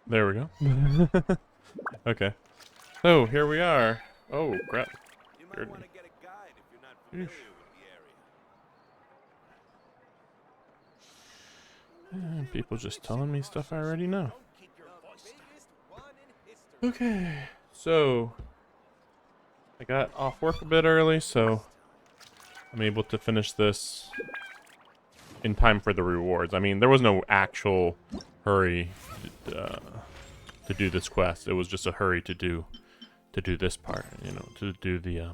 There we go. Okay. So here we are. Oh crap. You might want to get a guide if you're not familiar with the area. People just telling me stuff I already know. Don't keep your voice down. Okay. So I got off work a bit early, so I'm able to finish this in time for the rewards. I mean, there was no actual hurry to do this quest. It was just a hurry to do this part, you know, to do the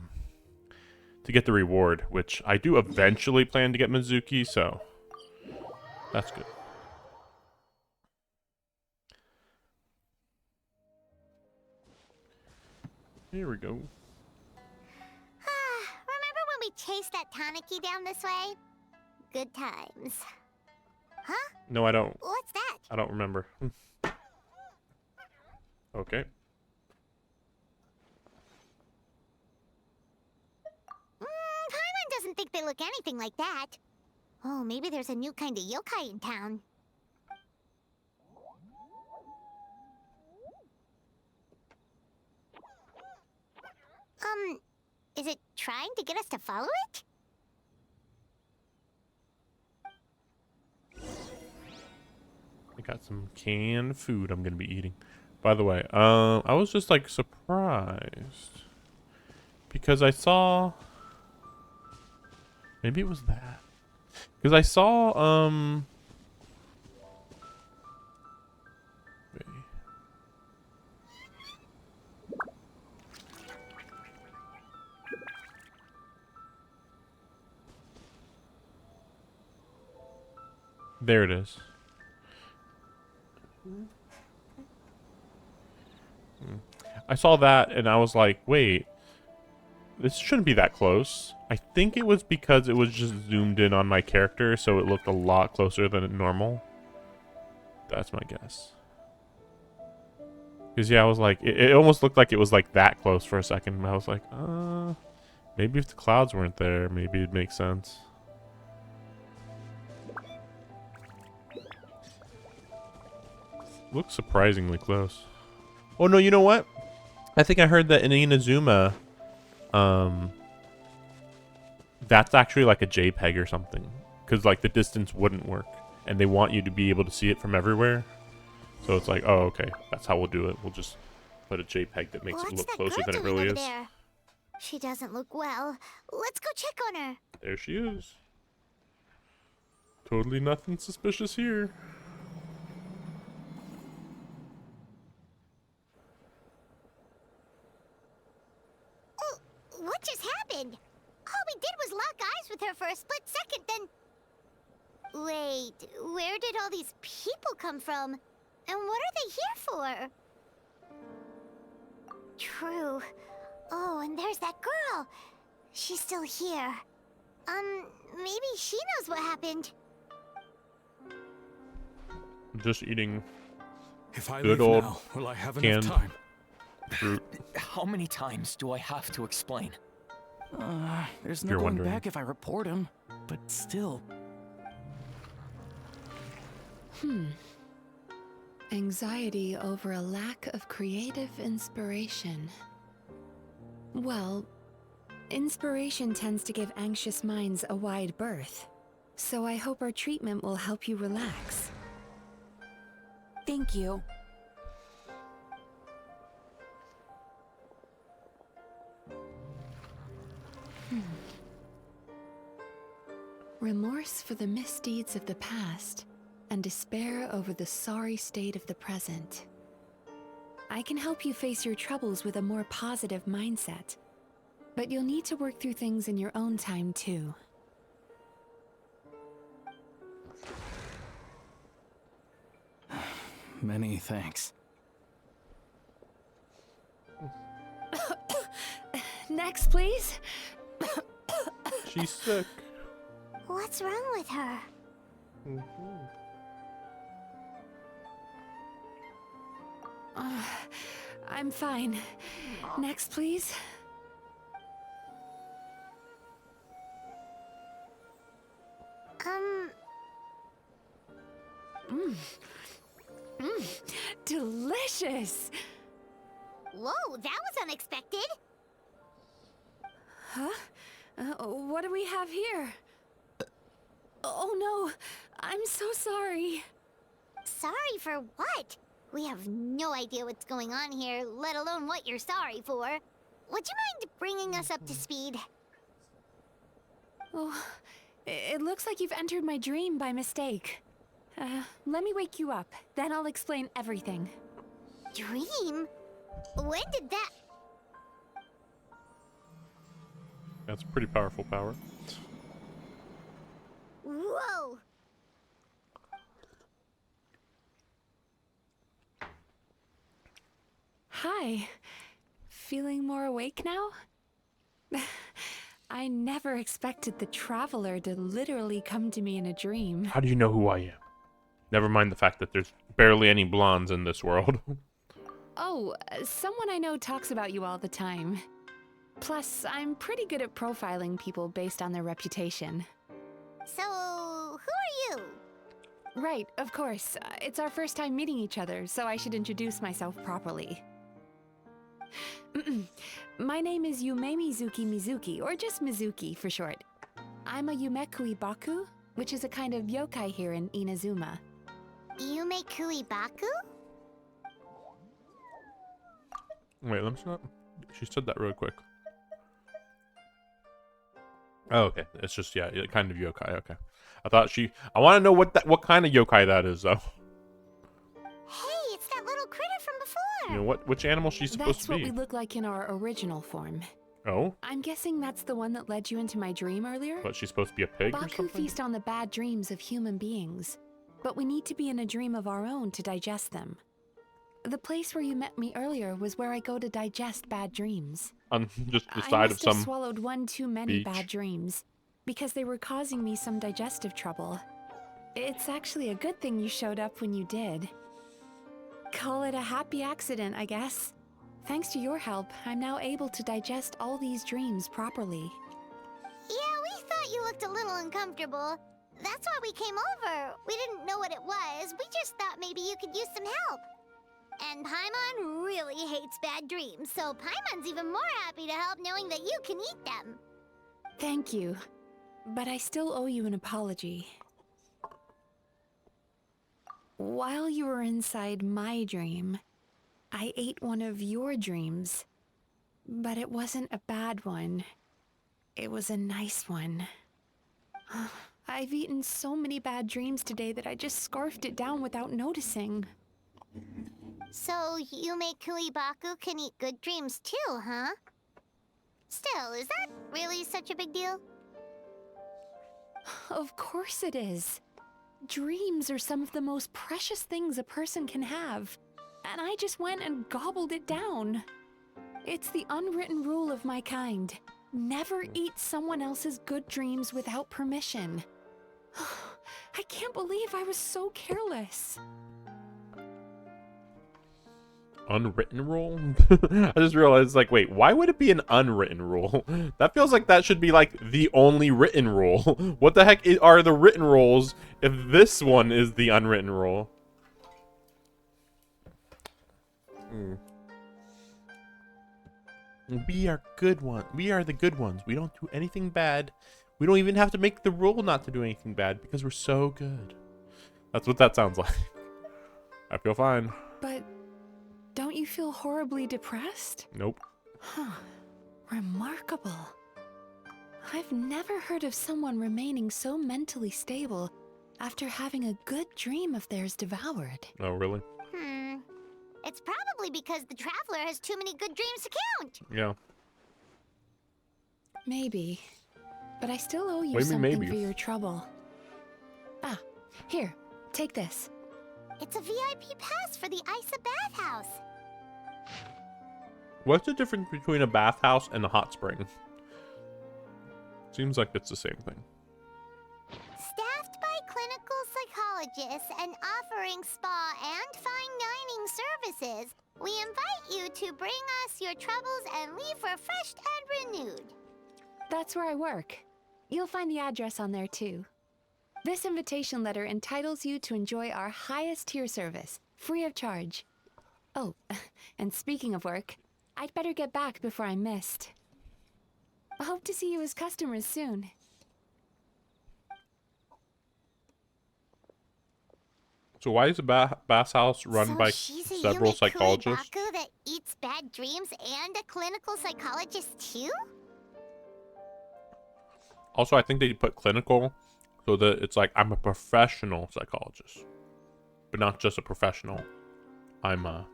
to get the reward, which I do eventually plan to get Mizuki, so that's good. Here we go. Remember when we chased that Tanuki down this way? Good times. Huh? No, I don't. What's that? I don't remember. Okay. Paimon doesn't think they look anything like that. Oh, maybe there's a new kind of yokai in town. Is it trying to get us to follow it? I got some canned food I'm gonna be eating. By the way, I was just like surprised because I saw, maybe it was that, because I saw wait. There it is. I saw that and I was like, wait, this shouldn't be that close. I think it was because it was just zoomed in on my character, so it looked a lot closer than normal. That's my guess. Because, yeah, I was like, it almost looked like it was like that close for a second. I was like, maybe if the clouds weren't there, maybe it'd make sense. Looks surprisingly close. Oh, no, you know what? I think I heard that in Inazuma, that's actually like a JPEG or something. Because, like, the distance wouldn't work. And they want you to be able to see it from everywhere. So it's like, oh, okay, that's how we'll do it. We'll just put a JPEG that makes it look closer than it really is. There? She doesn't look well. Let's go check on her. There she is. Totally nothing suspicious here. What just happened? All we did was lock eyes with her for a split second, then... Wait, where did all these people come from? And what are they here for? True. Oh, and there's that girl. She's still here. Maybe she knows what happened. I'm just eating If I good leave old now, will I have canned enough time? fruit. How many times do I have to explain? There's If no you're going wondering. back if I report him. But still. Anxiety over a lack of creative inspiration. Well, inspiration tends to give anxious minds a wide berth. So I hope our treatment will help you relax. Thank you. Remorse for the misdeeds of the past, and despair over the sorry state of the present. I can help you face your troubles with a more positive mindset, but you'll need to work through things in your own time too. Many thanks. Next, please. She's sick. What's wrong with her? I'm fine. Next, please. Delicious. delicious! Whoa, that was unexpected. Huh? What do we have here? Oh no, I'm so sorry. Sorry for what? We have no idea what's going on here, let alone what you're sorry for. Would you mind bringing us up to speed? Oh, it looks like you've entered my dream by mistake. Let me wake you up, then I'll explain everything. Dream? When did that... That's a pretty powerful power. Whoa! Hi. Feeling more awake now? I never expected the Traveler to literally come to me in a dream. How do you know who I am? Never mind the fact that there's barely any blondes in this world. Oh, someone I know talks about you all the time. Plus, I'm pretty good at profiling people based on their reputation. So, who are you? Right, of course. It's our first time meeting each other, so I should introduce myself properly. My name is Yume Mizuki, or just Mizuki for short. I'm a Yumekui Baku, which is a kind of yokai here in Inazuma. Yume Kuibaku? Wait, let me see that. She said that really quick. Oh, okay. It's just, yeah, kind of yokai. Okay. I want to know what kind of yokai that is, though. Hey, it's that little critter from before! You know, which animal she's supposed That's to what be? we look like in our original form. Oh? I'm guessing that's the one that led you into my dream earlier? But she's supposed to be a pig or Baku something? feast on the bad dreams of human beings, but we need to be in a dream of our own to digest them. The place where you met me earlier was where I go to digest bad dreams. On just the I side of must have some... swallowed one too many beach. bad dreams, because they were causing me some digestive trouble. It's actually a good thing you showed up when you did. Call it a happy accident, I guess. Thanks to your help, I'm now able to digest all these dreams properly. Yeah, we thought you looked a little uncomfortable. That's why we came over. We didn't know what it was. We just thought maybe you could use some help. And Paimon really hates bad dreams, so Paimon's even more happy to help knowing that you can eat them. Thank you, but I still owe you an apology. While you were inside my dream, I ate one of your dreams, but it wasn't a bad one. It was a nice one. I've eaten so many bad dreams today that I just scarfed it down without noticing. So, Yume Kuibaku can eat good dreams too, huh? Still, is that really such a big deal? Of course it is. Dreams are some of the most precious things a person can have, and I just went and gobbled it down. It's the unwritten rule of my kind. Never eat someone else's good dreams without permission. I can't believe I was so careless. Unwritten rule? I just realized, like, wait, why would it be an unwritten rule? That feels like that should be, like, the only written rule. What the heck are the written rules if this one is the unwritten rule? We are good ones. We are the good ones. We don't do anything bad. We don't even have to make the rule not to do anything bad because we're so good. That's what that sounds like. I feel fine. But don't you feel horribly depressed? Nope. Huh. Remarkable. I've never heard of someone remaining so mentally stable after having a good dream of theirs devoured. Oh, really? It's probably because the Traveler has too many good dreams to count. Yeah. Maybe. But I still owe you What do you mean, something maybe? for your trouble. Ah, here, take this. It's a VIP pass for the Isa bathhouse. What's the difference between a bathhouse and a hot spring? Seems like it's the same thing. Staffed by clinical psychologists and offering spa and fine dining services, we invite you to bring us your troubles and leave refreshed and renewed. That's where I work. You'll find the address on there too. This invitation letter entitles you to enjoy our highest tier service, free of charge. Oh, and speaking of work, I'd better get back before I'm missed. I hope to see you as customers soon. So why is the Bass House run So by she's a several Yume psychologists? Kuibaku that eats bad dreams and a clinical psychologist too? Also, I think they put clinical so that it's like I'm a professional psychologist, but not just a professional. I'm a.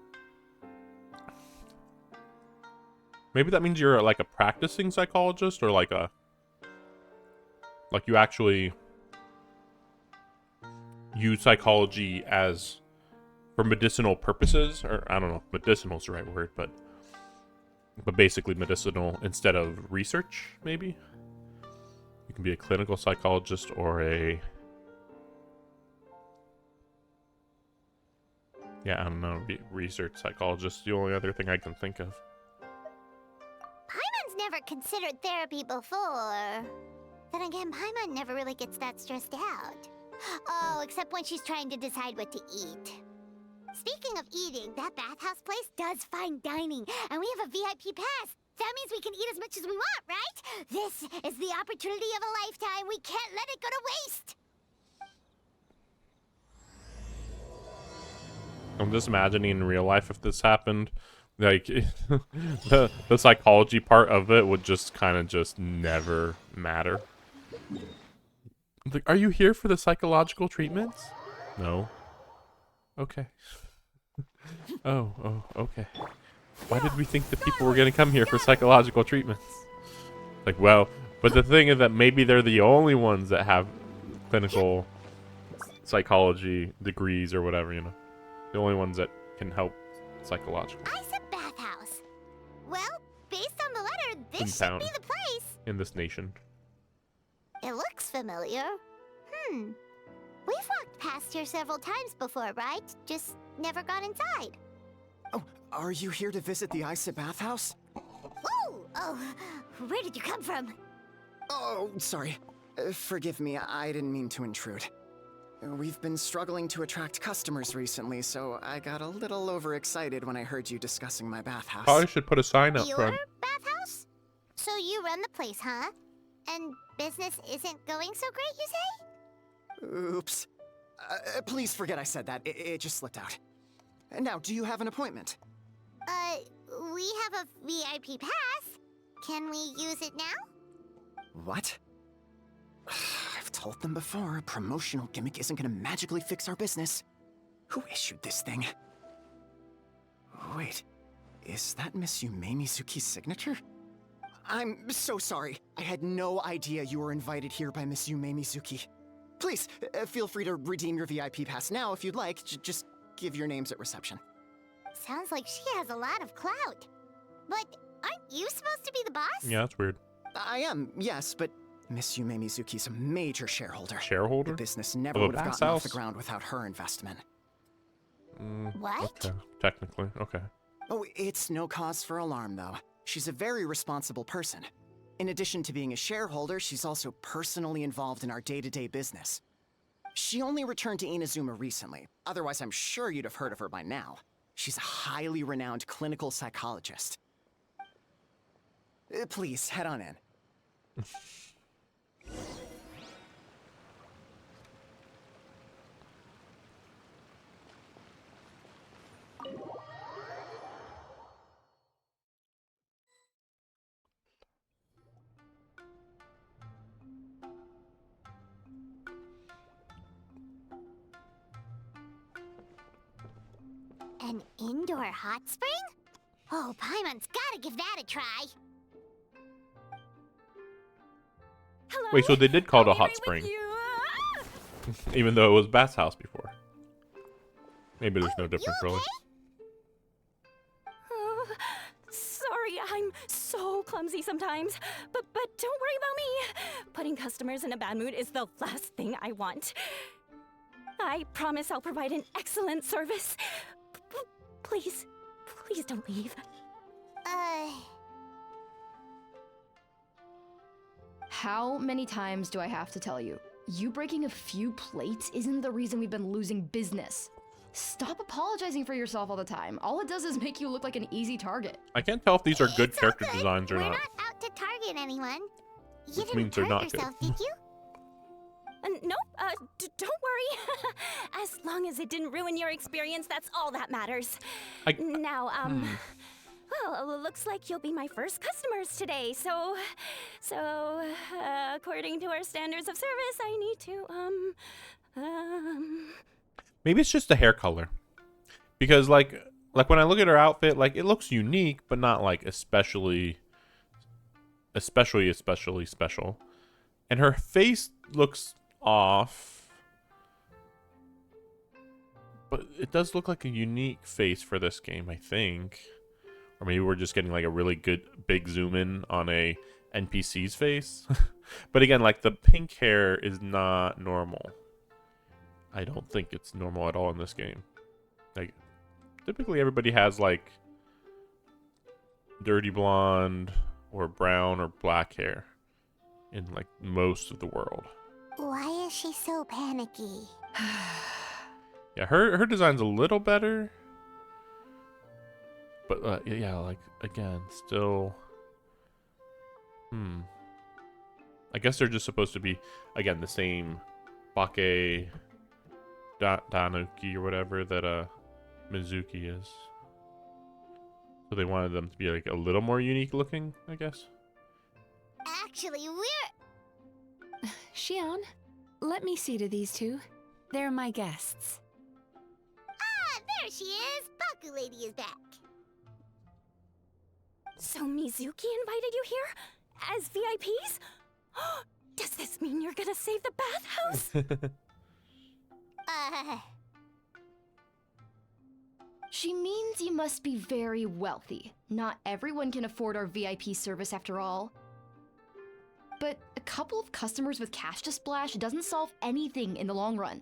Maybe that means you're like a practicing psychologist, or like you actually use psychology as for medicinal purposes, or I don't know if medicinal is the right word, but basically medicinal instead of research, maybe. You can be a clinical psychologist or a... Yeah, I don't know, research psychologist, the only other thing I can think of. Paimon's never considered therapy before. Then again, Paimon never really gets that stressed out. Oh, except when she's trying to decide what to eat. Speaking of eating, that bathhouse place does fine dining, and we have a VIP pass. That means we can eat as much as we want, right? This is the opportunity of a lifetime. We can't let it go to waste. I'm just imagining in real life if this happened, like the psychology part of it would just kind of just never matter. Like, are you here for the psychological treatments? No. Okay. Oh, okay. Why did we think that people were going to come here for psychological treatments? Like, well, but the thing is that maybe they're the only ones that have clinical psychology degrees or whatever, you know. The only ones that can help psychologically. Ice bathhouse. Well, based on the letter, In this should town. be the place. In this nation. It looks familiar. We've walked past here several times before, right? Just never gone inside. Oh, are you here to visit the Isa bathhouse? Ooh! Oh, where did you come from? Oh, sorry. Forgive me, I didn't mean to intrude. We've been struggling to attract customers recently, so I got a little overexcited when I heard you discussing my bathhouse. Probably should put a sign up Your front. bathhouse? So you run the place, huh? And business isn't going so great, you say? Oops. Please forget I said that. It just slipped out. Now, do you have an appointment? We have a VIP pass. Can we use it now? What? I've told them before, a promotional gimmick isn't gonna magically fix our business. Who issued this thing? Wait, is that Miss Yume Mizuki's signature? I'm so sorry. I had no idea you were invited here by Miss Yume Mizuki. Please, feel free to redeem your VIP pass now if you'd like. Just give your names at reception. Sounds like she has a lot of clout. But aren't you supposed to be the boss? Yeah, that's weird. I am, yes, but Miss Yume Mizuki's a major shareholder. Shareholder? The business never Of a would have bathhouse? gotten off the ground without her investment. What? Okay, technically, okay. Oh, it's no cause for alarm, though. She's a very responsible person. In addition to being a shareholder, she's also personally involved in our day-to-day business. She only returned to Inazuma recently. Otherwise, I'm sure you'd have heard of her by now. She's a highly renowned clinical psychologist. Please, head on in. An indoor hot spring? Oh, Paimon's gotta give that a try. Hello? Wait, so they did call it a I'll be hot right spring, with you. even though it was Bass House before. Maybe there's no You difference really. okay? Oh, sorry, I'm so clumsy sometimes. But don't worry about me. Putting customers in a bad mood is the last thing I want. I promise I'll provide an excellent service. Please don't leave. How many times do I have to tell you? You breaking a few plates isn't the reason we've been losing business. Stop apologizing for yourself all the time. All it does is make you look like an easy target. I can't tell if these are good It's all character good. designs or We're not. not out to target anyone. You Which didn't means they're hurt not good. yourself, did you? Nope, don't worry. As long as it didn't ruin your experience, that's all that matters. Now, well, it looks like you'll be my first customers today, so, according to our standards of service, I need to, Maybe it's just the hair color. Because like when I look at her outfit, like it looks unique, but not like especially special. And her face looks off. But it does look like a unique face for this game, I think. Or maybe we're just getting like a really good big zoom in on a NPC's face. But again, like the pink hair is not normal. I don't think it's normal at all in this game. Like, typically everybody has like dirty blonde or brown or black hair in like most of the world. Why is she so panicky? Yeah, her design's a little better. But yeah, like again, still I guess they're just supposed to be again the same Bake Danuki or whatever that Mizuki is. So they wanted them to be like a little more unique looking, I guess. Actually, we're... Xion, let me see to these two. They're my guests. Ah, there she is! Baku Lady is back. So Mizuki invited you here? As VIPs? Does this mean you're gonna save the bathhouse? She means you must be very wealthy. Not everyone can afford our VIP service after all. But a couple of customers with cash to splash doesn't solve anything in the long run.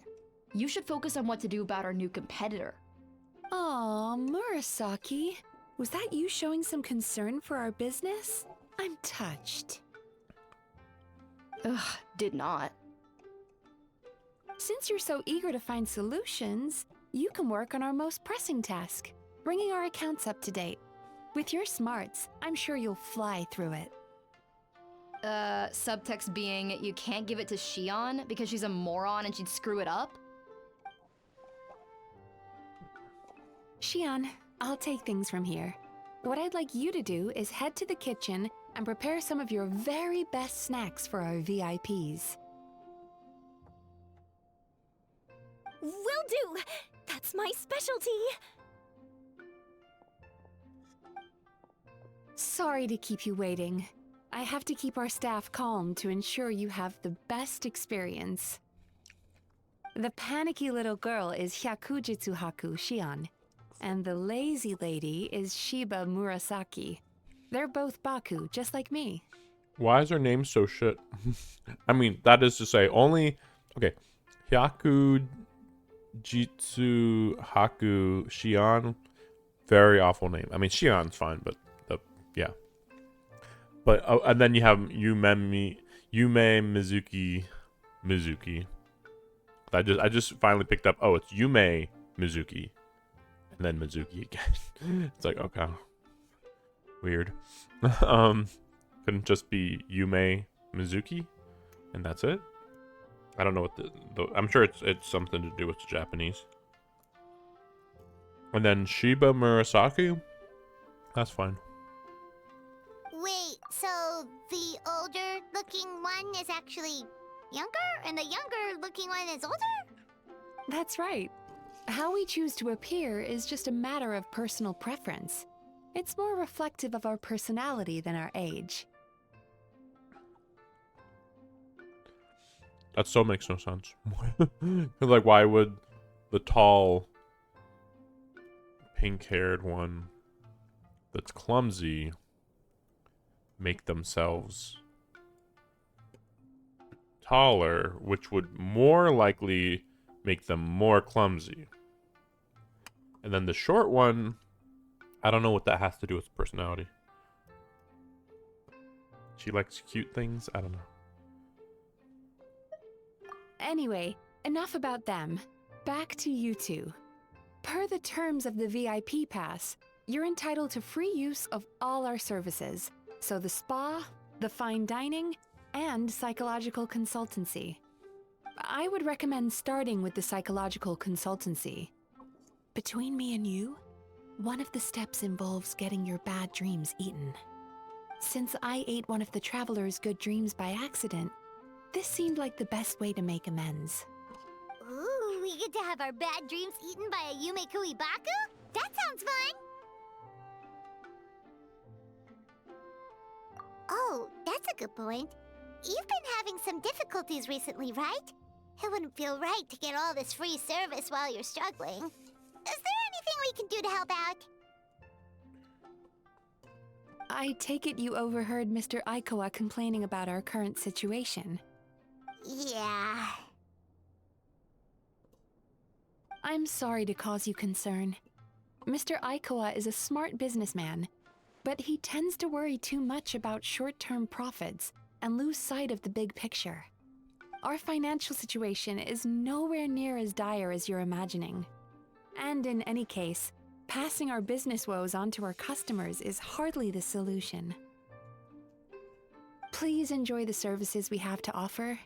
You should focus on what to do about our new competitor. Aw, Murasaki. Was that you showing some concern for our business? I'm touched. Ugh, did not. Since you're so eager to find solutions, you can work on our most pressing task, bringing our accounts up to date. With your smarts, I'm sure you'll fly through it. Subtext being you can't give it to Xion because she's a moron and she'd screw it up? Xion, I'll take things from here. What I'd like you to do is head to the kitchen and prepare some of your very best snacks for our VIPs. Will do! That's my specialty! Sorry to keep you waiting. I have to keep our staff calm to ensure you have the best experience. The panicky little girl is Hyakujitsu Haku Xion, and the lazy lady is Shiba Murasaki. They're both Baku, just like me. Why is her name so shit? I mean, that is to say, only... Okay. Hyaku Jitsu Haku Xion. Very awful name. I mean, Xion's fine, but... yeah. But, and then you have Yume Mizuki. I just finally picked up, oh, it's Yume Mizuki. And then Mizuki again. It's like, okay. Weird. Couldn't just be Yume Mizuki, and that's it. I don't know what the I'm sure it's something to do with the Japanese. And then Shiba Murasaki, that's fine. Wait, so the older-looking one is actually younger, and the younger-looking one is older? That's right. How we choose to appear is just a matter of personal preference. It's more reflective of our personality than our age. That still makes no sense. Like, why would the tall, pink-haired one that's clumsy make themselves taller, which would more likely make them more clumsy? And then the short one, I don't know what that has to do with personality. She likes cute things? I don't know. Anyway, enough about them. Back to you two. Per the terms of the VIP pass, you're entitled to free use of all our services. So the spa, the fine dining, and psychological consultancy. I would recommend starting with the psychological consultancy. Between me and you, one of the steps involves getting your bad dreams eaten. Since I ate one of the traveler's good dreams by accident, this seemed like the best way to make amends. Ooh, we get to have our bad dreams eaten by a Yume Kuibaku? That sounds fun! Oh, that's a good point. You've been having some difficulties recently, right? It wouldn't feel right to get all this free service while you're struggling. Is there anything we can do to help out? I take it you overheard Mr. Aikawa complaining about our current situation. Yeah. I'm sorry to cause you concern. Mr. Aikawa is a smart businessman, but he tends to worry too much about short-term profits and lose sight of the big picture. Our financial situation is nowhere near as dire as you're imagining. And in any case, passing our business woes on to our customers is hardly the solution. Please enjoy the services we have to offer.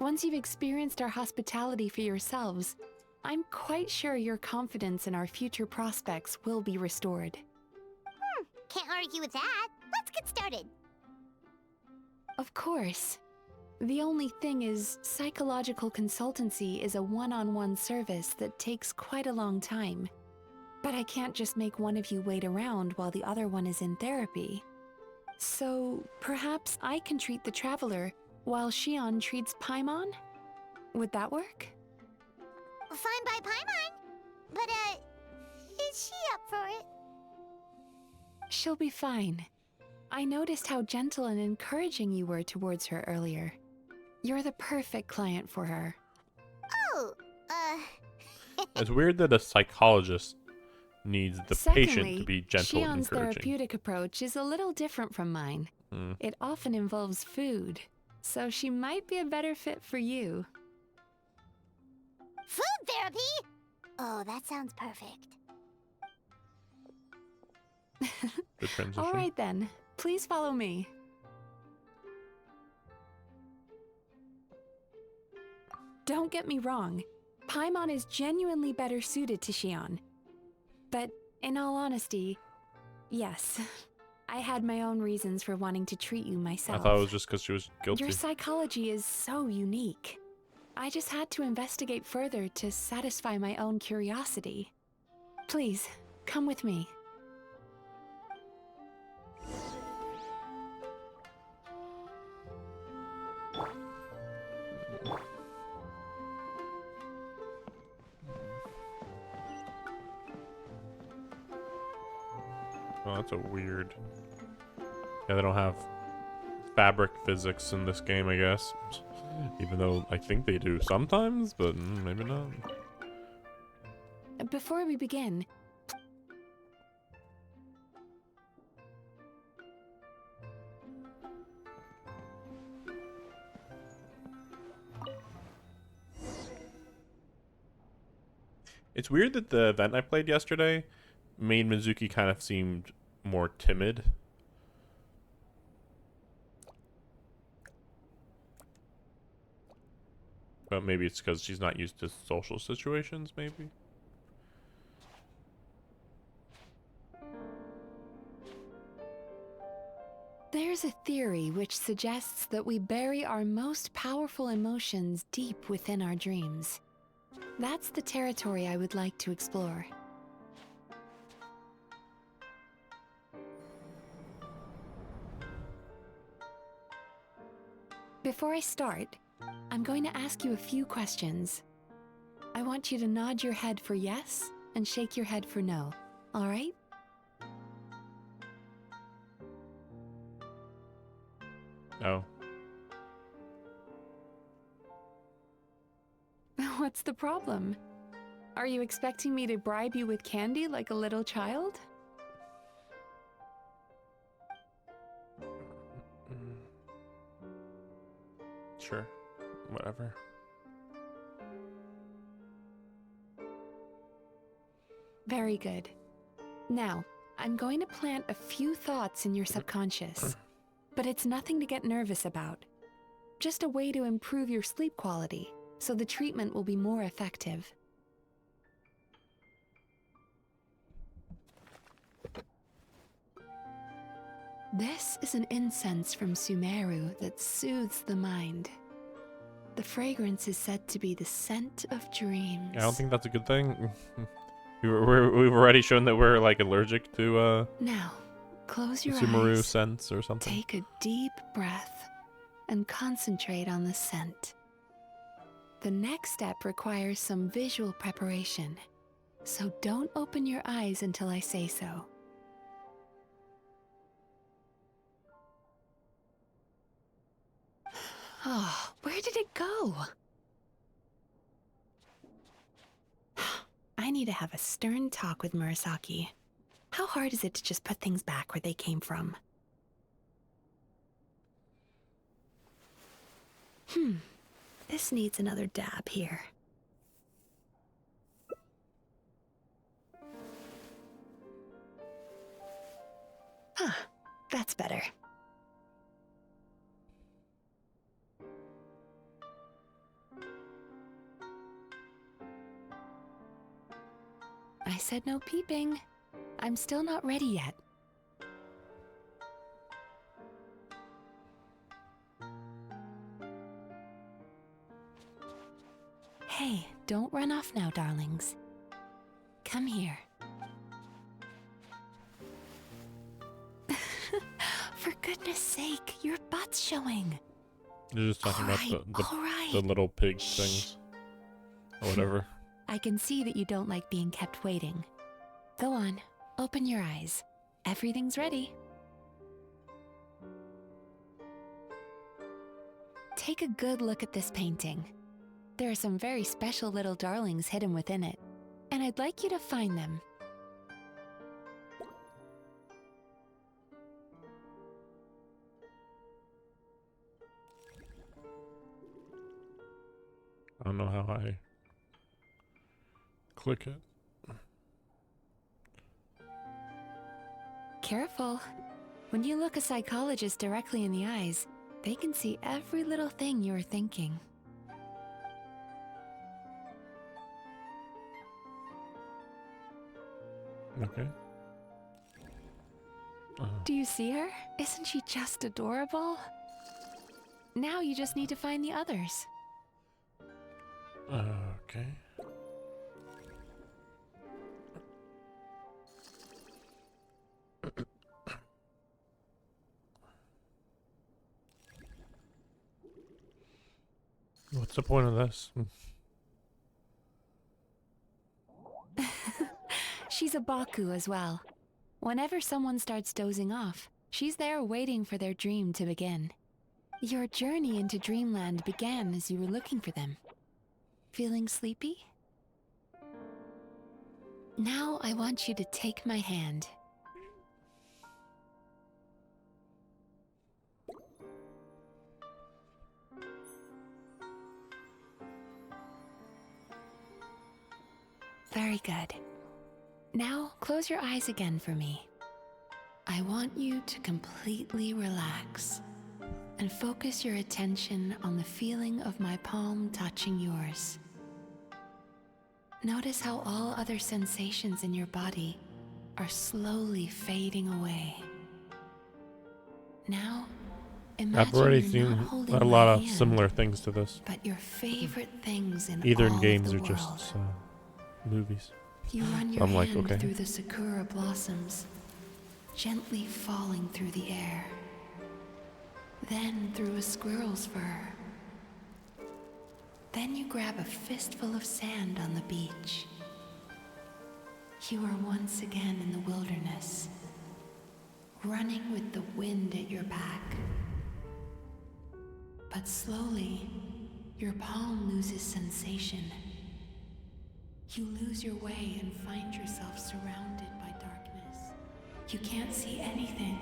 Once you've experienced our hospitality for yourselves, I'm quite sure your confidence in our future prospects will be restored. Can't argue with that. Let's get started. Of course. The only thing is, psychological consultancy is a one-on-one service that takes quite a long time. But I can't just make one of you wait around while the other one is in therapy. So, perhaps I can treat the traveler while Shion treats Paimon? Would that work? Fine by Paimon. But, is she up for it? She'll be fine. I noticed how gentle and encouraging you were towards her earlier. You're the perfect client for her. Oh, It's weird that a psychologist needs the patient to be gentle and Shion's encouraging. therapeutic approach is a little different from mine. It often involves food, so she might be a better fit for you. food therapy? Oh, that sounds perfect. Good transition. All right then, please follow me. Don't get me wrong, Paimon is genuinely better suited to Shion. But in all honesty, yes, I had my own reasons for wanting to treat you myself. I thought it was just because she was guilty. Your psychology is so unique. I just had to investigate further to satisfy my own curiosity. Please, come with me. Oh, that's a weird... Yeah, they don't have fabric physics in this game, I guess. Even though I think they do sometimes, but maybe not. Before we begin, It's weird that the event I played yesterday made Mizuki kind of seemed more timid. But maybe it's because she's not used to social situations, maybe? there's a theory which suggests that we bury our most powerful emotions deep within our dreams. That's the territory I would like to explore. Before I start, I'm going to ask you a few questions. I want you to nod your head for yes and shake your head for no, all right? Oh. What's the problem? Are you expecting me to bribe you with candy like a little child? Sure. Whatever. Very good. Now, I'm going to plant a few thoughts in your subconscious, but it's nothing to get nervous about. Just a way to improve your sleep quality, so the treatment will be more effective. This is an incense from Sumeru that soothes the mind. The fragrance is said to be the scent of dreams. I don't think that's a good thing. We've already shown that we're like allergic to Now, close your Sumeru eyes. scents or something. Take a deep breath and concentrate on the scent. The next step requires some visual preparation, so don't open your eyes until I say so. Oh, where did it go? I need to have a stern talk with Murasaki. How hard is it to just put things back where they came from? This needs another dab here. Ah, that's better. I said no peeping. I'm still not ready yet. Hey, don't run off now, darlings. Come here. For goodness sake, your butt's showing. You're just talking about the little pig things. Or whatever. I can see that you don't like being kept waiting. Go on, open your eyes. Everything's ready. Take a good look at this painting. There are some very special little darlings hidden within it, and I'd like you to find them. I don't know how I click it. Careful. When you look a psychologist directly in the eyes, they can see every little thing you're thinking. Okay. Do you see her? Isn't she just adorable? Now you just need to find the others. Okay. What's the point of this? She's a Baku as well. Whenever someone starts dozing off, she's there waiting for their dream to begin. Your journey into Dreamland began as you were looking for them. Feeling sleepy? Now I want you to take my hand. Very good. Now close your eyes again for me. I want you to completely relax and focus your attention on the feeling of my palm touching yours. Notice how all other sensations in your body are slowly fading away. Now, imagine I've already you're seen not holding a lot my of hand, similar things to this. but your favorite things in Either all in games of or the just world. movies. You run So your I'm like, hand okay. through the sakura blossoms, gently falling through the air. Then through a squirrel's fur. Then you grab a fistful of sand on the beach. You are once again in the wilderness, running with the wind at your back. But slowly, your palm loses sensation. You lose your way and find yourself surrounded by darkness. You can't see anything.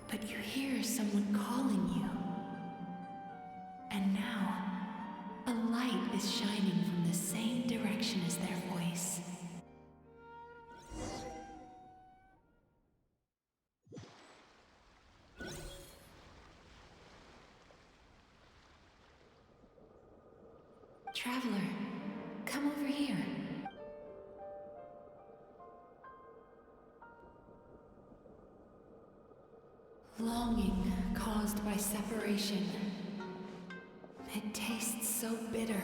But you hear someone calling you. And now, a light is shining from the same direction as their voice. Traveler, come over here. Longing caused by separation. It tastes so bitter.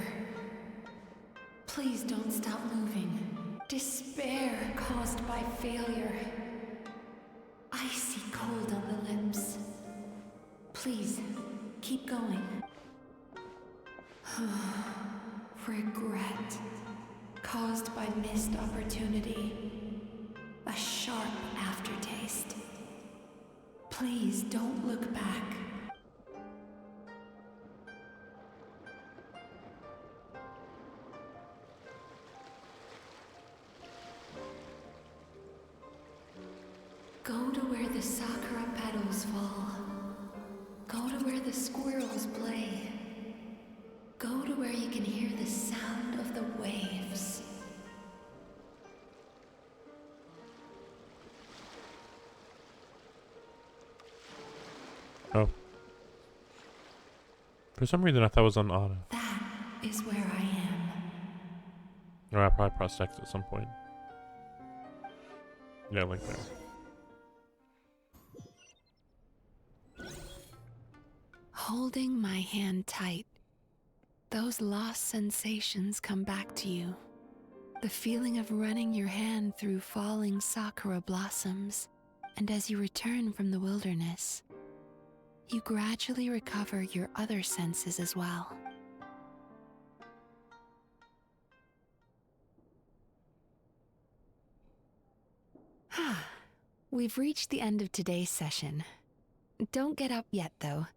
Please don't stop moving. Despair caused by failure. Icy cold on the lips. Please, keep going. Regret caused by missed opportunity. A sharp aftertaste. Please don't look back. Go to where the sakura petals fall. Go to where the squirrels play. Go to where you can hear the sound of the waves. Oh. For some reason, I thought it was on auto. That is where I am. Or I probably pressed X at some point. Yeah, like there. Holding my hand tight, those lost sensations come back to you. The feeling of running your hand through falling sakura blossoms, and as you return from the wilderness, you gradually recover your other senses as well. We've reached the end of today's session. Don't get up yet, though.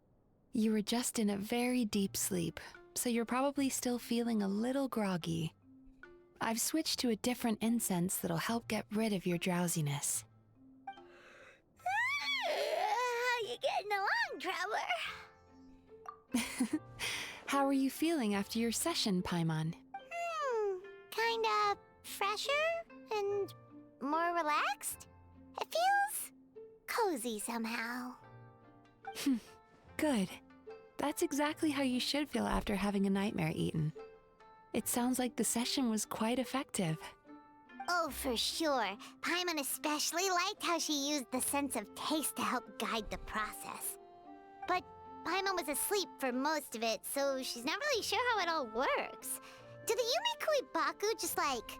You were just in a very deep sleep, so you're probably still feeling a little groggy. I've switched to a different incense that'll help get rid of your drowsiness. How you getting along, Traveler? How are you feeling after your session, Paimon? Kinda fresher and more relaxed. It feels cozy somehow. Good. That's exactly how you should feel after having a nightmare eaten. It sounds like the session was quite effective. Oh, for sure. Paimon especially liked how she used the sense of taste to help guide the process. But Paimon was asleep for most of it, so she's not really sure how it all works. Do the Yumi Kuibaku just like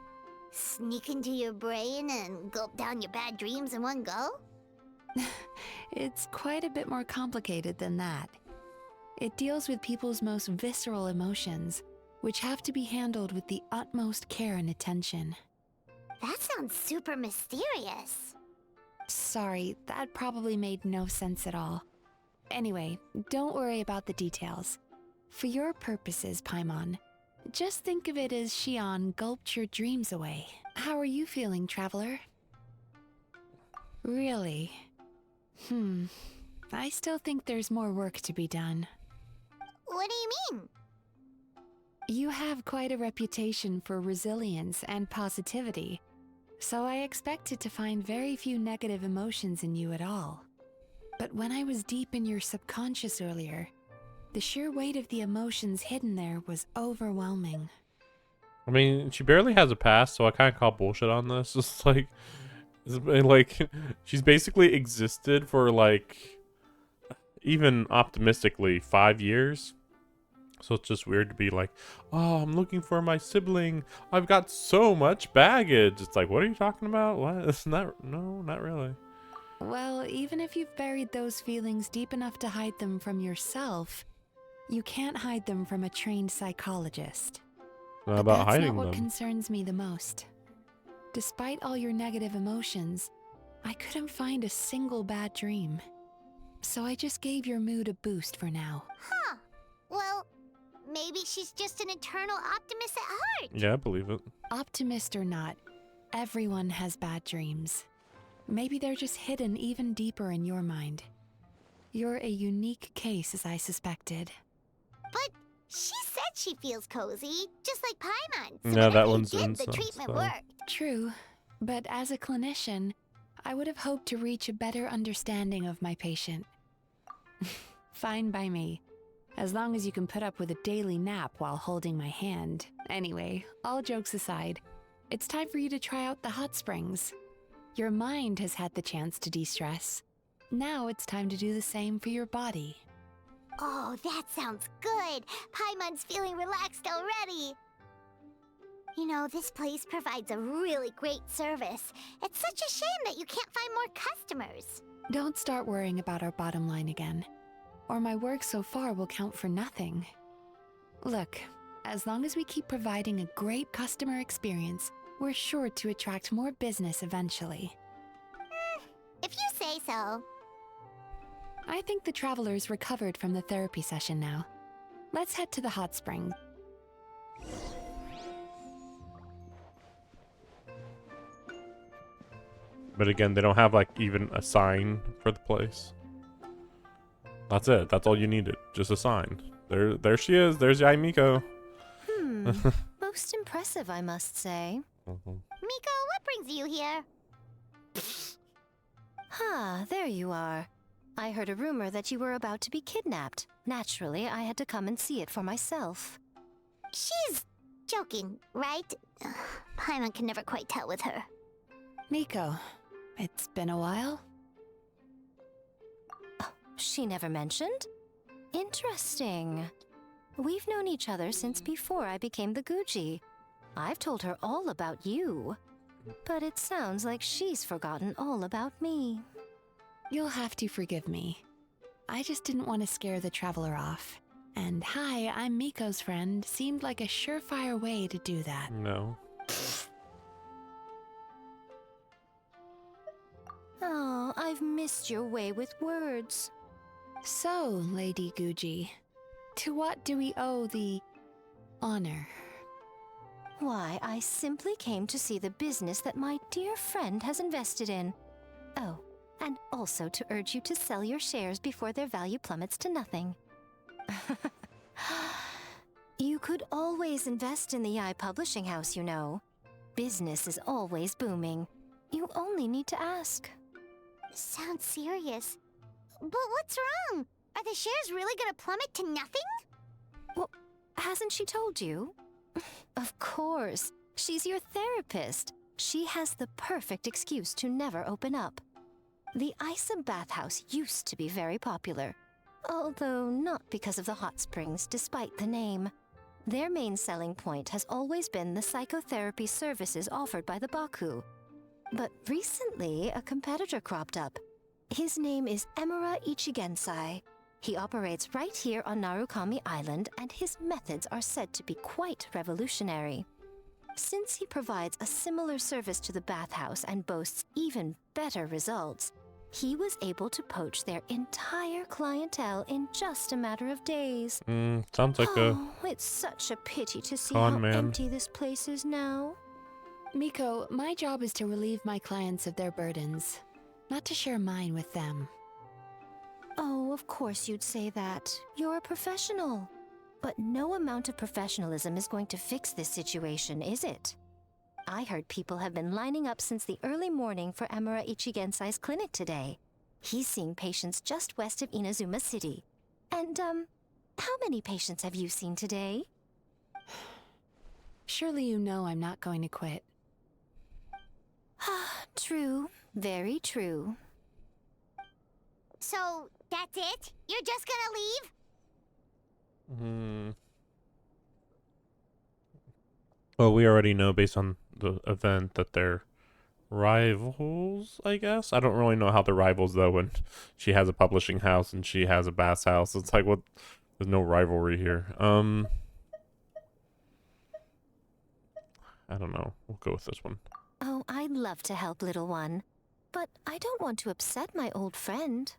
sneak into your brain and gulp down your bad dreams in one go? It's quite a bit more complicated than that. It deals with people's most visceral emotions, which have to be handled with the utmost care and attention. That sounds super mysterious. Sorry, that probably made no sense at all. Anyway, don't worry about the details. For your purposes, Paimon, just think of it as Shion gulped your dreams away. How are you feeling, Traveler? Really? I still think there's more work to be done. What do you mean? You have quite a reputation for resilience and positivity, so I expected to find very few negative emotions in you at all. But when I was deep in your subconscious earlier, the sheer weight of the emotions hidden there was overwhelming. I mean, she barely has a past, so I kind of call bullshit on this. It's like, she's basically existed for like, even optimistically, 5 years. So it's just weird to be like, oh, I'm looking for my sibling. I've got so much baggage. It's like, what are you talking about? What? It's not, no, not really. Well, even if you've buried those feelings deep enough to hide them from yourself, you can't hide them from a trained psychologist. Not about That's hiding not what them. concerns me the most. Despite all your negative emotions, I couldn't find a single bad dream. So I just gave your mood a boost for now. Huh. Well, maybe she's just an eternal optimist at heart. Yeah, I believe it. Optimist or not, everyone has bad dreams. Maybe they're just hidden even deeper in your mind. You're a unique case, as I suspected. But she said she feels cozy, just like Paimon. So Yeah, that whatever you one's did, the incense, treatment though. worked. True, but as a clinician, I would have hoped to reach a better understanding of my patient. Fine by me. As long as you can put up with a daily nap while holding my hand. Anyway, all jokes aside, it's time for you to try out the hot springs. Your mind has had the chance to de-stress. Now it's time to do the same for your body. Oh, that sounds good. Paimon's feeling relaxed already. You know, this place provides a really great service. It's such a shame that you can't find more customers. Don't start worrying about our bottom line again, or my work so far will count for nothing. Look, as long as we keep providing a great customer experience, we're sure to attract more business eventually. If you say so. I think the travelers recovered from the therapy session now. Let's head to the hot spring. But again, they don't have like even a sign for the place. That's it. That's all you needed. Just a sign. There she is. There's Yai Miko. Most impressive, I must say. Miko, what brings you here? There you are. I heard a rumor that you were about to be kidnapped. Naturally, I had to come and see it for myself. She's joking, right? Paimon can never quite tell with her. Miko, it's been a while. She never mentioned? Interesting. We've known each other since before I became the Guji. I've told her all about you. But it sounds like she's forgotten all about me. You'll have to forgive me. I just didn't want to scare the traveler off. And hi, I'm Miko's friend seemed like a surefire way to do that. No. Oh, I've missed your way with words. So, Lady Guji, to what do we owe the honor? Why, I simply came to see the business that my dear friend has invested in. Oh, and also to urge you to sell your shares before their value plummets to nothing. You could always invest in the Yai Publishing House, you know. Business is always booming. You only need to ask. Sounds serious. But what's wrong? Are the shares really gonna plummet to nothing? Well, hasn't she told you? Of course. She's your therapist. She has the perfect excuse to never open up. The Isa bathhouse used to be very popular. Although not because of the hot springs, despite the name. Their main selling point has always been the psychotherapy services offered by the Baku. But recently, a competitor cropped up. His name is Emura Ichigensai. He operates right here on Narukami Island, and his methods are said to be quite revolutionary. Since he provides a similar service to the bathhouse and boasts even better results, he was able to poach their entire clientele in just a matter of days. Sounds like it's such a pity to see con how man. empty this place is now. Miko, my job is to relieve my clients of their burdens, not to share mine with them. Oh, of course you'd say that. You're a professional. But no amount of professionalism is going to fix this situation, is it? I heard people have been lining up since the early morning for Emura Ichigensai's clinic today. He's seeing patients just west of Inazuma City. And, how many patients have you seen today? Surely you know I'm not going to quit. True. Very true. So, that's it? You're just gonna leave? Well, we already know based on the event that they're rivals, I guess. I don't really know how they're rivals though when she has a publishing house and she has a bass house. It's like, what? There's no rivalry here. I don't know. We'll go with this one. Oh, I'd love to help, little one. But I don't want to upset my old friend.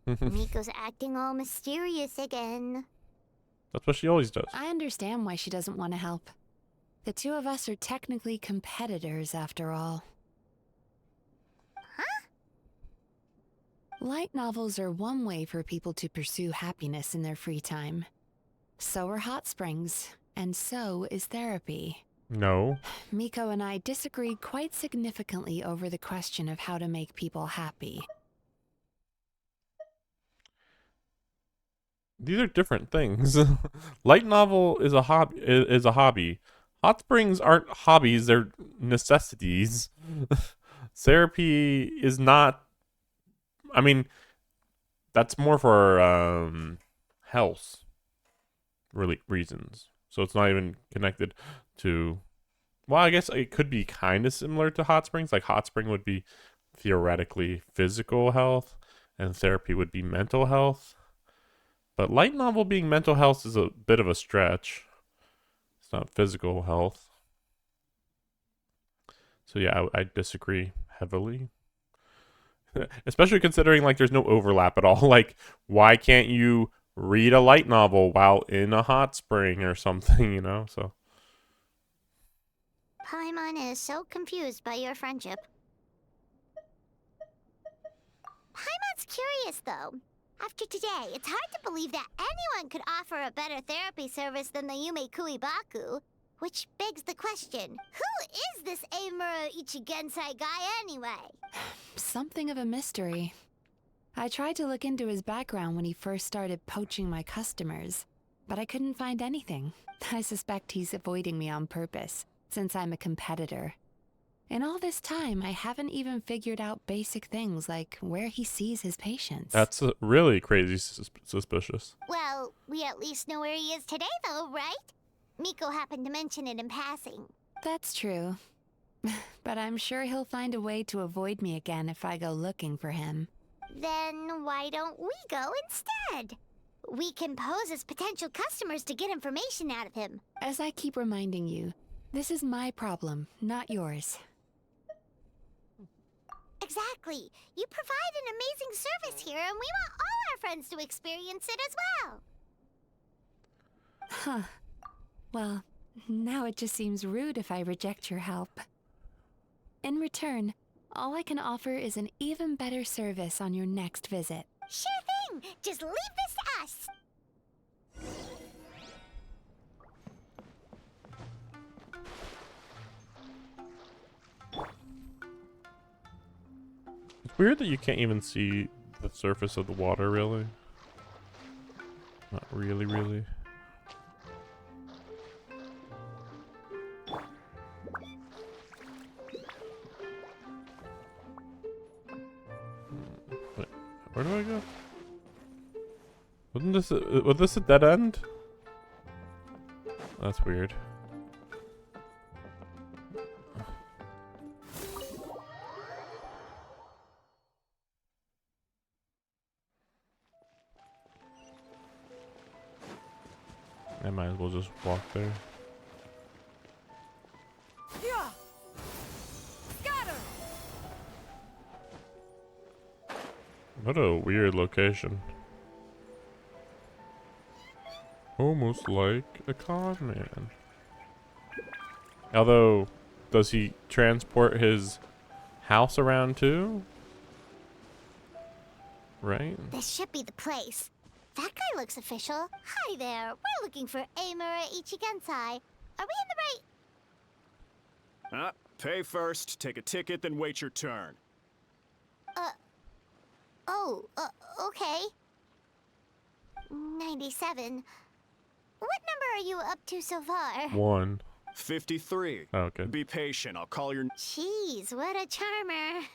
Miko's acting all mysterious again. That's what she always does. I understand why she doesn't want to help. The two of us are technically competitors, after all. Huh? Light novels are one way for people to pursue happiness in their free time. So are hot springs, and so is therapy. No. Miko and I disagreed quite significantly over the question of how to make people happy. these are different things. Light novel is a hobby. Is a hobby. Hot springs aren't hobbies; they're necessities. Therapy is not. I mean, that's more for health, really reasons. So it's not even connected to. Well, I guess it could be kind of similar to hot springs. Like hot spring would be theoretically physical health, and therapy would be mental health. But light novel being mental health is a bit of a stretch. It's not physical health. So yeah, I disagree heavily. Especially considering like there's no overlap at all. Like, why can't you read a light novel while in a hot spring or something, you know? So Paimon is so confused by your friendship. Paimon's curious, though. After today, it's hard to believe that anyone could offer a better therapy service than the Yume Kuibaku. Which begs the question, who is this Eimura Ichigensai guy anyway? Something of a mystery. I tried to look into his background when he first started poaching my customers, but I couldn't find anything. I suspect he's avoiding me on purpose, since I'm a competitor. In all this time, I haven't even figured out basic things like where he sees his patients. that's really crazy suspicious. Well, we at least know where he is today, though, right? Miko happened to mention it in passing. That's true. But I'm sure he'll find a way to avoid me again if I go looking for him. Then why don't we go instead? We can pose as potential customers to get information out of him. As I keep reminding you, this is my problem, not yours. Exactly. You provide an amazing service here, and we want all our friends to experience it as well. Huh. Well, now it just seems rude if I reject your help. In return, all I can offer is an even better service on your next visit. Sure thing. Just leave this to us. It's weird that you can't even see the surface of the water, really. Not really, really. Wait, where do I go? Was this a dead end? That's weird. I might as well just walk there. Yeah. Scatter. What a weird location. Almost like a con man. Although, does he transport his house around too? Right? This should be the place. That guy looks official. Hi there. We're looking for Eimura Ichigensai. Are we in the right... Pay first, take a ticket, then wait your turn. Okay. 97. What number are you up to so far? 1. 53. Okay. Be patient, I'll call your... Jeez, what a charmer.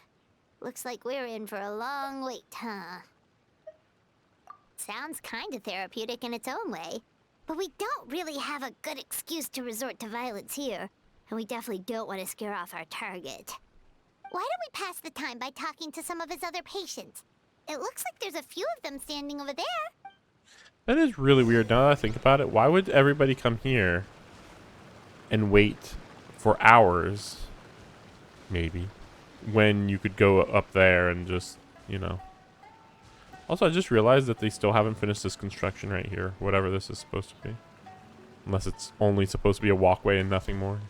Looks like we're in for a long wait, huh? Sounds kind of therapeutic in its own way. But we don't really have a good excuse to resort to violence here. And we definitely don't want to scare off our target. Why don't we pass the time by talking to some of his other patients? It looks like there's a few of them standing over there. That is really weird now that I think about it. Why would everybody come here and wait for hours, maybe, when you could go up there and just, you know. Also, I just realized that they still haven't finished this construction right here, whatever this is supposed to be. Unless it's only supposed to be a walkway and nothing more.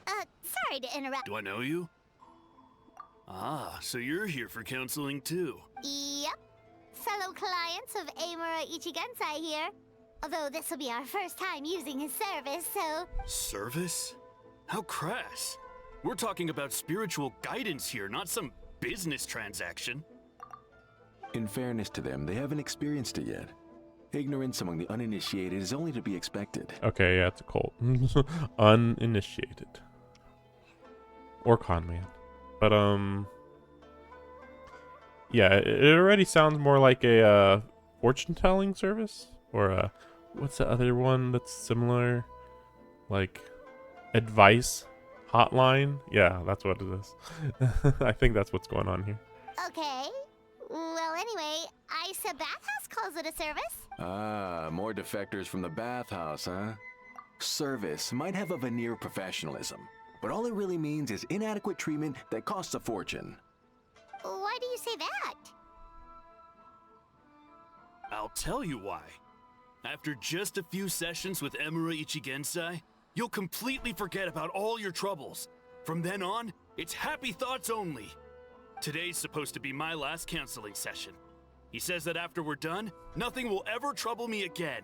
Sorry to interrupt. Do I know you? Ah, so you're here for counseling too. Yep. Fellow clients of Eimura Ichigensai here. Although this will be our first time using his service, so... Service? How crass. We're talking about spiritual guidance here, not some business transaction. In fairness to them, they haven't experienced it yet. Ignorance among the uninitiated is only to be expected. Okay, yeah, it's a cult. Uninitiated. Or con man. But, yeah, it already sounds more like a fortune-telling service. Or, what's the other one that's similar? Like, advice hotline? Yeah, that's what it is. I think that's what's going on here. Okay. Well, anyway, Isa Bathhouse calls it a service. Ah, more defectors from the bathhouse, huh? Service might have a veneer of professionalism, but all it really means is inadequate treatment that costs a fortune. Why do you say that? I'll tell you why. After just a few sessions with Emura Ichigensai, you'll completely forget about all your troubles. From then on, it's happy thoughts only. Today's supposed to be my last counseling session. He says that after we're done, nothing will ever trouble me again.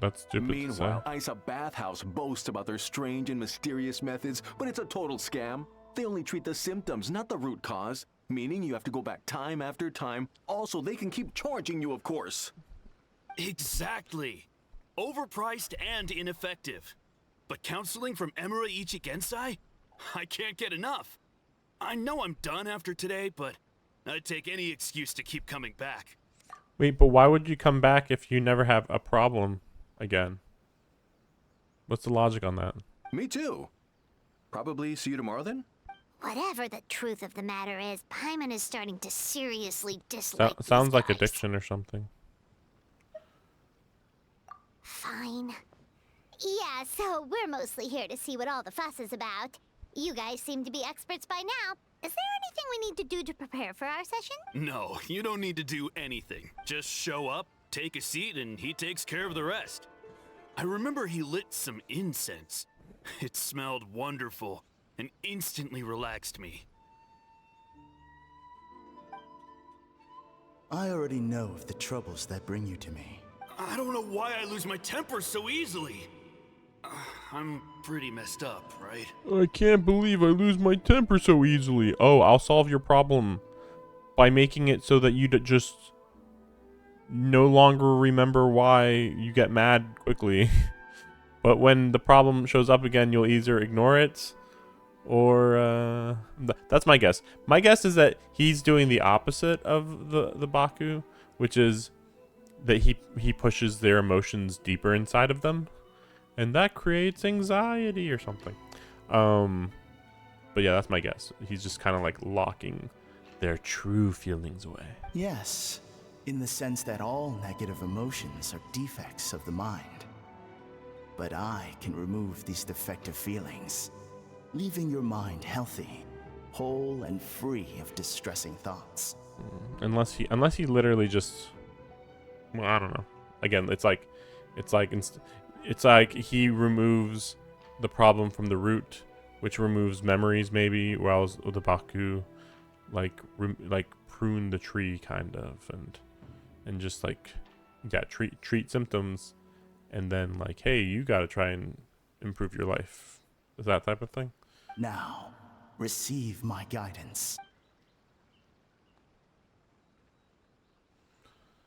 That's stupid. Meanwhile, Isa Bathhouse boasts about their strange and mysterious methods, but it's a total scam. They only treat the symptoms, not the root cause. Meaning you have to go back time after time. Also, they can keep charging you, of course. Exactly. Overpriced and ineffective. But counseling from Emura Ichigensai? I can't get enough. I know I'm done after today, but I'd take any excuse to keep coming back. Wait, but why would you come back if you never have a problem again? What's the logic on that? Me too. Probably see you tomorrow then? Whatever the truth of the matter is, Paimon is starting to seriously dislike these Sounds like guys. addiction or something. Fine. Yeah, so we're mostly here to see what all the fuss is about. You guys seem to be experts by now. Is there anything we need to do to prepare for our session? No, you don't need to do anything. Just show up, take a seat, and he takes care of the rest. I remember he lit some incense. It smelled wonderful and instantly relaxed me. I already know of the troubles that bring you to me. I don't know why I lose my temper so easily. I'm pretty messed up, right? I can't believe I lose my temper so easily. Oh, I'll solve your problem by making it so that you just no longer remember why you get mad quickly. But when the problem shows up again, you'll either ignore it or that's my guess. My guess is that he's doing the opposite of the Baku, which is that he pushes their emotions deeper inside of them. And that creates anxiety or something. But yeah, that's my guess. He's just kind of like locking their true feelings away. Yes, in the sense that all negative emotions are defects of the mind. But I can remove these defective feelings, leaving your mind healthy, whole and free of distressing thoughts. Unless he literally just, well, I don't know. Again, it's like he removes the problem from the root, which removes memories maybe, whereas the Baku like prune the tree kind of and just like, yeah, treat symptoms and then like, hey, you got to try and improve your life. Is that type of thing? Now, receive my guidance.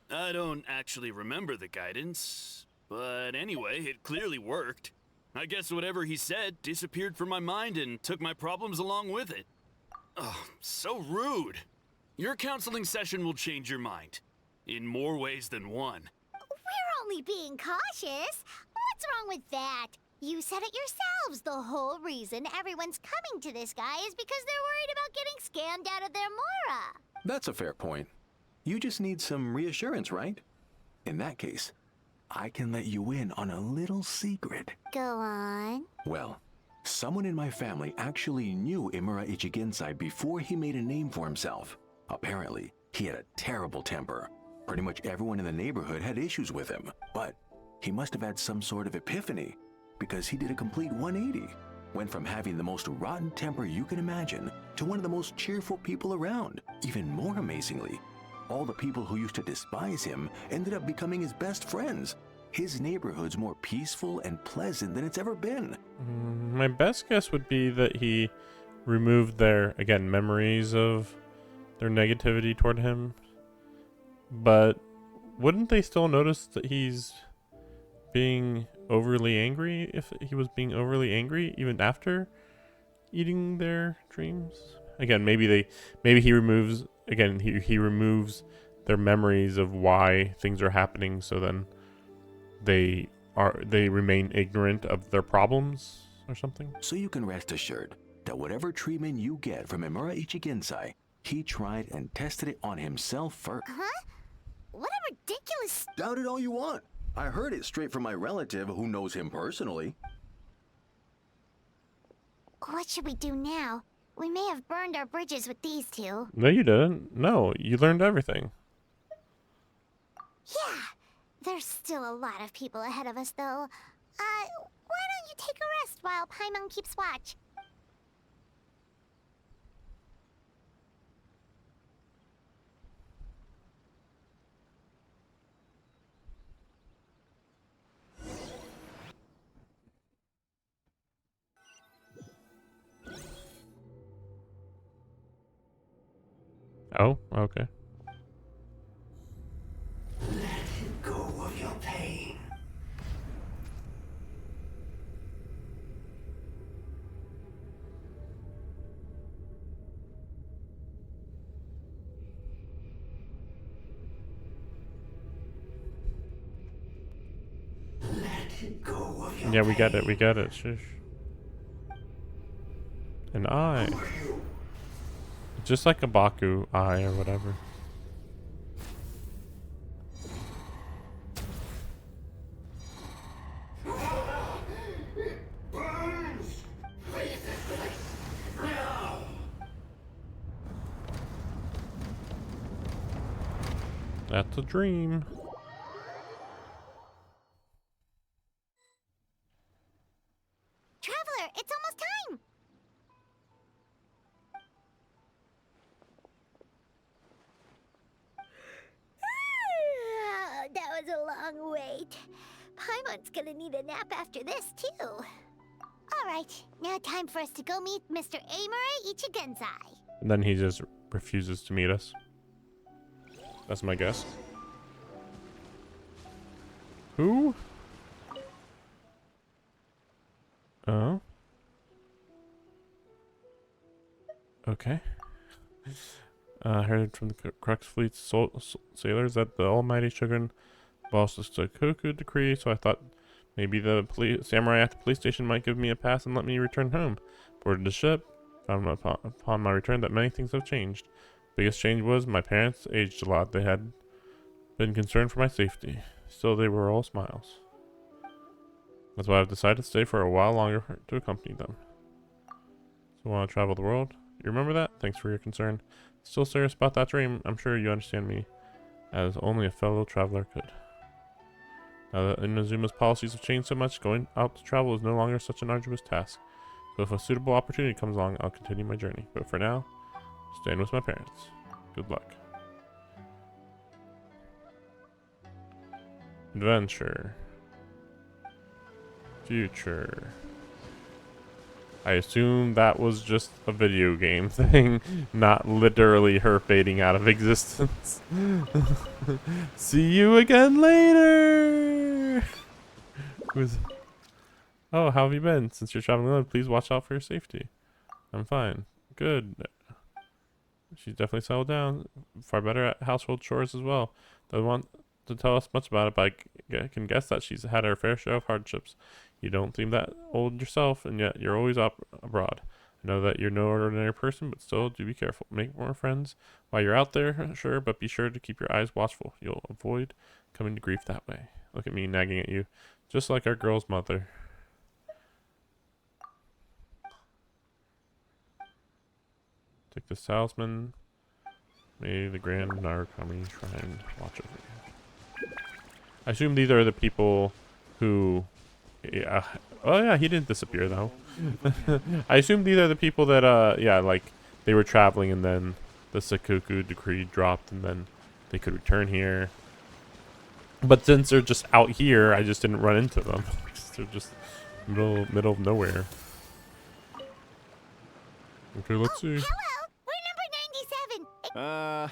I don't actually remember the guidance. But anyway, it clearly worked. I guess whatever he said disappeared from my mind and took my problems along with it. Oh, so rude. Your counseling session will change your mind. In more ways than one. We're only being cautious. What's wrong with that? You said it yourselves. The whole reason everyone's coming to this guy is because they're worried about getting scammed out of their Mora. That's a fair point. You just need some reassurance, right? In that case, I can let you in on a little secret. Go on. Well, someone in my family actually knew Emura Ichigensai before he made a name for himself. Apparently, he had a terrible temper. Pretty much everyone in the neighborhood had issues with him. But he must have had some sort of epiphany, because he did a complete 180. Went from having the most rotten temper you can imagine to one of the most cheerful people around. Even more amazingly, all the people who used to despise him ended up becoming his best friends. His neighborhood's more peaceful and pleasant than it's ever been. My best guess would be that he removed their, again, memories of their negativity toward him. But wouldn't they still notice that he's being overly angry if he was being overly angry even after eating their dreams? Again, maybe he removes he removes their memories of why things are happening, so then they remain ignorant of their problems or something. So you can rest assured that whatever treatment you get from Imura Ichigensai, he tried and tested it on himself first. Huh? What a ridiculous... Doubt it all you want. I heard it straight from my relative who knows him personally. What should we do now? We may have burned our bridges with these two. No, you didn't. No, you learned everything. Yeah, there's still a lot of people ahead of us, though. Why don't you take a rest while Paimon keeps watch? Oh, okay. Let go of your pain. Let go of your Yeah, we got it. We got it. Shush. An eye. Just like a Baku eye or whatever. That's a dream. Traveler, it's almost time! That was a long wait. Paimon's gonna need a nap after this, too. Alright, now time for us to go meet Mr. Imura Ichigensai. And then he just refuses to meet us. That's my guess. Who? Oh. Okay. Heard from the Crux Fleet's sailors that the Almighty Shogun bossed the Sakoku decree, so I thought maybe the samurai at the police station might give me a pass and let me return home. Boarded the ship. Found upon my return that many things have changed. Biggest change was my parents aged a lot. They had been concerned for my safety. Still, they were all smiles. That's why I've decided to stay for a while longer to accompany them. So want to travel the world? You remember that? Thanks for your concern. Still serious about that dream. I'm sure you understand me, as only a fellow traveler could. Now that Inazuma's policies have changed so much, going out to travel is no longer such an arduous task. So if a suitable opportunity comes along, I'll continue my journey. But for now, staying with my parents. Good luck. Adventure. Future. I assume that was just a video game thing, not literally her fading out of existence. See you again later! Oh, how have you been? Since you're traveling alone, please watch out for your safety. I'm fine. Good. She's definitely settled down. Far better at household chores as well. Doesn't want to tell us much about it, but I can guess that she's had her fair share of hardships. You don't seem that old yourself, and yet you're always up abroad. I know that you're no ordinary person, but still, do be careful. Make more friends while you're out there, sure, but be sure to keep your eyes watchful. You'll avoid coming to grief that way. Look at me nagging at you, just like our girl's mother. Take this talisman. May the Grand Narukami Shrine watch over you. I assume these are the people who... Yeah. Oh yeah, he didn't disappear though. I assume these are the people that yeah, like they were traveling and then the Sakoku decree dropped and then they could return here. But since they're just out here, I just didn't run into them. They're just middle of nowhere. Okay, let's see. Hello, we're number 97.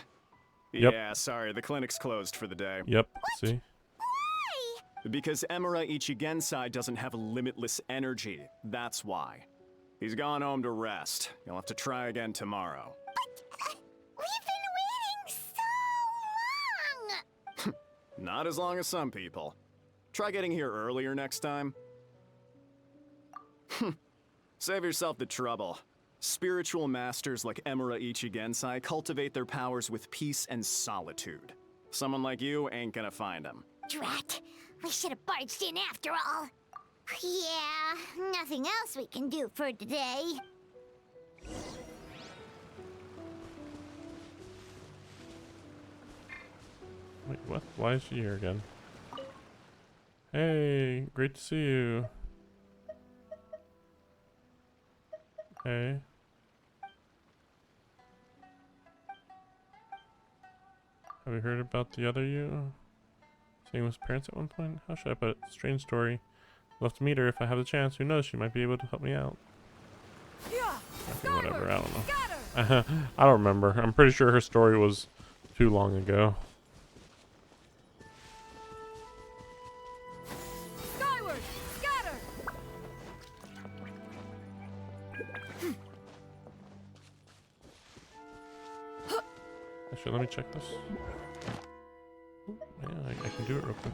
Yep. Yeah, sorry, the clinic's closed for the day. Yep. See? Because Emura Ichigensai doesn't have limitless energy. That's why. He's gone home to rest. You'll have to try again tomorrow. We've been waiting so long! Not as long as some people. Try getting here earlier next time. Save yourself the trouble. Spiritual masters like Emura Ichigensai cultivate their powers with peace and solitude. Someone like you ain't gonna find them. Drat! We should have barged in after all. Yeah, nothing else we can do for today. Wait, what? Why is she here again? Hey, great to see you. Hey. Have you heard about the other you? Saying with parents at one point? How should I put it? Strange story. Love to meet her if I have the chance. Who knows? She might be able to help me out. Okay, whatever. I don't know. I don't remember. I'm pretty sure her story was too long ago. Skyward, scatter. Actually, let me check this. Ooh, yeah, I can do it real quick.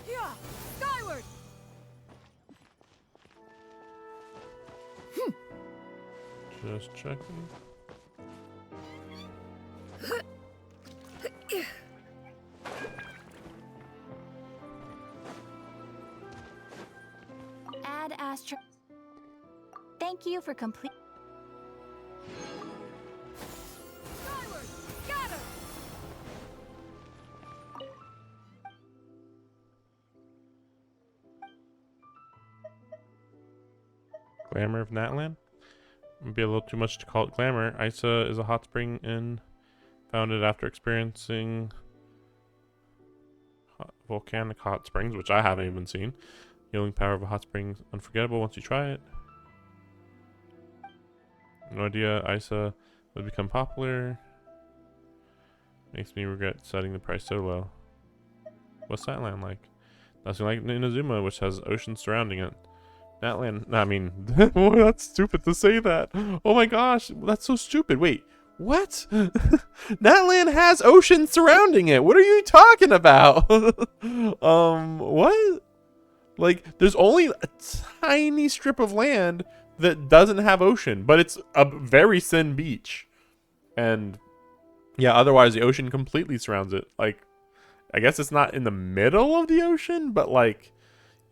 Yeah, skyward. Just checking. Add astro. Thank you for complete. Skyward, scatter. Glamour of Natland? Would be a little too much to call it glamour. Isa is a hot spring inn founded after experiencing volcanic hot springs, which I haven't even seen. Healing power of a hot spring is unforgettable once you try it. No idea Isa would become popular. Makes me regret setting the price so low. What's that land like? Nothing like Inazuma, which has oceans surrounding it. Natland, I mean, oh, that's stupid to say that. Oh my gosh, that's so stupid. Wait, what? Natland has oceans surrounding it. What are you talking about? What? Like, there's only a tiny strip of land that doesn't have ocean, but it's a very thin beach. And yeah, otherwise the ocean completely surrounds it. Like, I guess it's not in the middle of the ocean, but like,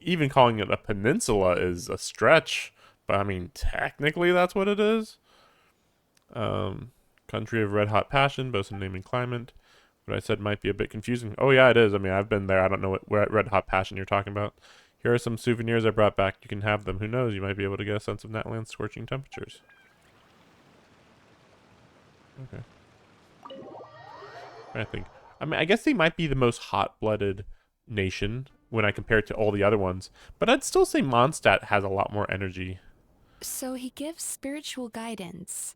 even calling it a peninsula is a stretch, but I mean, technically that's what it is. Country of red hot passion, both in name and climate. What I said might be a bit confusing. Oh yeah, it is. I mean, I've been there. I don't know what red hot passion you're talking about. Here are some souvenirs I brought back. You can have them. Who knows? You might be able to get a sense of Natland's scorching temperatures. Okay. I mean, I guess they might be the most hot-blooded nation when I compare it to all the other ones, but I'd still say Mondstadt has a lot more energy. So he gives spiritual guidance,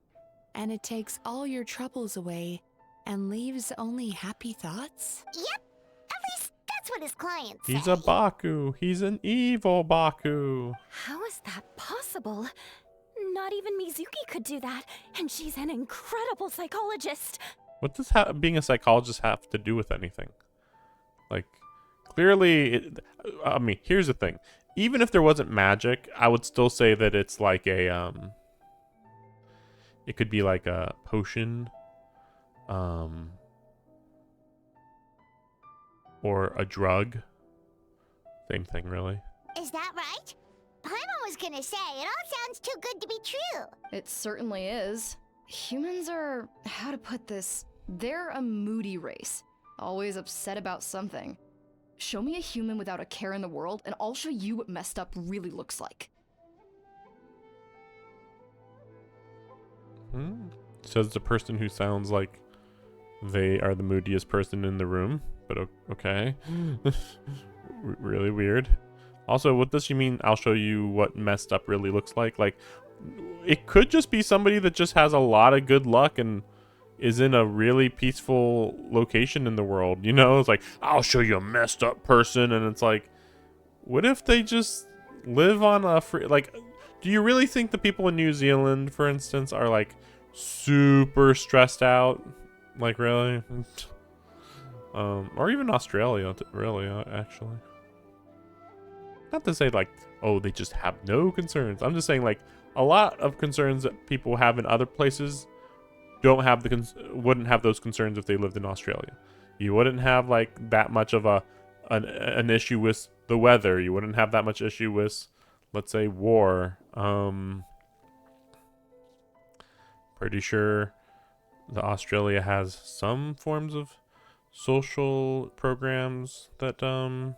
and it takes all your troubles away and leaves only happy thoughts? Yep, at least that's what his clients say. He's a Baku. He's an evil Baku. How is that possible? Not even Mizuki could do that, and she's an incredible psychologist. What does being a psychologist have to do with anything? Like, clearly, I mean, here's the thing. Even if there wasn't magic, I would still say that it's like a, it could be like a potion, or a drug. Same thing, really. Is that right? Paimon was gonna say, it all sounds too good to be true. It certainly is. Humans are, how to put this, they're a moody race. Always upset about something. Show me a human without a care in the world, and I'll show you what messed up really looks like. Says the person who sounds like they are the moodiest person in the room, but okay. Really weird. Also, what does she mean, I'll show you what messed up really looks like? Like, it could just be somebody that just has a lot of good luck and is in a really peaceful location in the world. You know, it's like, I'll show you a messed up person, and it's like, what if they just live on a free, like, do you really think the people in New Zealand, for instance, are like super stressed out? Like, really? Or even Australia, really, actually. Not to say like, oh, they just have no concerns. I'm just saying like a lot of concerns that people have in other places don't have wouldn't have those concerns if they lived in Australia. You wouldn't have like that much of an issue with the weather. You wouldn't have that much issue with, let's say, war. Pretty sure that Australia has some forms of social programs that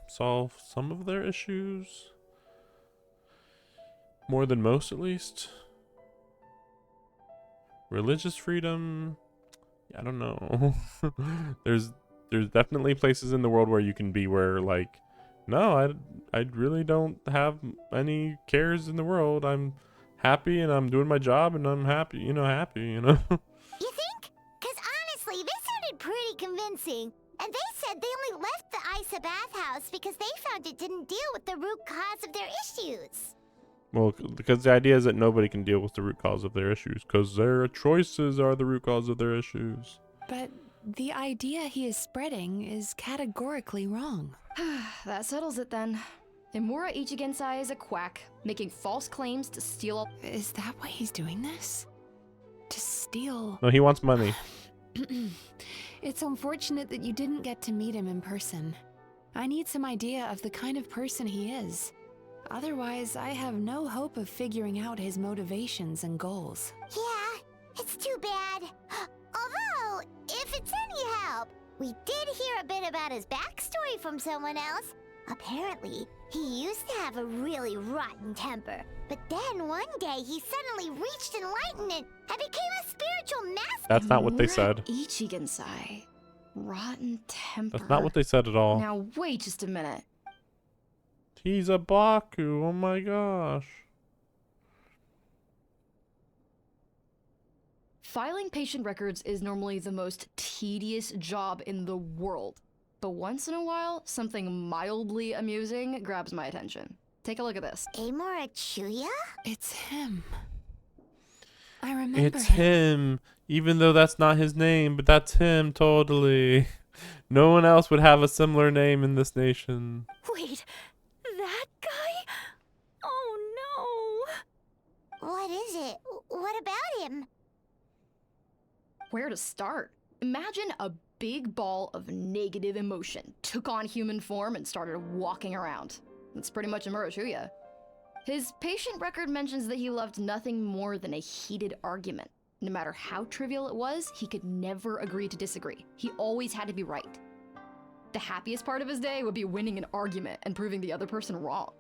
solve some of their issues. More than most, at least. Religious freedom, I don't know. there's definitely places in the world where you can be where like, no, I really don't have any cares in the world. I'm happy and I'm doing my job and I'm happy, you know. You think? Because honestly, this sounded pretty convincing. And they said they only left the Isa bathhouse because they found it didn't deal with the root cause of their issues. Well, because the idea is that nobody can deal with the root cause of their issues because their choices are the root cause of their issues. But the idea he is spreading is categorically wrong. That settles it then. Imura Ichigensai is a quack, making false claims to steal. Is that why he's doing this? To steal? No, he wants money. It's unfortunate that you didn't get to meet him in person. I need some idea of the kind of person he is. Otherwise, I have no hope of figuring out his motivations and goals. Yeah, it's too bad. Although, if it's any help, we did hear a bit about his backstory from someone else. Apparently, he used to have a really rotten temper. But then one day he suddenly reached enlightenment and became a spiritual master. That's not what they said. Ichigensai. Rotten temper. That's not what they said at all. Now wait just a minute. He's a Baku, oh my gosh. Filing patient records is normally the most tedious job in the world. But once in a while, something mildly amusing grabs my attention. Take a look at this. Amora Chuya? It's him. I remember It's him, even though that's not his name, but that's him totally. No one else would have a similar name in this nation. Wait, that guy? Oh no. What is it? What about him? Where to start? Imagine a big ball of negative emotion took on human form and started walking around. That's pretty much Imura Chuya. His patient record mentions that he loved nothing more than a heated argument. No matter how trivial it was, he could never agree to disagree. He always had to be right. The happiest part of his day would be winning an argument and proving the other person wrong.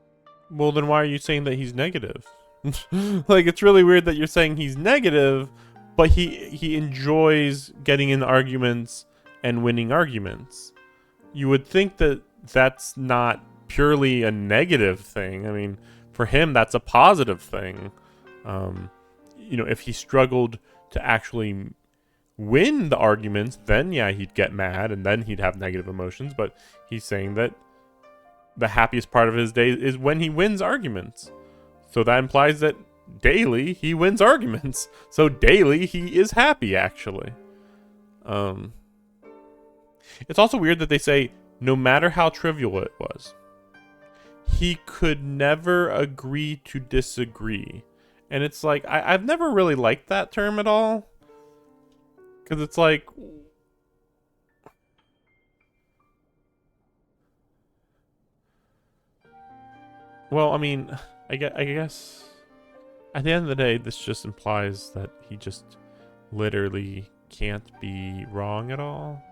Well, then why are you saying that he's negative? Like, it's really weird that you're saying he's negative, but he enjoys getting in arguments and winning arguments. You would think that that's not purely a negative thing. I mean, for him, that's a positive thing. You know, if he struggled to actually win the arguments, then yeah, he'd get mad and then he'd have negative emotions. But he's saying that the happiest part of his day is when he wins arguments. So that implies that daily he wins arguments. So daily he is happy, actually. It's also weird that they say no matter how trivial it was, he could never agree to disagree. And it's like, I've never really liked that term at all. Because it's like, well, I mean, I guess at the end of the day, this just implies that he just literally can't be wrong at all.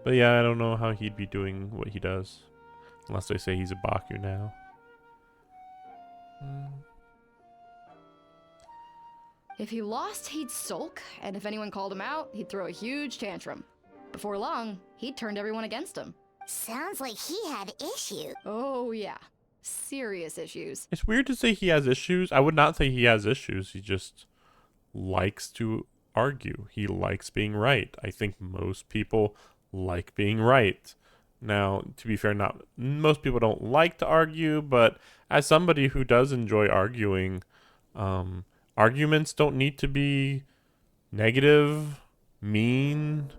But yeah, I don't know how he'd be doing what he does. Unless they say he's a Baku now. If he lost, he'd sulk, and if anyone called him out, he'd throw a huge tantrum. Before long, he'd turned everyone against him. Sounds like he had issues. Oh yeah, serious issues. It's weird to say he has issues. I would not say he has issues. He just likes to argue. He likes being right. I think most people like being right. Now, to be fair, not most people don't like to argue, but as somebody who does enjoy arguing, arguments don't need to be negative, mean.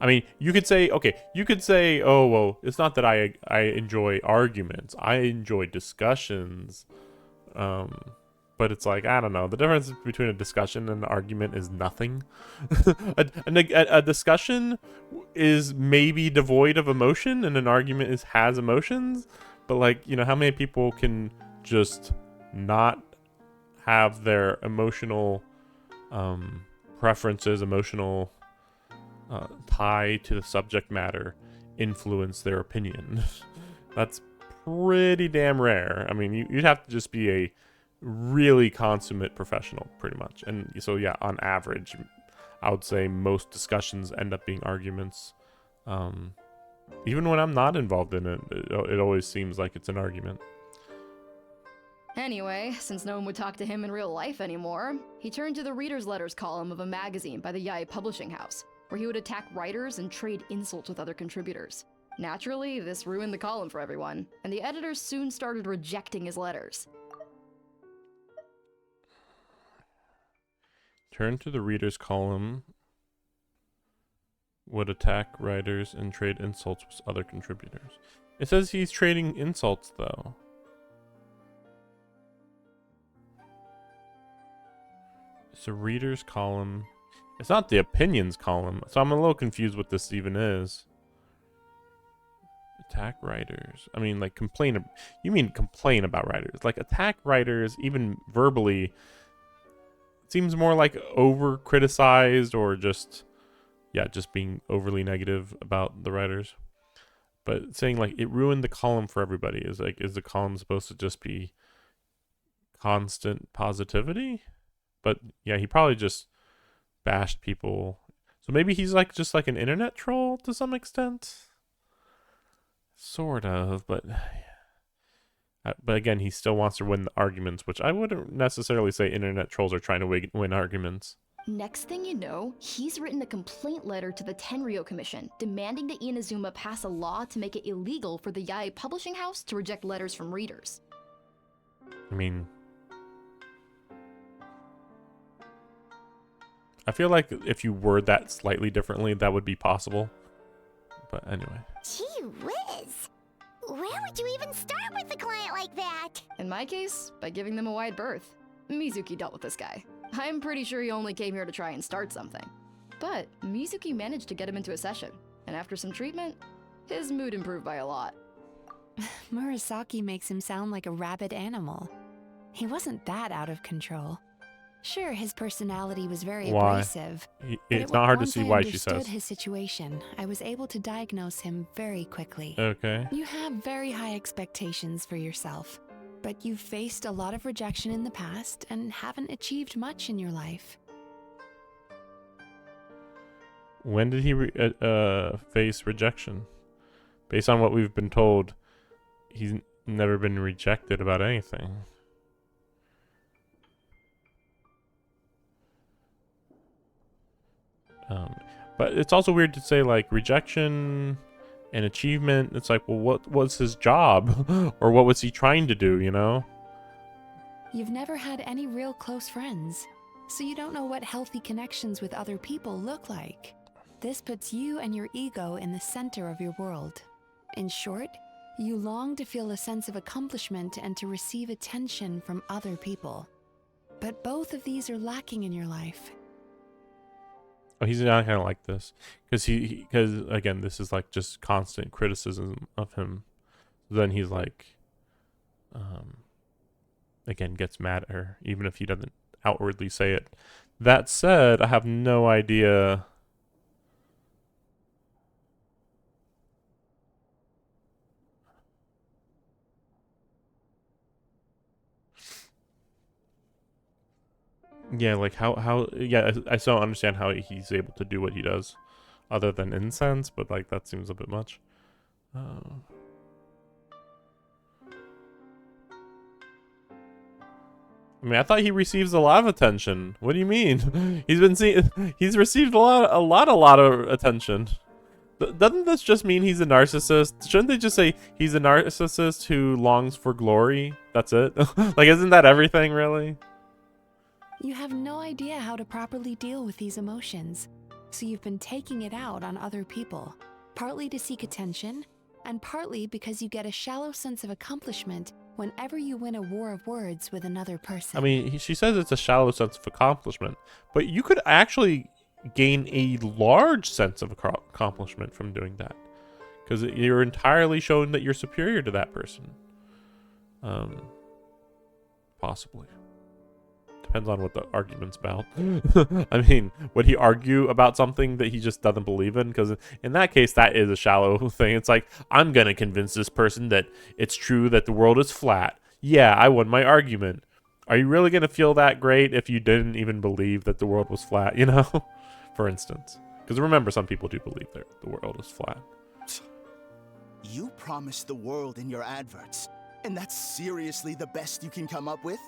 I mean, you could say, okay, you could say, oh, well, it's not that I enjoy arguments. I enjoy discussions. But it's like, I don't know. The difference between a discussion and an argument is nothing. a discussion is maybe devoid of emotion, and an argument has emotions. But, like, you know, how many people can just not have their emotional preferences, emotional tie to the subject matter influence their opinion? That's pretty damn rare. I mean, you'd have to just be a really consummate professional, pretty much. And so, yeah, on average, I would say most discussions end up being arguments. Even when I'm not involved in it, it always seems like it's an argument. Anyway, since no one would talk to him in real life anymore, he turned to the reader's letters column of a magazine by the Yae Publishing House, where he would attack writers and trade insults with other contributors. Naturally, this ruined the column for everyone, and the editors soon started rejecting his letters. Turn to the reader's column, would attack writers and trade insults with other contributors. It says he's trading insults, though. It's a reader's column. It's not the opinions column, so I'm a little confused what this even is. Attack writers. I mean, like, complain. You mean complain about writers. Like, attack writers, even verbally, seems more like over-criticized or just, yeah, just being overly negative about the writers. But saying, like, it ruined the column for everybody is, like, is the column supposed to just be constant positivity? But, yeah, he probably just bashed people. So maybe he's, like, just like an internet troll to some extent? Sort of, but again, he still wants to win the arguments, which I wouldn't necessarily say internet trolls are trying to win arguments. Next thing you know, he's written a complaint letter to the Tenryou Commission, demanding that Inazuma pass a law to make it illegal for the Yae Publishing House to reject letters from readers. I mean, I feel like if you word that slightly differently, that would be possible. But anyway. Gee whiz! Where would you even start with a client like that? In my case, by giving them a wide berth. Mizuki dealt with this guy. I'm pretty sure he only came here to try and start something. But Mizuki managed to get him into a session, and after some treatment, his mood improved by a lot. Murasaki makes him sound like a rabid animal. He wasn't that out of control. Sure, his personality was very abrasive. It's not hard to see why she says. Once I understood his situation, I was able to diagnose him very quickly. Okay. You have very high expectations for yourself, but you've faced a lot of rejection in the past and haven't achieved much in your life. When did he face rejection? Based on what we've been told, he's never been rejected about anything. But it's also weird to say, like, rejection and achievement. It's like, well, what was his job? Or what was he trying to do, you know? You've never had any real close friends, so you don't know what healthy connections with other people look like. This puts you and your ego in the center of your world. In short, you long to feel a sense of accomplishment and to receive attention from other people. But both of these are lacking in your life. Oh, he's not kind of like this, because again, this is like just constant criticism of him. Then he's like, again, gets mad at her, even if he doesn't outwardly say it. That said, I have no idea. Yeah, like yeah, I still don't understand how he's able to do what he does, other than incense, but like that seems a bit much. I mean, I thought he receives a lot of attention. What do you mean? He's received a lot of attention. Doesn't this just mean he's a narcissist? Shouldn't they just say he's a narcissist who longs for glory? That's it? Like, isn't that everything, really? You have no idea how to properly deal with these emotions, so you've been taking it out on other people, partly to seek attention, and partly because you get a shallow sense of accomplishment whenever you win a war of words with another person. I mean, she says it's a shallow sense of accomplishment, but you could actually gain a large sense of accomplishment from doing that, because you're entirely showing that you're superior to that person. Possibly. Depends on what the argument's about. I mean, would he argue about something that he just doesn't believe in? Because in that case, that is a shallow thing. It's like, I'm going to convince this person that it's true that the world is flat. Yeah, I won my argument. Are you really going to feel that great if you didn't even believe that the world was flat, you know? For instance. Because remember, some people do believe that the world is flat. You promised the world in your adverts, and that's seriously the best you can come up with?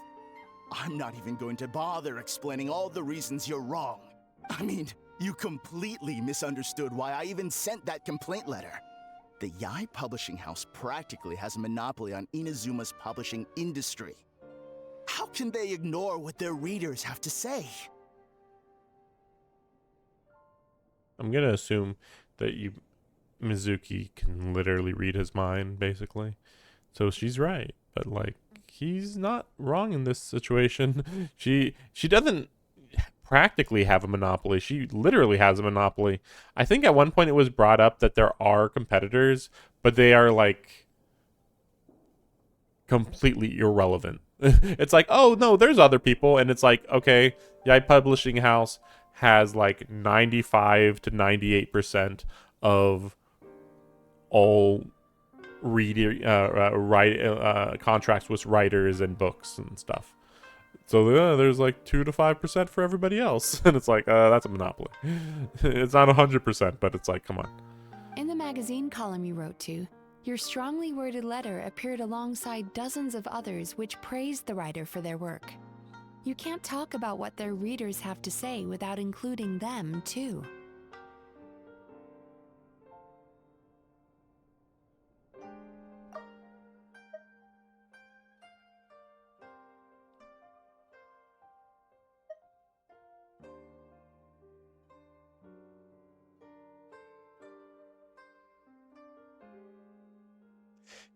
I'm not even going to bother explaining all the reasons you're wrong. I mean, you completely misunderstood why I even sent that complaint letter. The Yai Publishing House practically has a monopoly on Inazuma's publishing industry. How can they ignore what their readers have to say? I'm going to assume that Mizuki can literally read his mind, basically. So she's right. But, like, he's not wrong in this situation. She doesn't practically have a monopoly. She literally has a monopoly. I think at one point it was brought up that there are competitors, but they are, like, completely irrelevant. It's like, oh, no, there's other people. And it's like, okay, Yai Publishing House has, like, 95 to 98% of all contracts with writers and books and stuff. So there's like 2 to 5% for everybody else. And it's like, that's a monopoly. It's not 100%, but it's like, come on. In the magazine column you wrote to, your strongly worded letter appeared alongside dozens of others which praised the writer for their work. You can't talk about what their readers have to say without including them, too.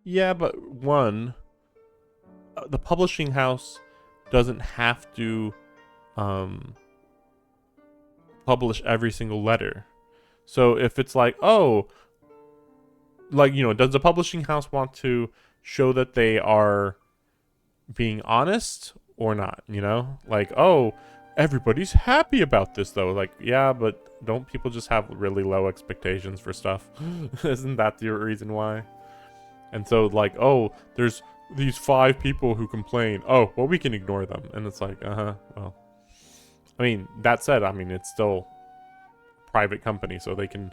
Yeah, but one, the publishing house doesn't have to publish every single letter. So if it's like, oh, like, you know, does the publishing house want to show that they are being honest or not, you know? Like, oh, everybody's happy about this, though. Like, yeah, but don't people just have really low expectations for stuff? Isn't that the reason why? And so, like, oh, there's these 5 people who complain. Oh, well, we can ignore them. And it's like, well. I mean, that said, I mean, it's still a private company, so they can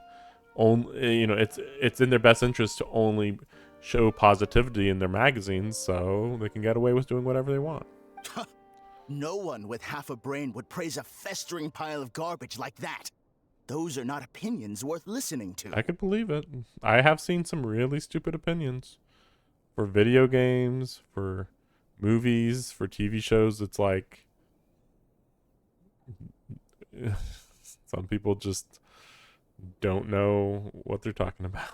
only, you know, it's in their best interest to only show positivity in their magazines, so they can get away with doing whatever they want. No one with half a brain would praise a festering pile of garbage like that. Those are not opinions worth listening to. I could believe it. I have seen some really stupid opinions. For video games, for movies, for TV shows, it's like some people just don't know what they're talking about.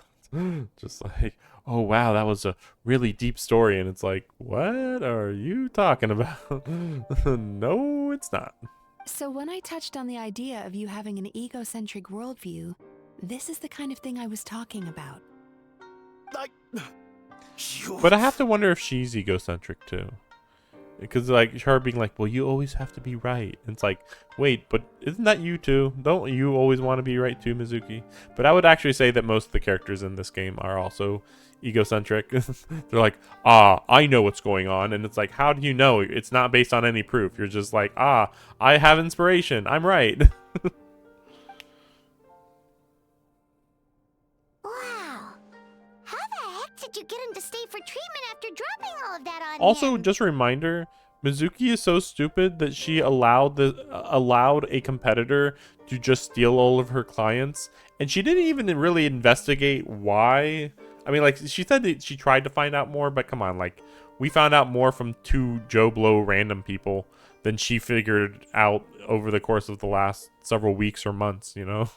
Just like, oh wow, that was a really deep story, and it's like, what are you talking about? No, it's not. So when I touched on the idea of you having an egocentric worldview, this is the kind of thing I was talking about. But I have to wonder if she's egocentric too. Because, like, her being like, well, you always have to be right. And it's like, wait, but isn't that you too? Don't you always want to be right too, Mizuki? But I would actually say that most of the characters in this game are also egocentric. They're like, I know what's going on. And it's like, how do you know? It's not based on any proof. You're just like, I have inspiration. I'm right. Wow. How the heck did you get him to stay for treatment after dropping all of that on Also, him? just a reminder, Mizuki is so stupid that she allowed a competitor to just steal all of her clients, and she didn't even really investigate why. I mean, like, she said that she tried to find out more, but come on, like, we found out more from 2 Joe Blow random people than she figured out over the course of the last several weeks or months, you know?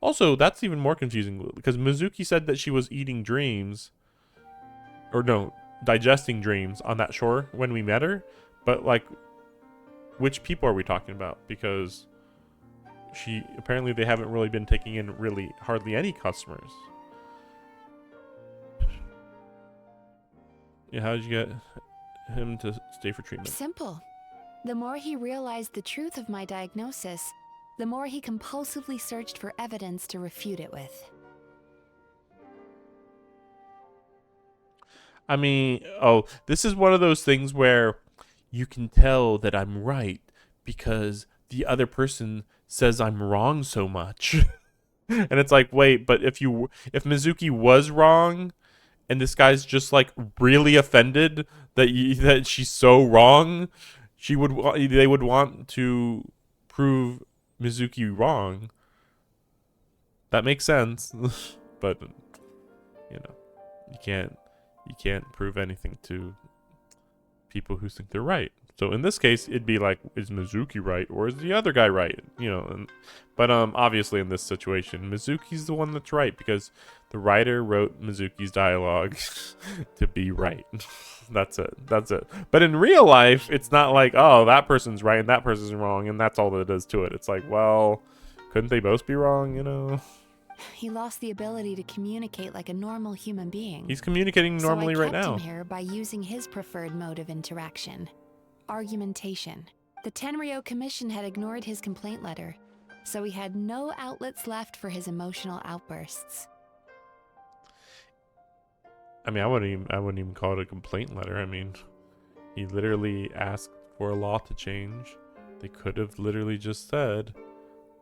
Also, that's even more confusing because Mizuki said that she was eating dreams, or no, digesting dreams on that shore when we met her. But like, which people are we talking about? Because apparently they haven't really been taking in really hardly any customers. Yeah, how did you get him to stay for treatment? Simple. The more he realized the truth of my diagnosis, the more he compulsively searched for evidence to refute it with. I mean, this is one of those things where you can tell that I'm right because the other person says I'm wrong so much. And it's like, wait, but if Mizuki was wrong and this guy's just like really offended that she's so wrong, they would want to prove Mizuki wrong. That makes sense. But you know, you can't prove anything to people who think they're right. So in this case, it'd be like, is Mizuki right or is the other guy right? You know, but obviously in this situation, Mizuki's the one that's right because the writer wrote Mizuki's dialogue to be right. That's it. But in real life, it's not like, oh, that person's right and that person's wrong and that's all that it is to it. It's like, well, couldn't they both be wrong, you know? He lost the ability to communicate like a normal human being. He's communicating normally right now. So I kept him here by using his preferred mode of interaction. Argumentation. The Tenryo Commission had ignored his complaint letter, so he had no outlets left for his emotional outbursts. I mean, I wouldn't even call it a complaint letter. I mean, he literally asked for a law to change. They could have literally just said,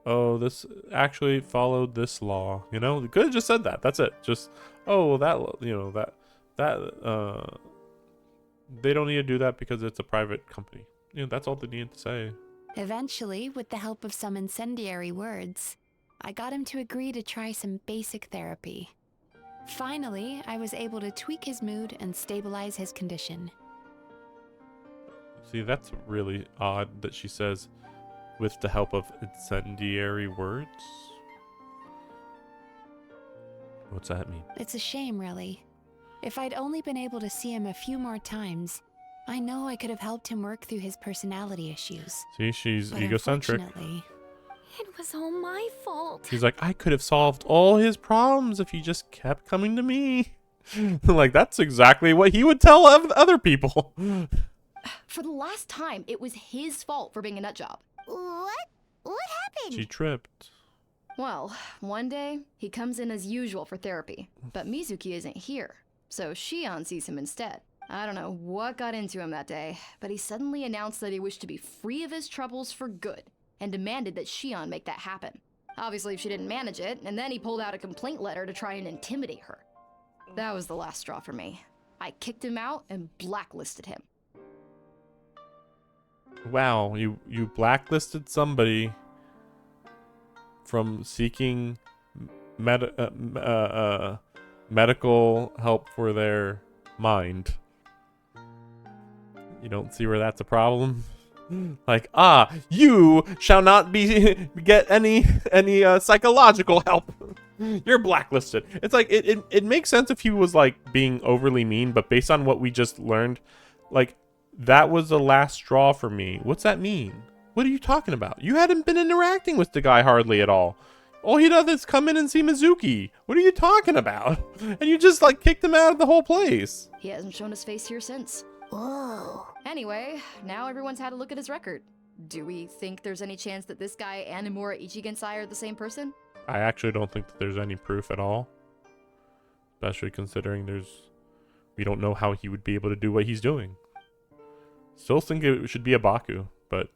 oh, this actually followed this law. You know, they could have just said that. That's it. Just, oh, that, you know, that they don't need to do that because it's a private company. You know, that's all they needed to say. Eventually, with the help of some incendiary words, I got him to agree to try some basic therapy. Finally, I was able to tweak his mood and stabilize his condition. See, that's really odd that she says, with the help of incendiary words. What's that mean? It's a shame, really. If I'd only been able to see him a few more times, I know I could have helped him work through his personality issues. See, she's but egocentric. It was all my fault. She's like, I could have solved all his problems if he just kept coming to me. Like, that's exactly what he would tell other people. For the last time, it was his fault for being a nut job. What? What happened? She tripped. Well, one day, he comes in as usual for therapy, but Mizuki isn't here, so Shion sees him instead. I don't know what got into him that day, but he suddenly announced that he wished to be free of his troubles for good, and demanded that Shion make that happen. Obviously, she didn't manage it, and then he pulled out a complaint letter to try and intimidate her. That was the last straw for me. I kicked him out and blacklisted him. Wow, you blacklisted somebody from seeking medical help for their mind. You don't see where that's a problem? Like, you shall not get any psychological help. You're blacklisted. It's like, it makes sense if he was like being overly mean, but based on what we just learned, like, that was the last straw for me. What's that mean? What are you talking about? You hadn't been interacting with the guy hardly at all. All he does is come in and see Mizuki. What are you talking about? And you just like kicked him out of the whole place. He hasn't shown his face here since. Whoa. Anyway, now everyone's had a look at his record. Do we think there's any chance that this guy and Imura Ichigensai are the same person? I actually don't think that there's any proof at all. Especially considering we don't know how he would be able to do what he's doing. Still think it should be a Baku, but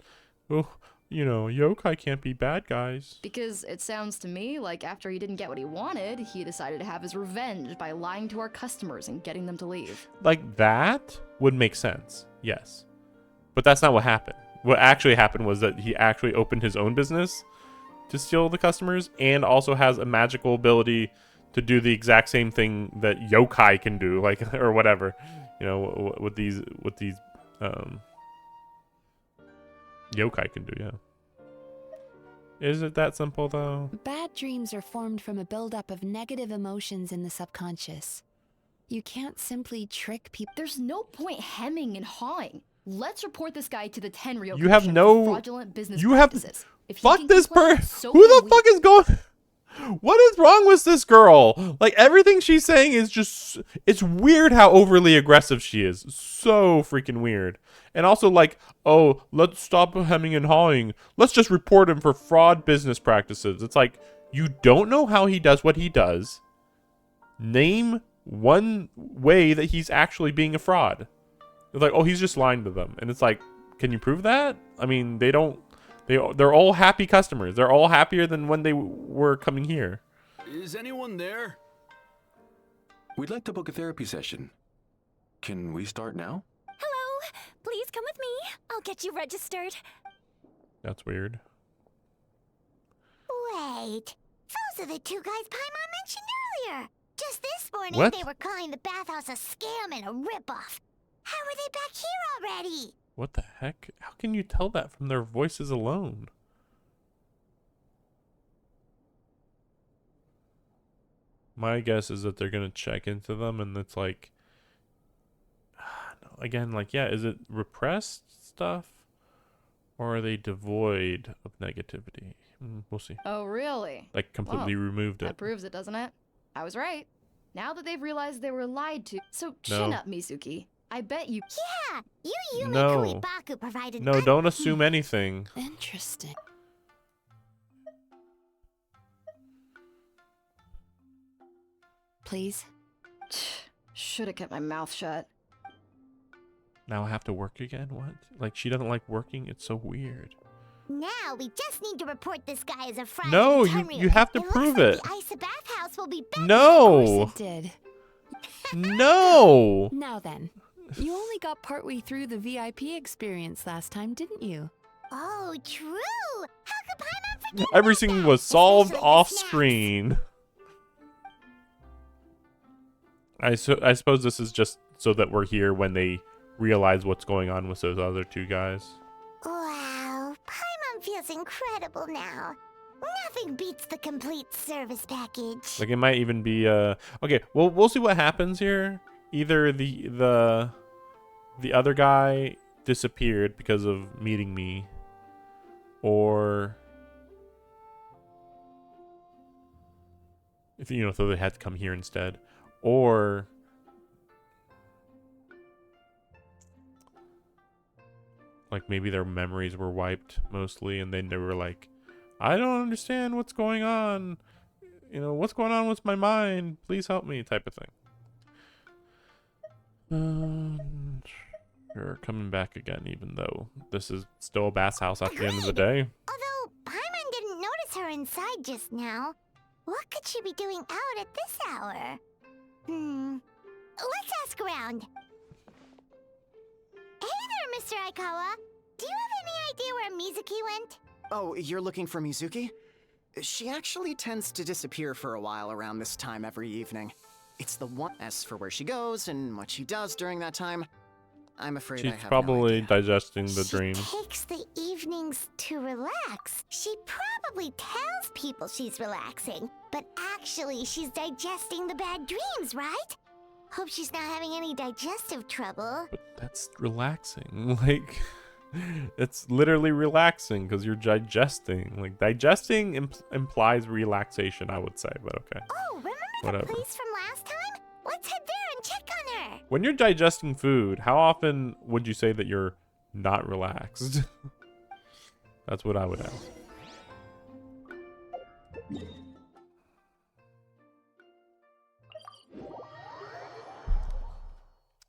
you know, yokai can't be bad guys. Because it sounds to me like after he didn't get what he wanted, he decided to have his revenge by lying to our customers and getting them to leave. Like, that would make sense, yes. But that's not what happened. What actually happened was that he actually opened his own business to steal the customers, and also has a magical ability to do the exact same thing that yokai can do, like, or whatever, you know, what these yokai can do. Yeah. Is it that simple though? Bad dreams are formed from a buildup of negative emotions in the subconscious. You can't simply trick people. There's no point hemming and hawing. Let's report this guy to the Tenryo You have Commission no. for fraudulent business You have. practices. If he Fuck can this complain, person. so Who can the fuck is going? What is wrong with this girl? Like, everything she's saying is just. It's weird how overly aggressive she is. So freaking weird. And also, like, oh, let's stop hemming and hawing. Let's just report him for fraud business practices. It's like, you don't know how he does what he does. Name one way that he's actually being a fraud. It's like, oh, he's just lying to them. And it's like, can you prove that? I mean, they're all happy customers. They're all happier than when they were coming here. Is anyone there? We'd like to book a therapy session. Can we start now? Hello, please come with me. I'll get you registered. That's weird. Wait, those are the two guys Paimon mentioned earlier. Just this morning, What? they were calling the bathhouse a scam and a ripoff. How are they back here already? What the heck? How can you tell that from their voices alone? My guess is that they're gonna check into them, and it's like, again, like, yeah, is it repressed stuff, or are they devoid of negativity? We'll see. Oh, really? Like, completely removed it. That proves it, doesn't it? I was right. Now that they've realized they were lied to, so No. chin up, Mizuki. I bet you. Yeah, you Yume No. Kuibaku provided. No, don't assume anything. Interesting. Please? Should have kept my mouth shut. Now I have to work again? What? Like, she doesn't like working? It's so weird. Now we just need to report this guy as a fraud. No, to the you have to Tenryo. prove Looks it. like the Isa bathhouse will be back. No. Of course it did. No. Now then, you only got partway through the VIP experience last time, didn't you? Oh, true. How could Paimon forget? Everything was solved Especially the off snacks. screen. I suppose this is just so that we're here when they realize what's going on with those other two guys. Wow, Paimon feels incredible now. Nothing beats the complete service package. Like, it might even be okay, well, we'll see what happens here. Either the other guy disappeared because of meeting me, or if you know, so they had to come here instead, or like maybe their memories were wiped mostly, and then they were like, I don't understand what's going on. You know, what's going on with my mind? Please help me, type of thing. Sure, coming back again, even though this is still a bath's house at the end of the day. Although Paimon didn't notice her inside just now, what could she be doing out at this hour? Let's ask around. Hey there, Mr. Aikawa. Do you have any idea where Mizuki went? Oh, you're looking for Mizuki? She actually tends to disappear for a while around this time every evening. It's the one. As for where she goes and what she does during that time, I'm afraid I She's have probably digesting the She dreams. takes the evenings to relax. She probably tells people she's relaxing, but actually she's digesting the bad dreams, right? Hope she's not having any digestive trouble. But that's relaxing. Like, it's literally relaxing because you're digesting. Like, digesting implies relaxation, I would say, but okay. Oh, remember Whatever. the place from last time? Let's head there and check on her. When you're digesting food, how often would you say that you're not relaxed? That's what I would ask.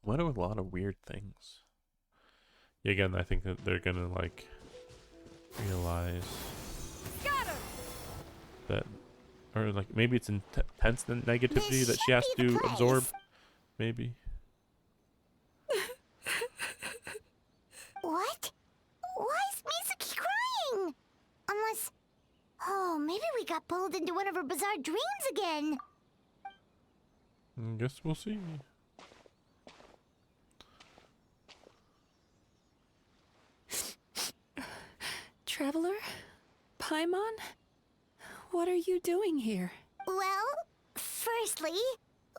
What are a lot of weird things? Yeah, again, I think that they're gonna like realize that, or like maybe it's intense negativity that she has to absorb. Maybe. What? Why is Mizuki crying? Unless... Oh, maybe we got pulled into one of her bizarre dreams again. I guess we'll see. Traveler? Paimon? What are you doing here? Well, firstly,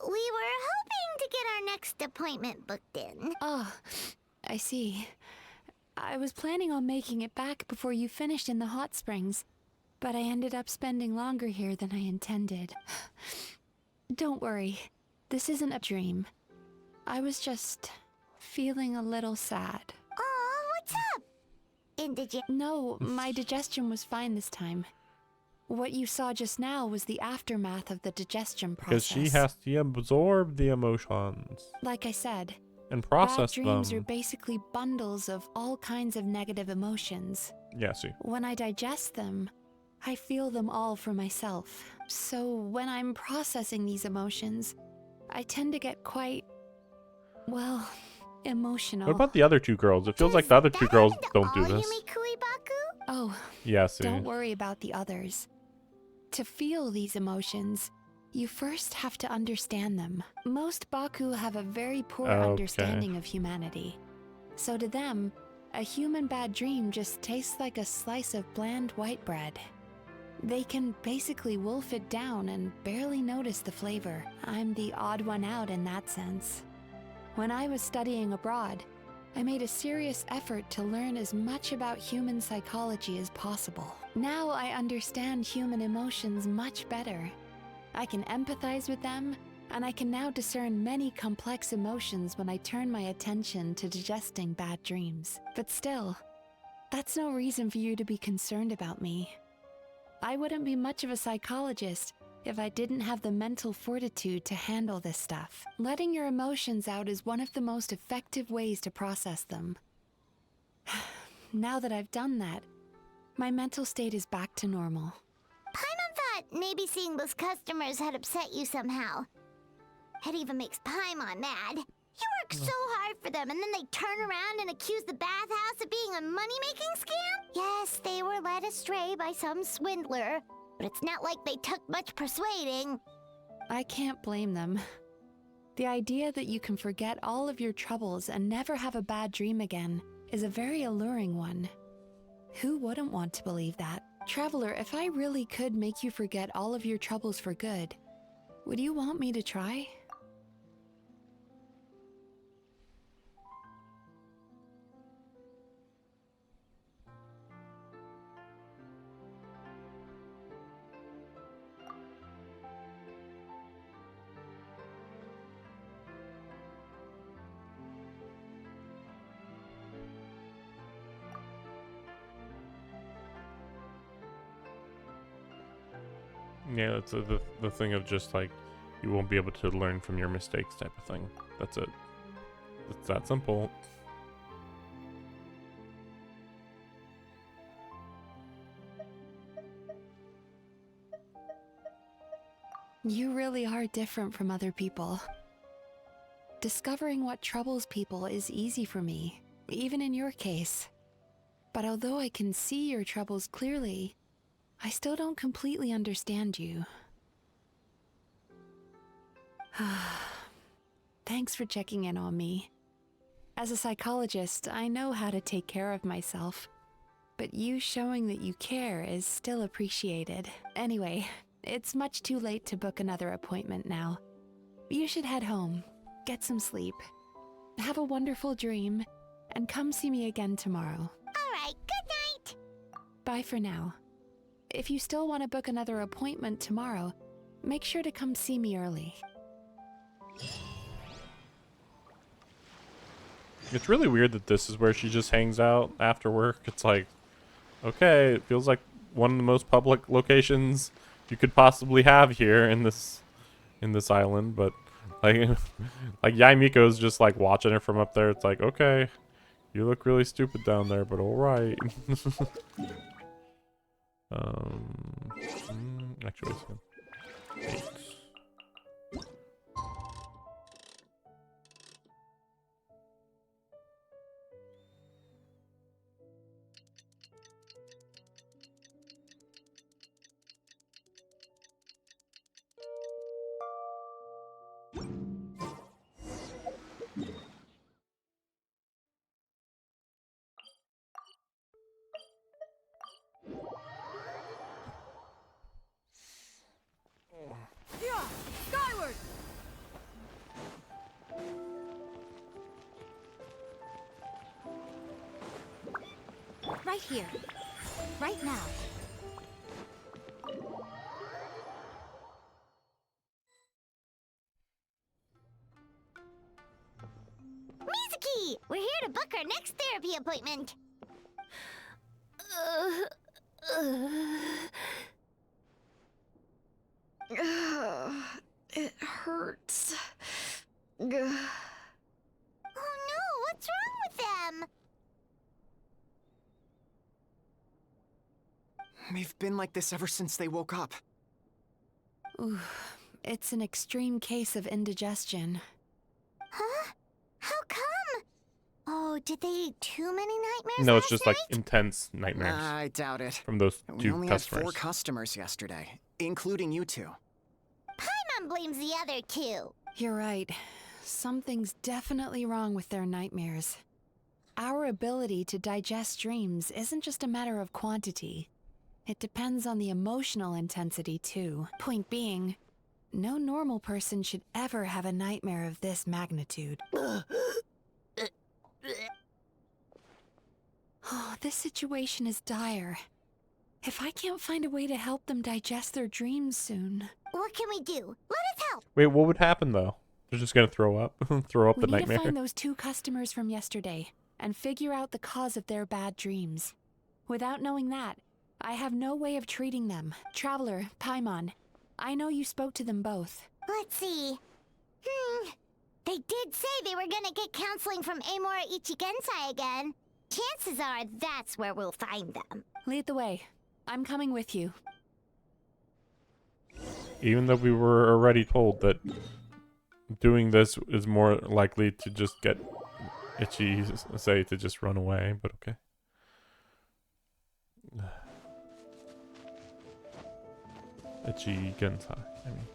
we were hoping to get our next appointment booked in. Oh, I see. I was planning on making it back before you finished in the hot springs, but I ended up spending longer here than I intended. Don't worry, this isn't a dream. I was just feeling a little sad. Oh, what's up? No, my digestion was fine this time. What you saw just now was the aftermath of the digestion process. Because she has to absorb the emotions. Like I said, and process bad dreams them. are basically bundles of all kinds of negative emotions. Yeah, see. When I digest them, I feel them all for myself. So when I'm processing these emotions, I tend to get quite, well, emotional. What about the other two girls? It feels like the other two girls don't do this. Oh, Yeah, see. don't worry about the others. To feel these emotions, you first have to understand them. Most Baku have a very poor understanding of humanity. So to them, a human bad dream just tastes like a slice of bland white bread. They can basically wolf it down and barely notice the flavor. I'm the odd one out in that sense. When I was studying abroad, I made a serious effort to learn as much about human psychology as possible. Now I understand human emotions much better. I can empathize with them, and I can now discern many complex emotions when I turn my attention to digesting bad dreams. But still, that's no reason for you to be concerned about me. I wouldn't be much of a psychologist if I didn't have the mental fortitude to handle this stuff. Letting your emotions out is one of the most effective ways to process them. Now that I've done that, my mental state is back to normal. Paimon thought maybe seeing those customers had upset you somehow. It even makes Paimon mad. You work so hard for them, and then they turn around and accuse the bathhouse of being a money-making scam? Yes, they were led astray by some swindler, but it's not like they took much persuading. I can't blame them. The idea that you can forget all of your troubles and never have a bad dream again is a very alluring one. Who wouldn't want to believe that? Traveler, if I really could make you forget all of your troubles for good, would you want me to try? Yeah, it's the thing of just like, you won't be able to learn from your mistakes type of thing. That's it. It's that simple. You really are different from other people. Discovering what troubles people is easy for me, even in your case. But although I can see your troubles clearly, I still don't completely understand you. Thanks for checking in on me. As a psychologist, I know how to take care of myself, but you showing that you care is still appreciated. Anyway, it's much too late to book another appointment now. You should head home, get some sleep, have a wonderful dream, and come see me again tomorrow. All right, good night. Bye for now. If you still want to book another appointment tomorrow, make sure to come see me early. It's really weird that this is where she just hangs out after work. It's like, okay, it feels like one of the most public locations you could possibly have here in this island, but like like Yae Miko's just like watching her from up there. It's like, okay, You look really stupid down there, but alright. Actually, it's good. 8. Yeah, skyward. Right here. Right now. Mizuki! We're here to book our next therapy appointment. It hurts. Oh no, what's wrong with them? They've been like this ever since they woke up. Ooh, it's an extreme case of indigestion. Huh? How come? Oh, did they eat too many nightmares No, it's last just night? like intense nightmares. I doubt it. From those We two only customers. had 4 customers yesterday, including you two. Paimon blames the other 2. You're right. Something's definitely wrong with their nightmares. Our ability to digest dreams isn't just a matter of quantity. It depends on the emotional intensity, too. Point being, no normal person should ever have a nightmare of this magnitude. Oh, this situation is dire. If I can't find a way to help them digest their dreams soon... What can we do? Let us help! Wait, what would happen though? They're just gonna throw up? Throw up We the need nightmare? to find those 2 customers from yesterday and figure out the cause of their bad dreams. Without knowing that, I have no way of treating them. Traveler, Paimon, I know you spoke to them both. Let's see. They did say they were gonna get counseling from Amora Ichigensai again. Chances are that's where we'll find them. Lead the way. I'm coming with you. Even though we were already told that doing this is more likely to just get Itchy, say, to just run away, but okay. Itchy Gensai, I mean.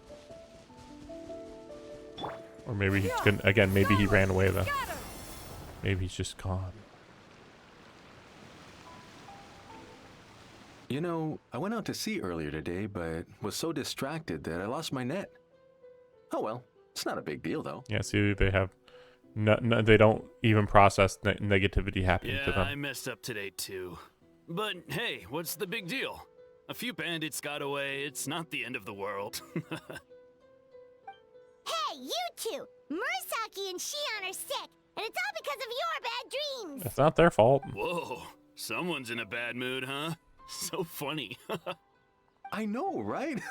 Or maybe he's gonna, again, maybe he ran away though. Maybe he's just gone. You know, I went out to sea earlier today, but was so distracted that I lost my net. Oh well, it's not a big deal though. Yeah, see, they have, they don't even process negativity happening to Yeah, them. I messed up today too. But hey, what's the big deal? A few bandits got away, it's not the end of the world. Hey, you two! Murasaki and Shion are sick, and it's all because of your bad dreams! It's not their fault. Whoa, someone's in a bad mood, huh? So funny. I know, right?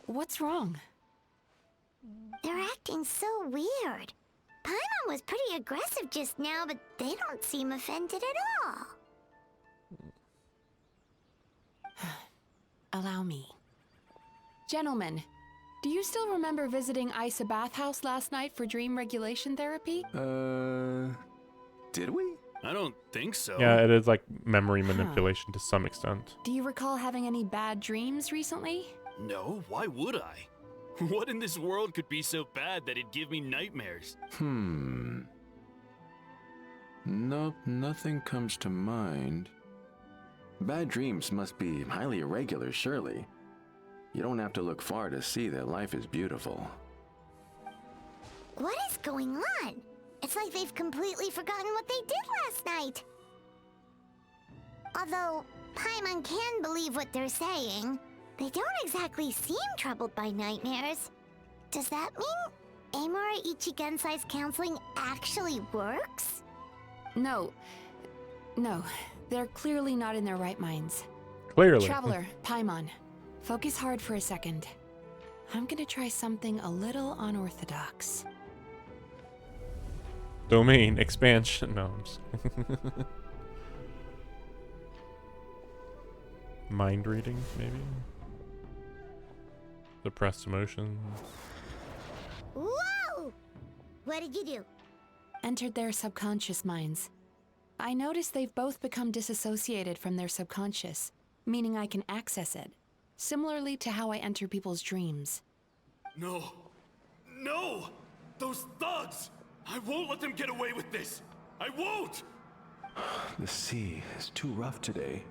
What's wrong? They're acting so weird. Paimon was pretty aggressive just now, but they don't seem offended at all. Allow me. Gentlemen, do you still remember visiting Isa Bathhouse last night for dream regulation therapy? Did we? I don't think so. Yeah, it is like memory manipulation to some extent. Do you recall having any bad dreams recently? No, why would I? What in this world could be so bad that it'd give me nightmares? Nope, nothing comes to mind. Bad dreams must be highly irregular, surely. You don't have to look far to see that life is beautiful. What is going on? It's like they've completely forgotten what they did last night. Although Paimon can believe what they're saying, they don't exactly seem troubled by nightmares. Does that mean Amora Ichigensai's counseling actually works? No. No, they're clearly not in their right minds. Clearly. Traveler, Paimon, focus hard for a second. I'm gonna try something a little unorthodox. Domain expansion. No, I'm just mind reading, maybe? Suppressed emotions. Whoa! What did you do? Entered their subconscious minds. I noticed they've both become disassociated from their subconscious, meaning I can access it, similarly to how I enter people's dreams. No. No! Those thugs! I won't let them get away with this! I won't! The sea is too rough today.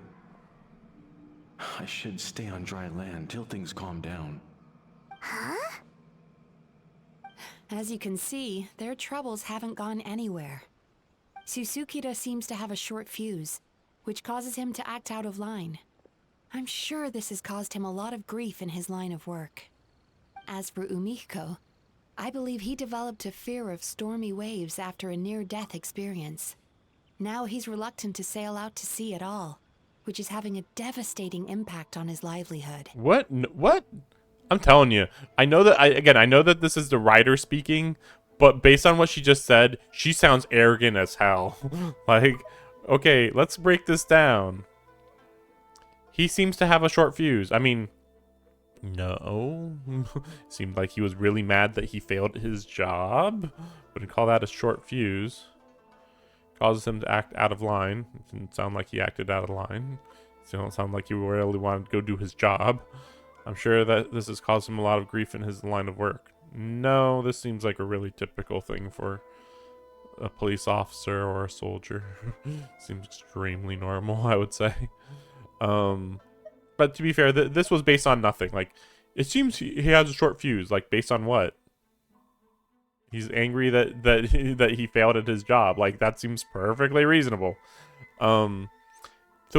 I should stay on dry land till things calm down. Huh? As you can see, their troubles haven't gone anywhere. Susukida seems to have a short fuse, which causes him to act out of line. I'm sure this has caused him a lot of grief in his line of work. As for Umiko, I believe he developed a fear of stormy waves after a near-death experience. Now he's reluctant to sail out to sea at all, which is having a devastating impact on his livelihood. What? What? I'm telling you. I know that I know that this is the writer speaking, but based on what she just said, she sounds arrogant as hell. Like, okay, let's break this down. He seems to have a short fuse. I mean, no. Seemed like he was really mad that he failed his job. Wouldn't call that a short fuse. Causes him to act out of line. It didn't sound like he acted out of line. It don't sound like he really wanted to go do his job. I'm sure that this has caused him a lot of grief in his line of work. No, this seems like a really typical thing for a police officer or a soldier. Seems extremely normal, I would say. But to be fair, this was based on nothing. Like, it seems he has a short fuse. Like, based on what? He's angry that he failed at his job. Like, that seems perfectly reasonable. So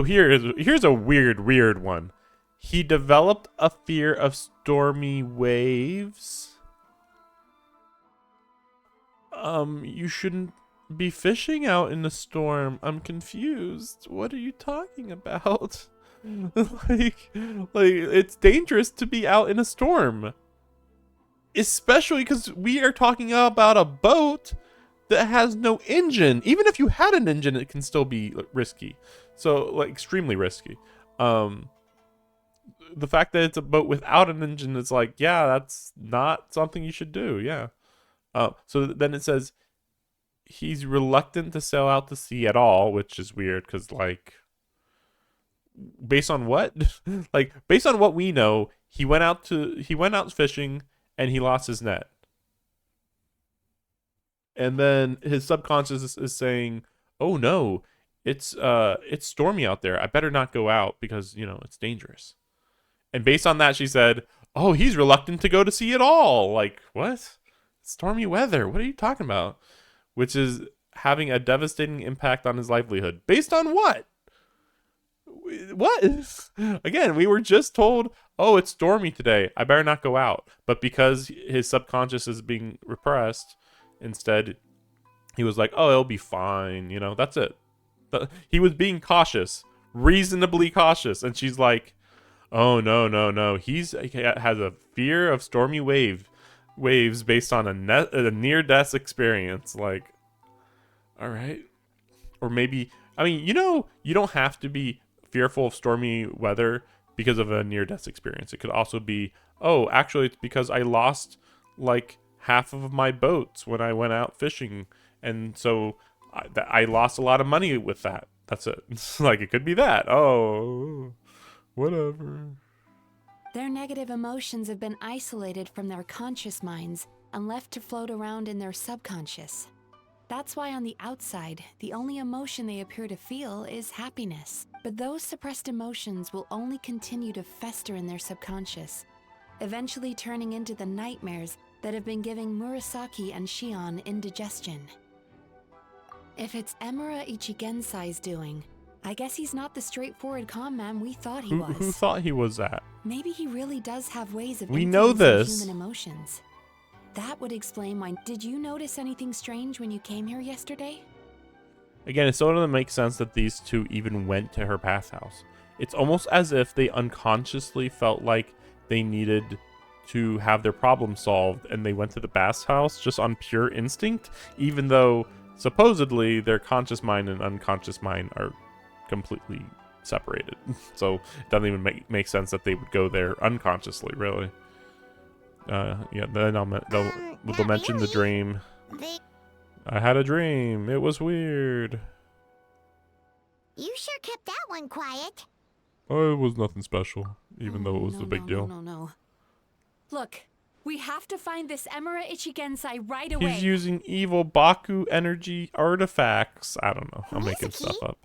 here's a weird one. He developed a fear of stormy waves. You shouldn't be fishing out in a storm. I'm confused. What are you talking about? like it's dangerous to be out in a storm. Especially because we are talking about a boat that has no engine. Even if you had an engine, it can still be risky. So, like, extremely risky. The fact that it's a boat without an engine is like, yeah, that's not something you should do. Yeah. So then it says he's reluctant to sail out to sea at all, which is weird because, like, based on what? Like, based on what we know, he went out fishing and he lost his net. And then his subconscious is saying, "Oh no, it's stormy out there. I better not go out because, you know, it's dangerous." And based on that, she said, "Oh, he's reluctant to go to sea at all." Like, what? Stormy weather. What are you talking about? Which is having a devastating impact on his livelihood. Based on what? What? Again, we were just told, "Oh, it's stormy today. I better not go out." But because his subconscious is being repressed, instead, he was like, "Oh, it'll be fine." You know, that's it. He was being cautious, reasonably cautious. And she's like, "Oh, no. He has a fear of stormy waves based on a near-death experience." Like, all right. Or maybe, I mean, you know, you don't have to be fearful of stormy weather because of a near-death experience. It could also be, oh, actually, it's because I lost, like, half of my boats when I went out fishing. And so I lost a lot of money with that. That's it. Like, it could be that. Oh, whatever. Their negative emotions have been isolated from their conscious minds and left to float around in their subconscious. That's why on the outside, the only emotion they appear to feel is happiness. But those suppressed emotions will only continue to fester in their subconscious, eventually turning into the nightmares that have been giving Murasaki and Shion indigestion. If it's Emura Ichigensai's doing, I guess he's not the straightforward calm man we thought he was. Who thought he was that? Maybe he really does have ways of We know influencing this. human emotions. That would explain why. Did you notice anything strange when you came here yesterday? Again, it still doesn't make sense that these two even went to her bathhouse. It's almost as if they unconsciously felt like they needed to have their problem solved, and they went to the bathhouse just on pure instinct, even though supposedly their conscious mind and unconscious mind are completely separated. So it doesn't even make sense that they would go there unconsciously, really. Yeah, then they'll mention the dream. I had a dream. It was weird. You sure kept that one quiet. Oh, it was nothing special, even though it was a big deal. No. Look, we have to find this Emura Ichigensai right away. He's using evil Baku energy artifacts. I don't know. I'm making stuff up.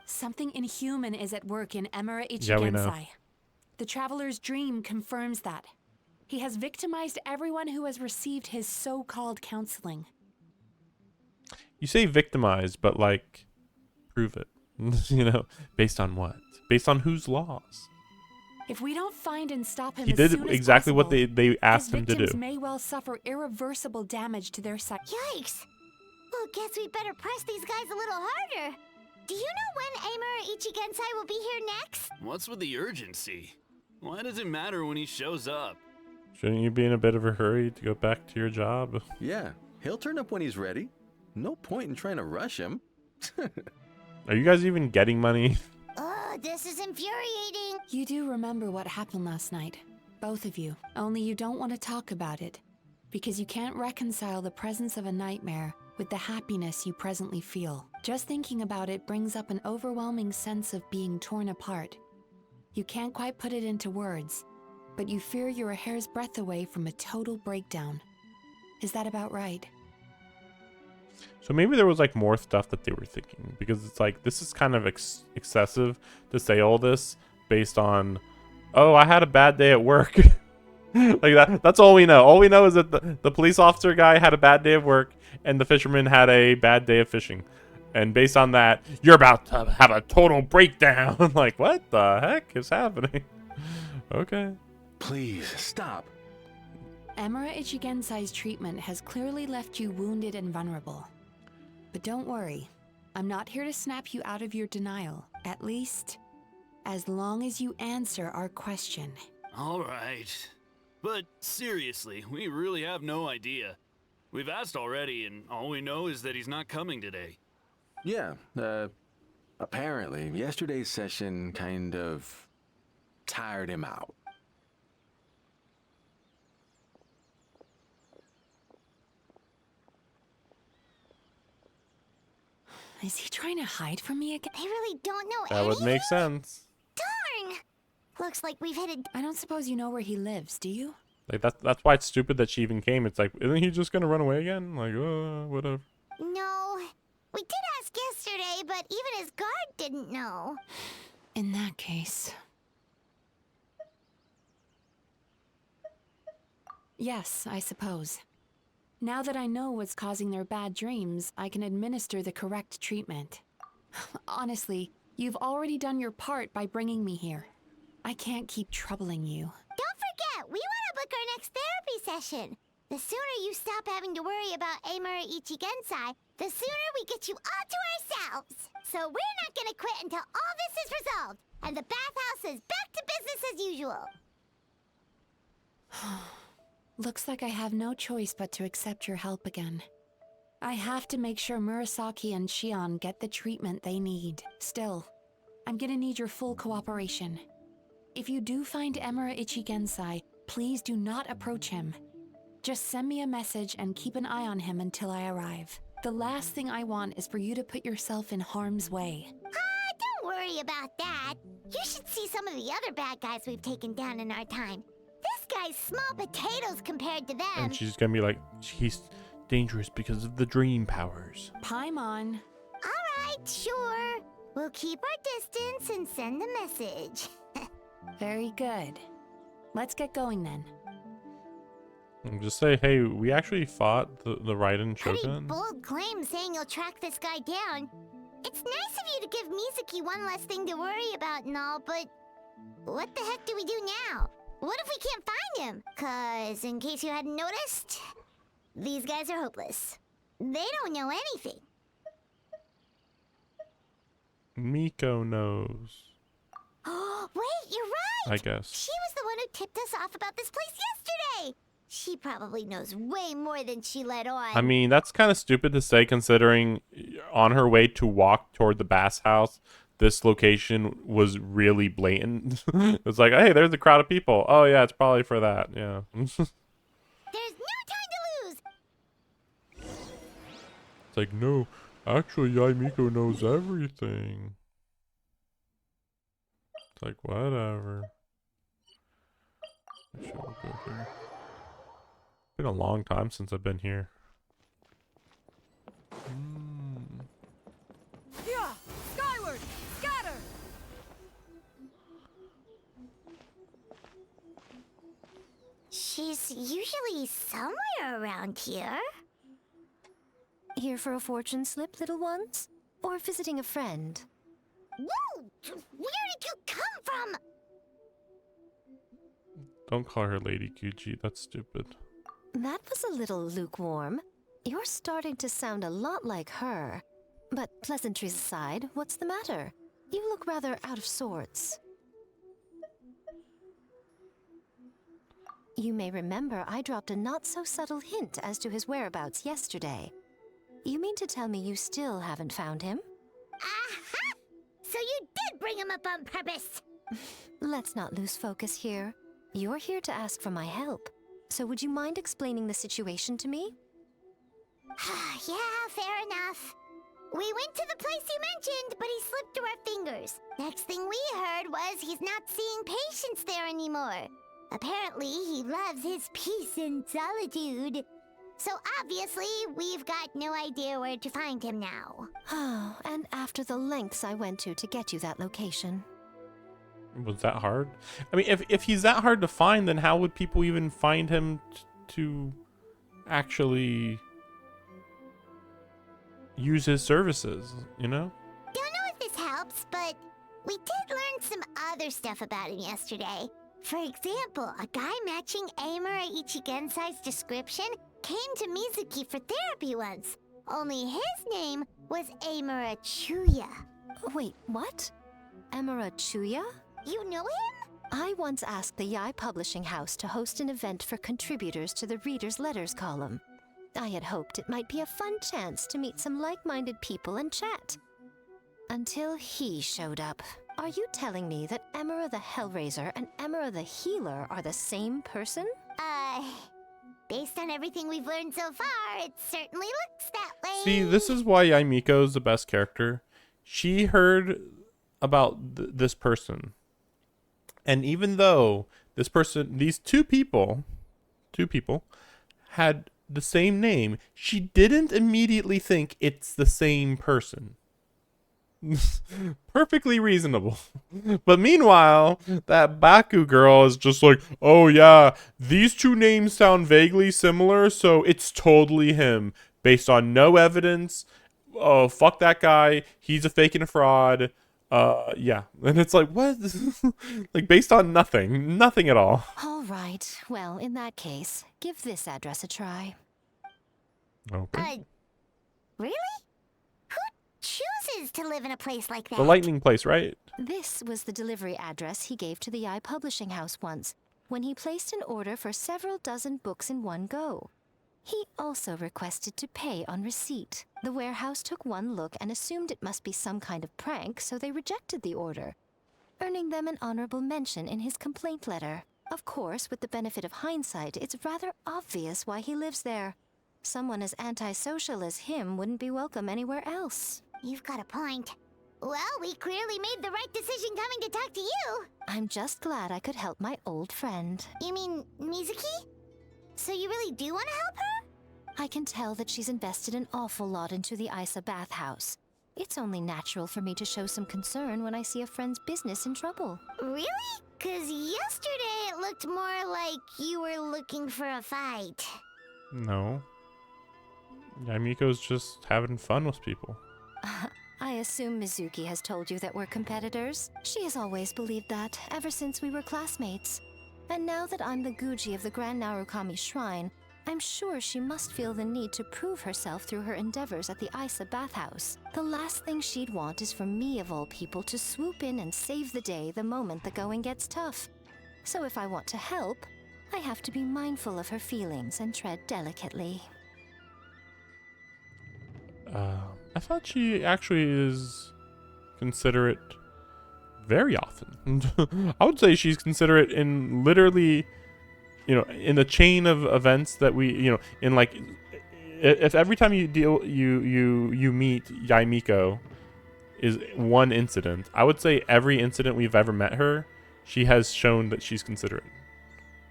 Something inhuman is at work in Emura Ichigensai. Yeah, we know. The traveler's dream confirms that. He has victimized everyone who has received his so-called counseling. You say victimized, but like, prove it. You know, based on what? Based on whose laws? If we don't find and stop him He as did soon as exactly what possible, they asked his him to do. victims may well suffer irreversible damage to their sight. Yikes! Well, guess we better press these guys a little harder. Do you know when Emura Ichigensai will be here next? What's with the urgency? Why does it matter when he shows up? Shouldn't you be in a bit of a hurry to go back to your job? Yeah, he'll turn up when he's ready. No point in trying to rush him. Are you guys even getting money? Oh, this is infuriating. You do remember what happened last night, both of you. Only you don't want to talk about it, because you can't reconcile the presence of a nightmare with the happiness you presently feel. Just thinking about it brings up an overwhelming sense of being torn apart. You can't quite put it into words, but you fear you're a hair's breadth away from a total breakdown. Is that about right? So maybe there was like more stuff that they were thinking, because it's like, this is kind of excessive to say all this based on, oh, I had a bad day at work. Like that's all we know. All we know is that the police officer guy had a bad day of work and the fisherman had a bad day of fishing. And based on that, you're about to have a total breakdown. Like, what the heck is happening? Okay. Please, stop. Emura Ichigensai's treatment has clearly left you wounded and vulnerable. But don't worry, I'm not here to snap you out of your denial. At least, as long as you answer our question. All right. But seriously, we really have no idea. We've asked already, and all we know is that he's not coming today. Yeah, apparently, yesterday's session kind of tired him out. Is he trying to hide from me again? They really don't know That would make sense. Darn! Looks like we've hit a... I don't suppose you know where he lives, do you? Like that's why it's stupid that she even came. It's like, isn't he just gonna run away again? Like, whatever. No. We did ask yesterday, but even his guard didn't know. In that case... Yes, I suppose. Now that I know what's causing their bad dreams, I can administer the correct treatment. Honestly, you've already done your part by bringing me here. I can't keep troubling you. Don't forget, we want to book our next therapy session. The sooner you stop having to worry about Emura Ichigensai, the sooner we get you all to ourselves. So we're not gonna quit until all this is resolved, and the bathhouse is back to business as usual. Looks like I have no choice but to accept your help again. I have to make sure Murasaki and Shion get the treatment they need. Still, I'm gonna need your full cooperation. If you do find Emura Ichigensai, please do not approach him. Just send me a message and keep an eye on him until I arrive. The last thing I want is for you to put yourself in harm's way. Don't worry about that. You should see some of the other bad guys we've taken down in our time. This guy's small potatoes compared to them. And she's gonna be like, he's dangerous because of the dream powers. Paimon. Alright, sure. We'll keep our distance and send the message. Very good. Let's get going then. And just say, hey, we actually fought the Raiden Pretty Shogun. bold claim saying you'll track this guy down. It's nice of you to give Mizuki one less thing to worry about and all, but what the heck do we do now? What if we can't find him? 'Cause in case you hadn't noticed, these guys are hopeless. They don't know anything. Miko knows. Oh, wait, you're right! I guess. She was the one who tipped us off about this place yesterday! She probably knows way more than she let on. I mean, that's kind of stupid to say considering on her way to walk toward the Bass house, this location was really blatant. It's like, hey, there's a crowd of people. Oh, yeah, it's probably for that. Yeah. There's no time to lose! It's like, no, actually, Yaimiko knows everything. It's like, whatever. I should go here. Been a long time since I've been here. Yeah! Skyward! Scatter! She's usually somewhere around here. Here for a fortune slip, little ones? Or visiting a friend? Whoa! Where did you come from? Don't call her Lady Gucci. That's stupid. That was a little lukewarm. You're starting to sound a lot like her. But pleasantries aside, what's the matter? You look rather out of sorts. You may remember I dropped a not-so-subtle hint as to his whereabouts yesterday. You mean to tell me you still haven't found him? Aha! So you did bring him up on purpose! Let's not lose focus here. You're here to ask for my help. So would you mind explaining the situation to me? Yeah, fair enough. We went to the place you mentioned, but he slipped through our fingers. Next thing we heard was he's not seeing patients there anymore. Apparently, he loves his peace and solitude. So obviously, we've got no idea where to find him now. Oh, and after the lengths I went to get you that location. Was that hard? I mean, if he's that hard to find, then how would people even find him to actually use his services, you know? Don't know if this helps, but we did learn some other stuff about him yesterday. For example, a guy matching Amura Ichigensai's description came to Mizuki for therapy once. Only his name was Amura Chuya. Wait, what? Amura Chuya? You know him? I once asked the Yai Publishing House to host an event for contributors to the Reader's Letters column. I had hoped it might be a fun chance to meet some like-minded people and chat. Until he showed up. Are you telling me that Amura the Hellraiser and Amura the Healer are the same person? Based on everything we've learned so far, it certainly looks that way. See, this is why Yaimiko's the best character. She heard about this person. And even though this person, these two people had the same name, she didn't immediately think it's the same person. Perfectly reasonable. But meanwhile, that Baku girl is just like, oh yeah, these two names sound vaguely similar, so it's totally him. Based on no evidence. Oh, fuck that guy. He's a fake and a fraud. Yeah. And it's like, what? Like, based on nothing. Nothing at all. All right. Well, in that case, give this address a try. Okay. Really? Who chooses to live in a place like that? The lightning place, right? This was the delivery address he gave to the Yai Publishing House once, when he placed an order for several dozen books in one go. He also requested to pay on receipt. The warehouse took one look and assumed it must be some kind of prank, so they rejected the order, earning them an honorable mention in his complaint letter. Of course, with the benefit of hindsight, it's rather obvious why he lives there. Someone as antisocial as him wouldn't be welcome anywhere else. You've got a point. Well, we clearly made the right decision coming to talk to you. I'm just glad I could help my old friend. You mean Mizuki? So you really do want to help her? I can tell that she's invested an awful lot into the Isa bathhouse. It's only natural for me to show some concern when I see a friend's business in trouble. Really? 'Cause yesterday it looked more like you were looking for a fight. No. Yaimiko's just having fun with people. I assume Mizuki has told you that we're competitors. She has always believed that, ever since we were classmates. And now that I'm the Guji of the Grand Narukami Shrine, I'm sure she must feel the need to prove herself through her endeavors at the Isa bathhouse. The last thing she'd want is for me, of all people, to swoop in and save the day the moment the going gets tough. So if I want to help, I have to be mindful of her feelings and tread delicately. I thought she actually is considerate very often. I would say she's considerate in literally, you know, in the chain of events that we, you know, in like, if every time you meet Yaimiko is one incident, I would say every incident we've ever met her, she has shown that she's considerate.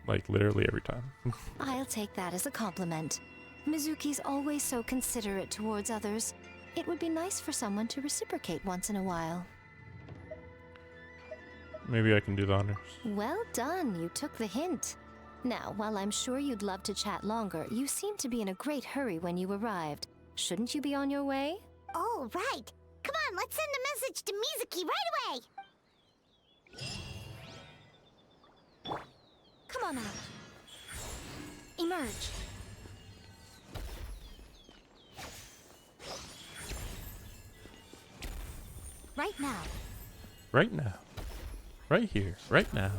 Like literally every time. I'll take that as a compliment. Mizuki's always so considerate towards others. It would be nice for someone to reciprocate once in a while. Maybe I can do the honors. Well done, you took the hint. Now, while I'm sure you'd love to chat longer, you seemed to be in a great hurry when you arrived. Shouldn't you be on your way? Oh, right. Come on, let's send a message to Mizuki right away. Come on out. Emerge. Right now. Right now. Right here. Right now.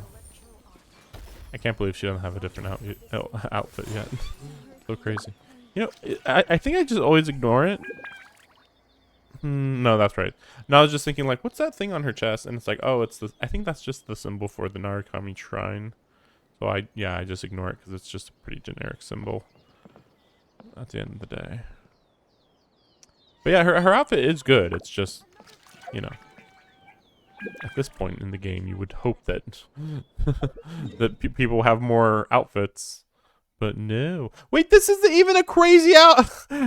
I can't believe she doesn't have a different outfit yet. So crazy. You know, I think I just always ignore it. No, that's right. No, I was just thinking, like, what's that thing on her chest? And it's like, oh, it's the. I think that's just the symbol for the Narukami Shrine. So I just ignore it because it's just a pretty generic symbol. At the end of the day. But yeah, her outfit is good. It's just, you know, at this point in the game, you would hope that that people have more outfits. But no. Wait, this isn't even a crazy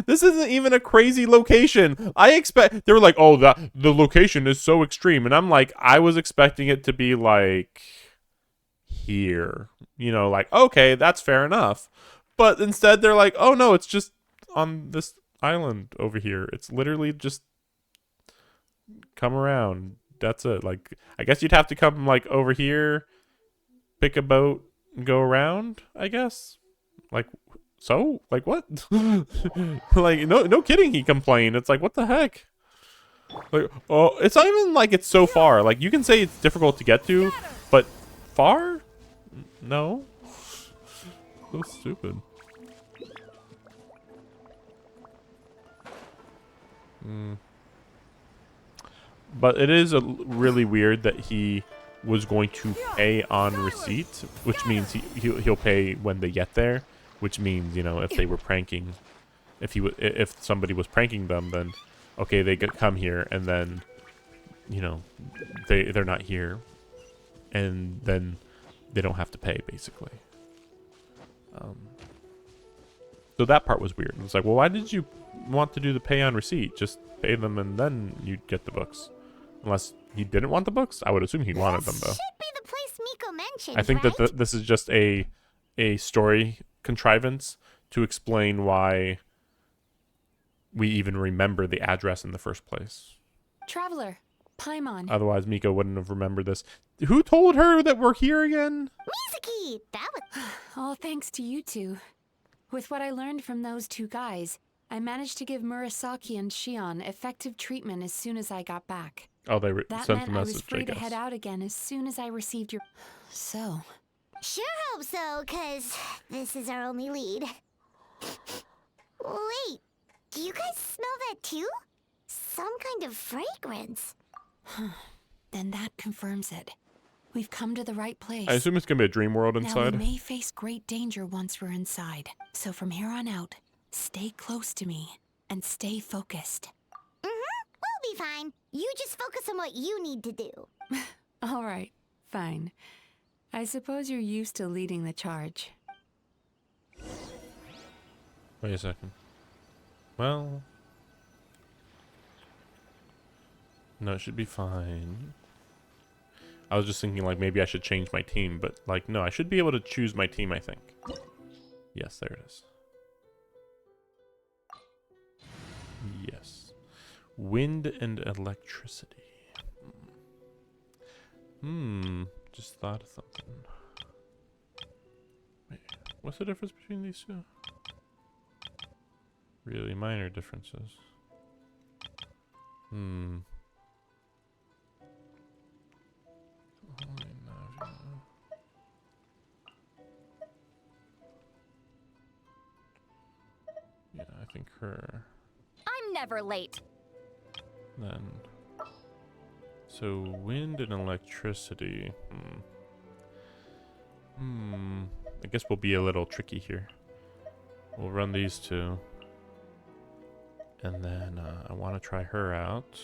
this isn't even a crazy location. I expect they were like, "Oh, the location is so extreme." And I'm like, I was expecting it to be like here. You know, like, okay, that's fair enough. But instead they're like, "Oh no, it's just on this island over here. It's literally just come around. That's it." Like, I guess you'd have to come like over here, pick a boat, and go around, I guess. Like, so? Like, what? Like, no kidding, he complained. It's like, what the heck? Like, oh, it's not even like it's so far. Like, you can say it's difficult to get to, but far? No. So stupid. But it is really weird that he was going to pay on receipt, which means he'll pay when they get there. Which means, you know, if they were pranking, if somebody was pranking them, then okay, they come here and then, you know, they're not here, and then they don't have to pay basically. So that part was weird. It's like, well, why did you want to do the pay on receipt? Just pay them and then you get the books. Unless he didn't want the books, I would assume he wanted them though. Should be the place Miko mentioned, I think right? that this is just a story contrivance to explain why we even remember the address in the first place. Traveler, Paimon. Otherwise, Miko wouldn't have remembered this. Who told her that we're here again? Mizuki! That was... All thanks to you two. With what I learned from those two guys, I managed to give Murasaki and Shion effective treatment as soon as I got back. Oh, they that sent meant the message, I was free I to guess. head out again as soon as I received your... So... Sure hope so, 'cause this is our only lead. Wait, do you guys smell that too? Some kind of fragrance. Then that confirms it. We've come to the right place. I assume it's going to be a dream world Now inside. we may face great danger once we're inside. So from here on out, stay close to me and stay focused. We'll be fine. You just focus on what you need to do. All right, fine. I suppose you're used to leading the charge. Wait a second. Well... no, it should be fine. I was just thinking, like, maybe I should change my team, but, like, no, I should be able to choose my team, I think. Yes, there it is. Yes. Wind and electricity. Just thought of something. Wait, what's the difference between these two? Really minor differences. Hmm. Yeah, I think her. I'm never late. Then. So wind and electricity. I guess we'll be a little tricky here. We'll run these two. And then I want to try her out.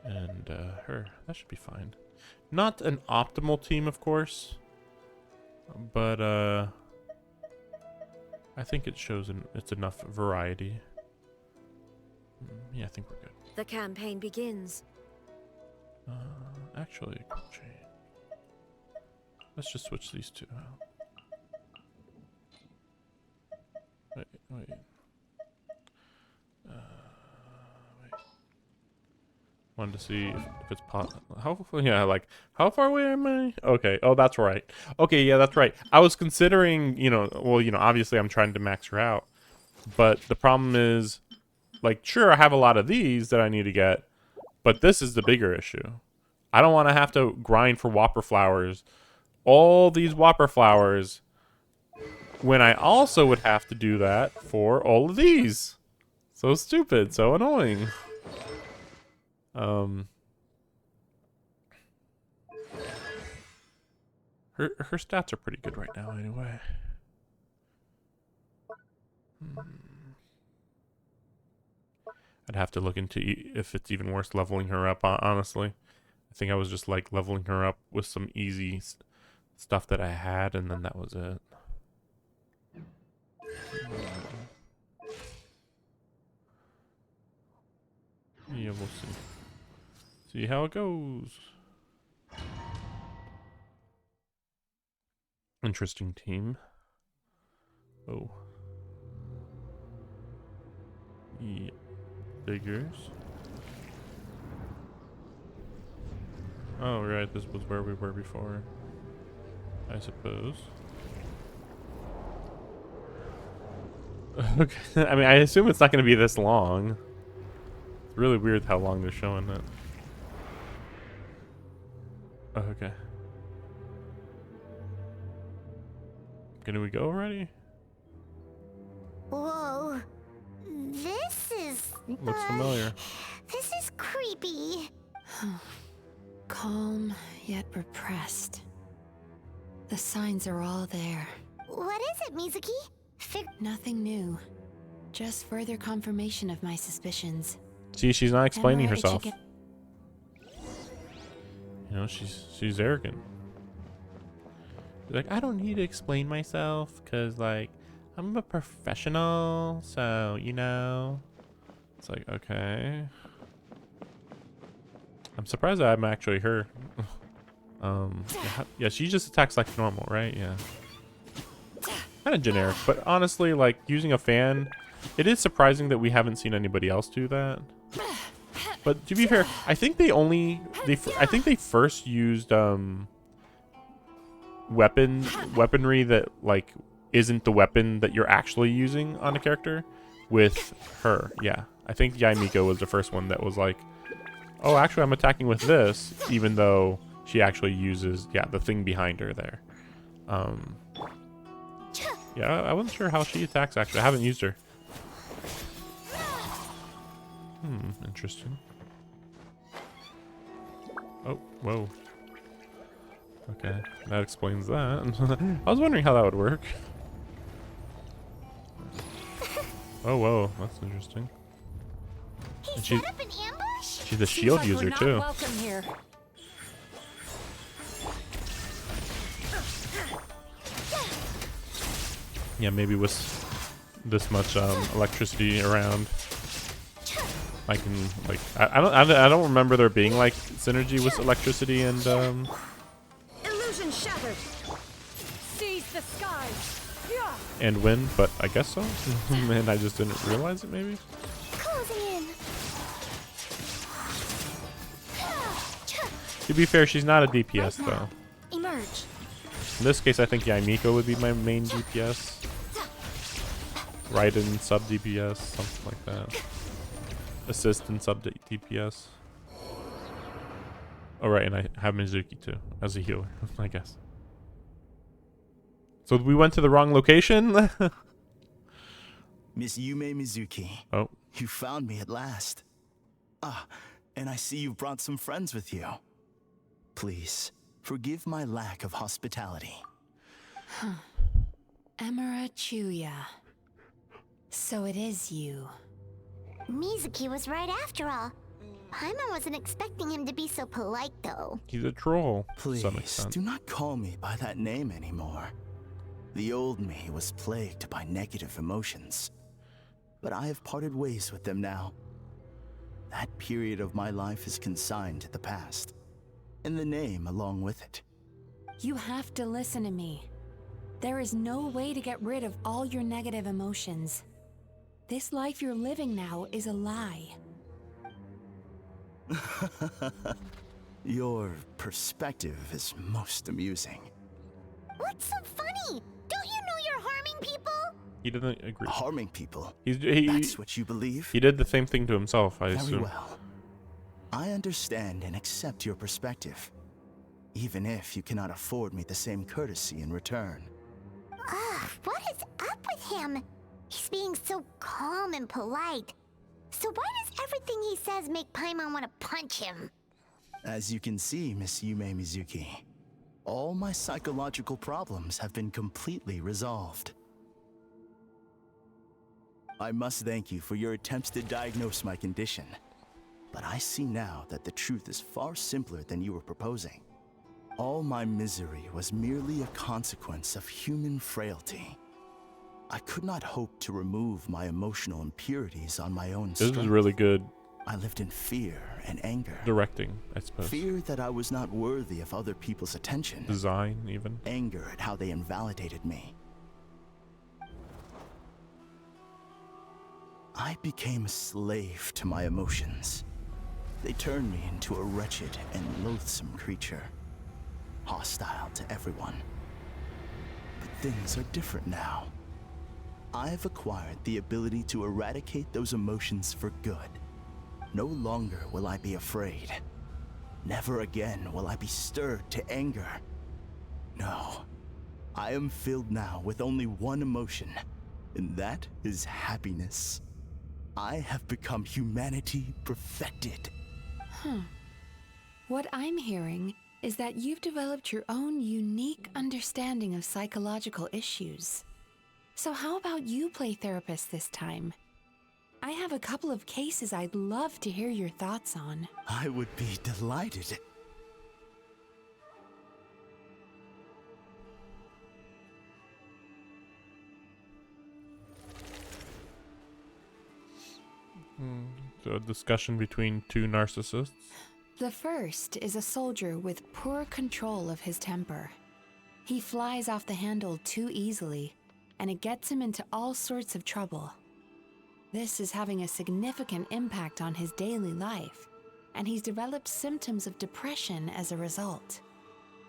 And her. That should be fine. Not an optimal team, of course. But I think it shows it's enough variety. Yeah, I think we're good. The campaign begins. Actually, quick change. Let's just switch these two out. Wait. Wait. Wanted to see if it's possible. How far away am I? Okay. Oh, that's right. Okay, yeah, that's right. I was considering, obviously I'm trying to max her out. But the problem is, sure, I have a lot of these that I need to get, but this is the bigger issue. I don't want to have to grind for Whopper flowers. All these Whopper flowers when I also would have to do that for all of these. So stupid, so annoying. Her stats are pretty good right now anyway. I'd have to look into if it's even worth leveling her up, honestly. I think I was just leveling her up with some easy stuff that I had, and then that was it. Yeah, we'll see. See how it goes. Interesting team. Oh. Yeah. Figures. Oh, right. This was where we were before. I suppose. Okay. I mean, I assume it's not going to be this long. It's really weird how long they're showing it. Oh, okay. Can we go already? Whoa. This is... Looks familiar. This is creepy. Calm, yet repressed. The signs are all there. What is it, Mizuki? Nothing new. Just further confirmation of my suspicions. See, she's not explaining Emma herself. Ichigen- You know, she's arrogant. She's like, I don't need to explain myself, cause I'm a professional, so It's like, okay. I'm surprised that I'm actually her. Yeah, she just attacks like normal, right? Yeah. Kind of generic, but honestly, using a fan, it is surprising that we haven't seen anybody else do that. But to be fair, I think I think they first used weaponry that isn't the weapon that you're actually using on a character with her. Yeah, I think Yaimiko was the first one that was like, oh, actually I'm attacking with this, even though she actually uses the thing behind her there. Yeah, I wasn't sure how she attacks actually. I haven't used her. Interesting. Oh, whoa. Okay, that explains that. I was wondering how that would work. Oh, whoa, that's interesting. And she's a shield user too. Welcome here. Yeah, maybe with this much electricity around, I can I don't remember there being synergy with electricity and Illusion shattered. Seize the skies. and wind, but I guess so. And I just didn't realize it maybe. Closing in. To be fair, she's not a DPS though. Emerge. In this case, I think Yaimiko would be my main DPS. Right in sub DPS, something like that. Assist in sub DPS. Oh right, and I have Mizuki too as a healer, I guess. So we went to the wrong location. Miss Yume Mizuki. Oh. You found me at last. Ah, and I see you brought some friends with you. Please, forgive my lack of hospitality. Emira Chuya. So it is you. Mizuki was right after all. Paimon wasn't expecting him to be so polite, though. He's a troll. Please, do not call me by that name anymore. The old me was plagued by negative emotions. But I have parted ways with them now. That period of my life is consigned to the past. And the name along with it. You have to listen to me. There is no way to get rid of all your negative emotions. This life you're living now is a lie. Your perspective is most amusing. What's so funny? Don't you know you're harming people? He doesn't agree. Harming people? That's what you believe? He did the same thing to himself, I assume. Very well. I understand and accept your perspective. Even if you cannot afford me the same courtesy in return. Ugh, what is up with him? He's being so calm and polite. So why does everything he says make Paimon want to punch him? As you can see, Miss Yume Mizuki, all my psychological problems have been completely resolved. I must thank you for your attempts to diagnose my condition. But I see now that the truth is far simpler than you were proposing. All my misery was merely a consequence of human frailty. I could not hope to remove my emotional impurities on my own strength. This is really good. I lived in fear and anger. Directing, I suppose. Fear that I was not worthy of other people's attention. Design, even. Anger at how they invalidated me. I became a slave to my emotions. They turned me into a wretched and loathsome creature. Hostile to everyone. But things are different now. I have acquired the ability to eradicate those emotions for good. No longer will I be afraid. Never again will I be stirred to anger. No, I am filled now with only one emotion, and that is happiness. I have become humanity perfected. What I'm hearing is that you've developed your own unique understanding of psychological issues. So how about you play therapist this time? I have a couple of cases I'd love to hear your thoughts on. I would be delighted. So a discussion between two narcissists. The first is a soldier with poor control of his temper. He flies off the handle too easily, and it gets him into all sorts of trouble. This is having a significant impact on his daily life, and he's developed symptoms of depression as a result.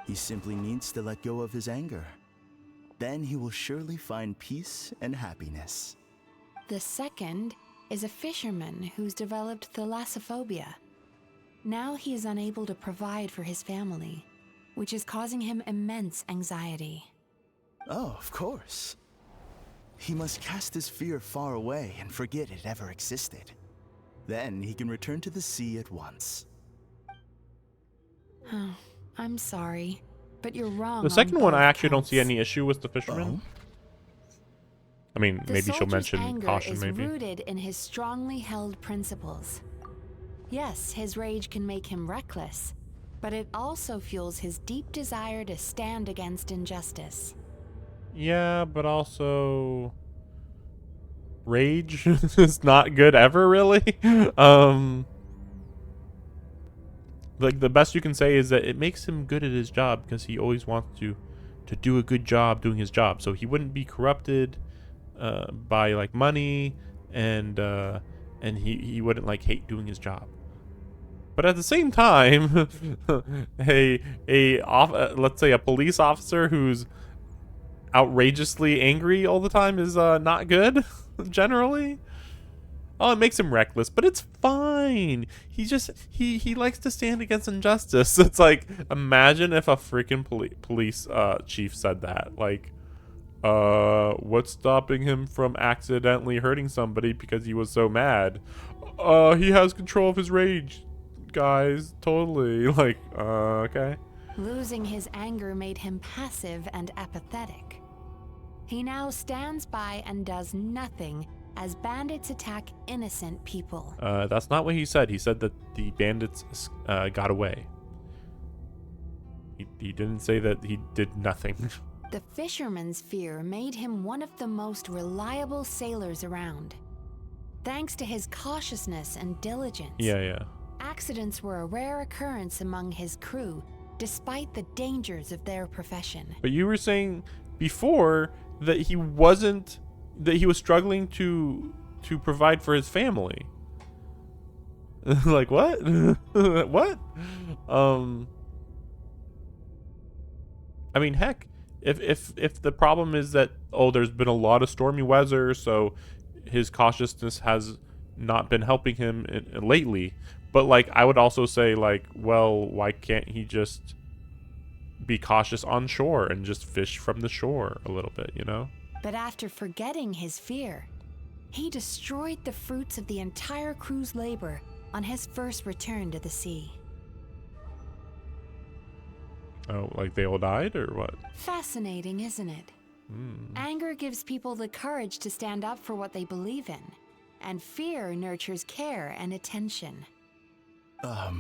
He simply needs to let go of his anger. Then he will surely find peace and happiness. The second is a fisherman who's developed thalassophobia. Now he is unable to provide for his family, which is causing him immense anxiety. Oh, of course. He must cast his fear far away and forget it ever existed. Then he can return to the sea at once. Oh, I'm sorry, but you're wrong. The second one, I actually don't see any issue with the fisherman. I mean, The maybe she'll soldier's mention anger caution, is maybe. rooted in his strongly held principles. Yes, his rage can make him reckless, but it also fuels his deep desire to stand against injustice. Yeah, but also rage is not good ever, really. Like the best you can say is that it makes him good at his job because he always wants to do a good job doing his job. So he wouldn't be corrupted by like money, and he wouldn't like hate doing his job. But at the same time, let's say a police officer who's outrageously angry all the time is not good, generally. Oh, it makes him reckless, but it's fine. He just he likes to stand against injustice. It's like, imagine if a freaking police chief said that. Like, what's stopping him from accidentally hurting somebody because he was so mad? He has control of his rage, guys. Totally. Like, okay. Losing his anger made him passive and apathetic. He now stands by and does nothing as bandits attack innocent people. That's not what he said. He said that the bandits got away. He didn't say that he did nothing. The fisherman's fear made him one of the most reliable sailors around. Thanks to his cautiousness and diligence, Yeah. accidents were a rare occurrence among his crew, despite the dangers of their profession. But you were saying before that he wasn't, that he was struggling to provide for his family. Like, what? What? I mean, heck, if the problem is that, oh, there's been a lot of stormy weather, so his cautiousness has not been helping him lately. But like, I would also say, like, well, why can't he just be cautious on shore and just fish from the shore a little bit, you know? But after forgetting his fear, he destroyed the fruits of the entire crew's labor on his first return to the sea. Oh, like they all died or what? Fascinating, isn't it? Anger gives people the courage to stand up for what they believe in, and fear nurtures care and attention. I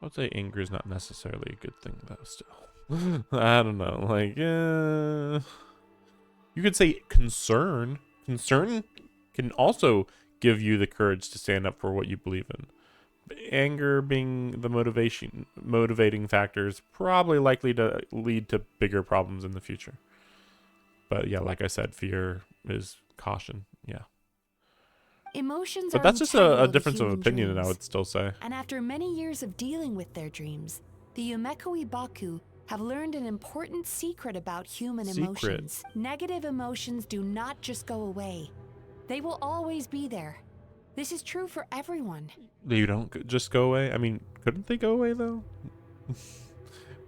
would say anger is not necessarily a good thing, though, still. I don't know. Like, you could say concern. Concern can also give you the courage to stand up for what you believe in. But anger being the motivating factor is probably likely to lead to bigger problems in the future. But yeah, like I said, fear is caution. Yeah. Emotions But are that's just integral a to difference of human opinion, dreams. I would still say. And after many years of dealing with their dreams, the Yumeko Ibaku have learned an important secret about human emotions. Negative emotions do not just go away. They will always be there. This is true for everyone. They don't just go away? I mean, couldn't they go away, though?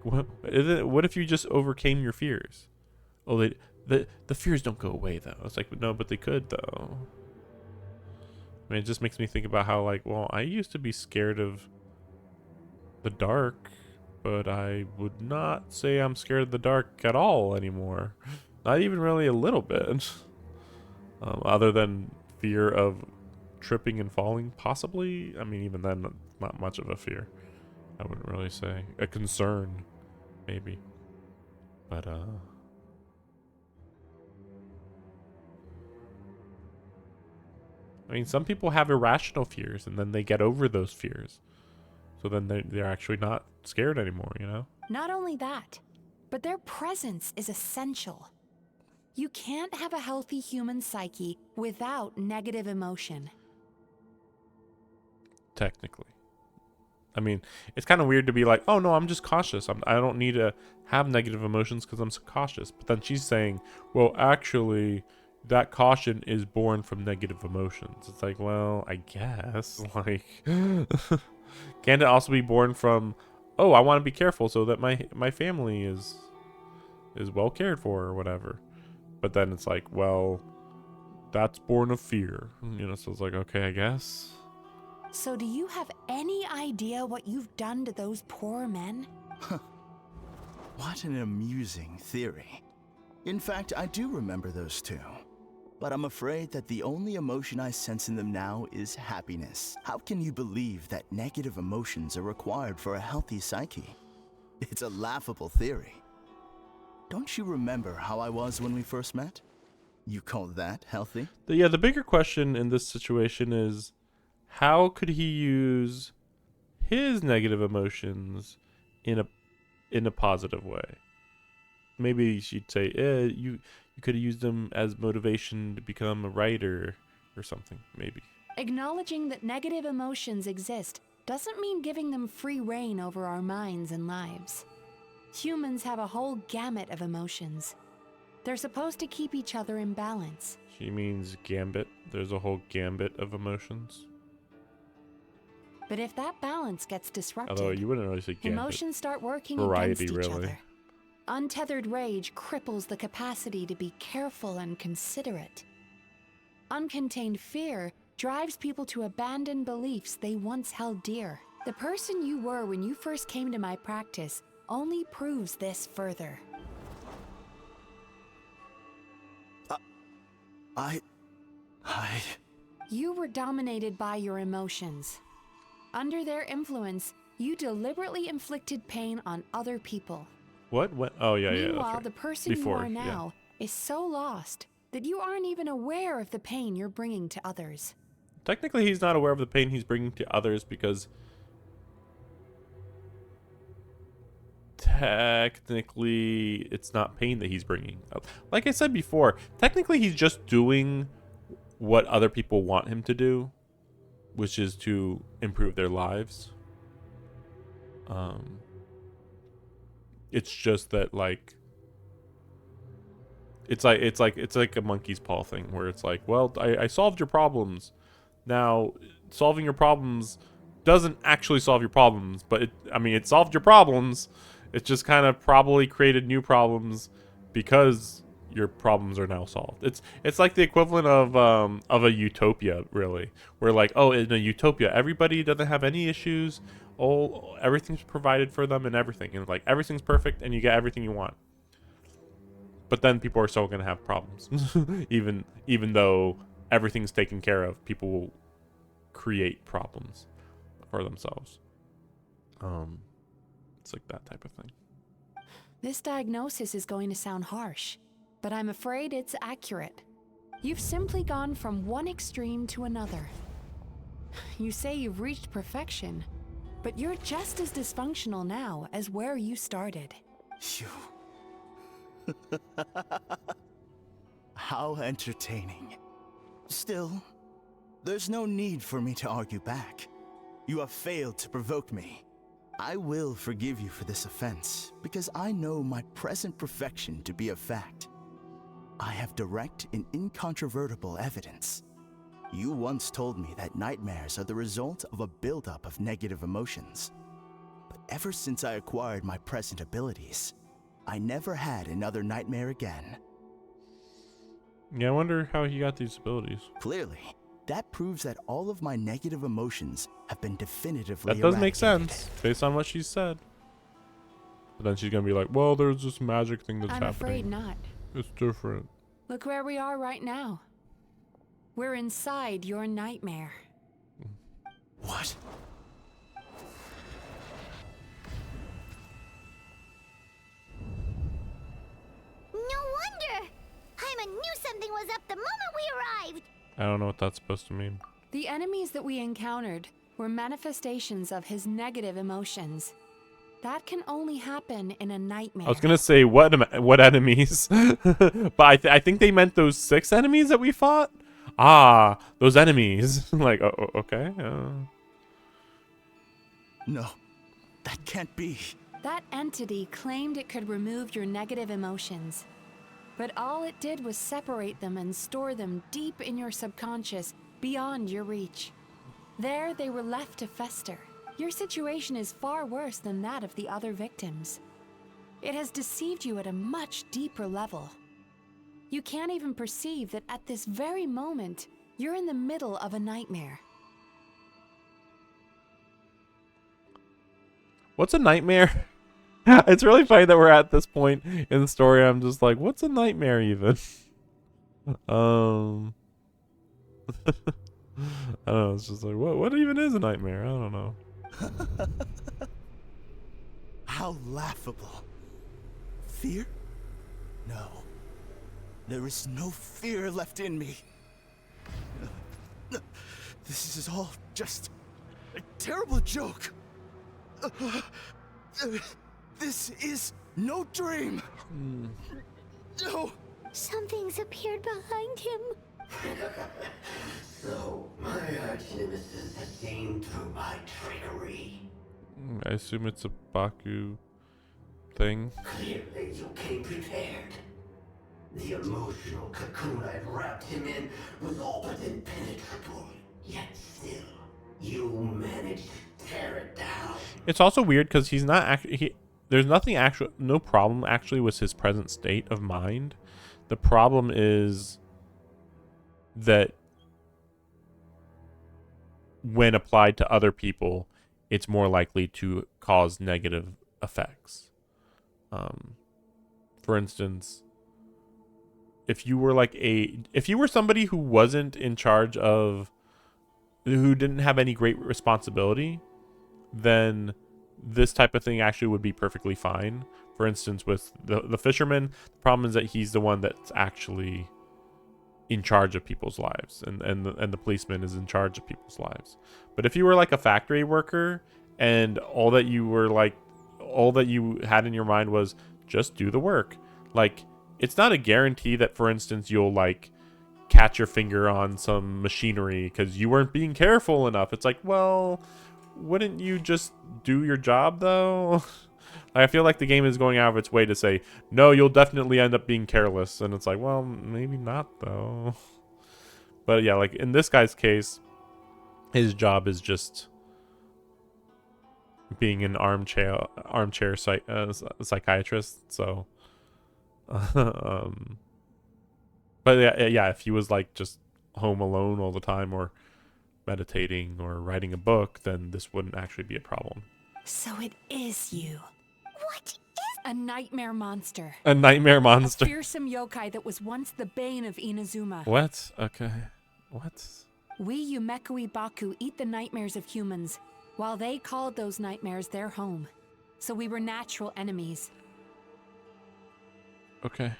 What if you just overcame your fears? Oh, the fears don't go away, though. It's like, no, but they could, though. I mean, it just makes me think about how, like, well, I used to be scared of the dark, but I would not say I'm scared of the dark at all anymore. Not even really a little bit. Other than fear of tripping and falling, possibly. I mean, even then, not much of a fear. I wouldn't really say. A concern, maybe. But, I mean, some people have irrational fears, and then they get over those fears. So then they're actually not scared anymore, you know? Not only that, but their presence is essential. You can't have a healthy human psyche without negative emotion. Technically. I mean, it's kind of weird to be like, oh no, I'm just cautious. I don't need to have negative emotions because I'm so cautious. But then she's saying, well, actually, that caution is born from negative emotions. It's like, well, I guess. Like, can it also be born from, oh, I want to be careful so that my family is well cared for or whatever. But then it's like, well, that's born of fear. You know, so it's like, okay, I guess. So do you have any idea what you've done to those poor men? What an amusing theory. In fact, I do remember those two. But I'm afraid that the only emotion I sense in them now is happiness. How can you believe that negative emotions are required for a healthy psyche? It's a laughable theory. Don't you remember how I was when we first met? You call that healthy? The bigger question in this situation is, how could he use his negative emotions in a positive way? Maybe she'd say, you could have used them as motivation to become a writer or something, maybe. Acknowledging that negative emotions exist doesn't mean giving them free rein over our minds and lives. Humans have a whole gamut of emotions. They're supposed to keep each other in balance. She means gambit. There's a whole gambit of emotions. But if that balance gets disrupted, Although you wouldn't really say gambit. emotions start working Variety, against each really. other. Untethered rage cripples the capacity to be careful and considerate. Uncontained fear drives people to abandon beliefs they once held dear. The person you were when you first came to my practice only proves this further. You were dominated by your emotions. Under their influence, you deliberately inflicted pain on other people. What? Oh, yeah, yeah. Meanwhile, That's right. the person you are now is so lost that you aren't even aware of the pain you're bringing to others. Technically, he's not aware of the pain he's bringing to others because technically it's not pain that he's bringing. Like I said before, technically he's just doing what other people want him to do, which is to improve their lives. It's just that like it's like a monkey's paw thing where it's like, well, I solved your problems. Now, solving your problems doesn't actually solve your problems, but it solved your problems. It just kind of probably created new problems because your problems are now solved. It's like the equivalent of a utopia, really, where like, oh, in a utopia, everybody doesn't have any issues. Oh, everything's provided for them and everything, and like everything's perfect, and you get everything you want. But then people are still gonna have problems, even though everything's taken care of. People will create problems for themselves. It's like that type of thing. This diagnosis is going to sound harsh, but I'm afraid it's accurate. You've simply gone from one extreme to another. You say you've reached perfection, but you're just as dysfunctional now as where you started. How entertaining. Still, there's no need for me to argue back. You have failed to provoke me. I will forgive you for this offense, because I know my present perfection to be a fact. I have direct and incontrovertible evidence. You once told me that nightmares are the result of a buildup of negative emotions. But ever since I acquired my present abilities, I never had another nightmare again. Yeah, I wonder how he got these abilities. Clearly, that proves that all of my negative emotions have been definitively That does make eradicated. sense based on what she said. But then she's gonna be like, well, there's this magic thing that's I'm happening. afraid not. It's different. Look where we are right now. We're inside your nightmare. What? No wonder! Paimon knew something was up the moment we arrived! I don't know what that's supposed to mean. The enemies that we encountered were manifestations of his negative emotions. That can only happen in a nightmare. I was gonna say what enemies, but I think they meant those 6 enemies that we fought. Ah, those enemies. Like, oh, okay. No, that can't be. That entity claimed it could remove your negative emotions. But all it did was separate them and store them deep in your subconscious, beyond your reach. There they were left to fester. Your situation is far worse than that of the other victims. It has deceived you at a much deeper level. You can't even perceive that at this very moment, you're in the middle of a nightmare. What's a nightmare? It's really funny that we're at this point in the story. I'm just like, what's a nightmare even? I don't know. It's just like, what even is a nightmare? I don't know. How laughable. Fear? No. There is no fear left in me. This is all just a terrible joke. This is no dream. No. Something's appeared behind him. So, my arch-nemesis has seen through my trickery. I assume it's a Baku thing. Clearly, you came prepared. The emotional cocoon I'd wrapped him in was all but impenetrable. Yet still, you managed to tear it down. It's also weird because he's not actually. There's nothing actual, no problem actually with his present state of mind. The problem is that when applied to other people, it's more likely to cause negative effects. For instance, if you were somebody who wasn't in charge of, who didn't have any great responsibility, then this type of thing actually would be perfectly fine. For instance, with the fisherman, the problem is that he's the one that's actually in charge of people's lives, and the policeman is in charge of people's lives. But if you were like a factory worker and all that you had in your mind was just do the work, like, it's not a guarantee that, for instance, you'll like catch your finger on some machinery because you weren't being careful enough. It's like, well, wouldn't you just do your job though? I feel like the game is going out of its way to say, no, you'll definitely end up being careless. And it's like, well, maybe not though. But yeah, like in this guy's case, his job is just being an armchair psychiatrist. So, but yeah, if he was like just home alone all the time or meditating or writing a book, then this wouldn't actually be a problem. So it is you. What is a nightmare monster? A nightmare monster. A fearsome yokai that was once the bane of Inazuma. What? Okay. What? We Yumekui Baku eat the nightmares of humans, while they called those nightmares their home. So we were natural enemies. Okay.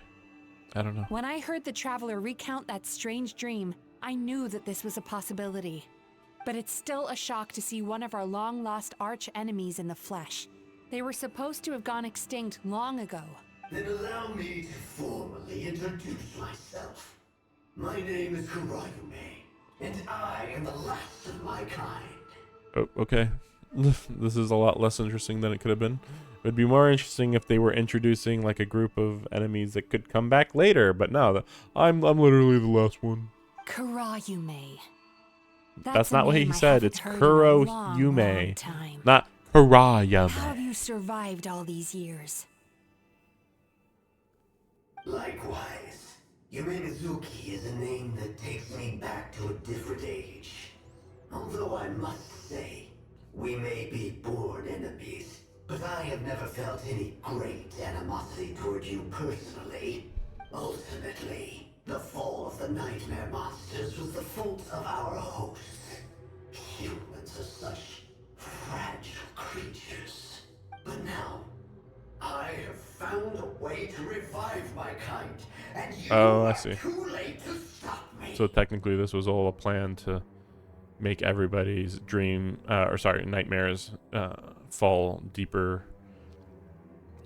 I don't know. When I heard the traveler recount that strange dream, I knew that this was a possibility. But it's still a shock to see one of our long-lost arch-enemies in the flesh. They were supposed to have gone extinct long ago. Then allow me to formally introduce myself. My name is Kurayume, and I am the last of my kind. Oh, okay. This is a lot less interesting than it could have been. It would be more interesting if they were introducing like a group of enemies that could come back later, but no, I'm literally the last one. Kurayume. That's not what he said. It's Kuroyume, not Kurayume. How have you survived all these years? Likewise, Yume Mizuki is a name that takes me back to a different age. Although I must say, we may be born enemies, but I have never felt any great animosity toward you personally. Ultimately, the fall of the nightmare monsters was the fault of our hosts. Humans are such fragile creatures. But now, I have found a way to revive my kind, and you I see. are too late to stop me. So technically this was all a plan to make everybody's nightmares fall deeper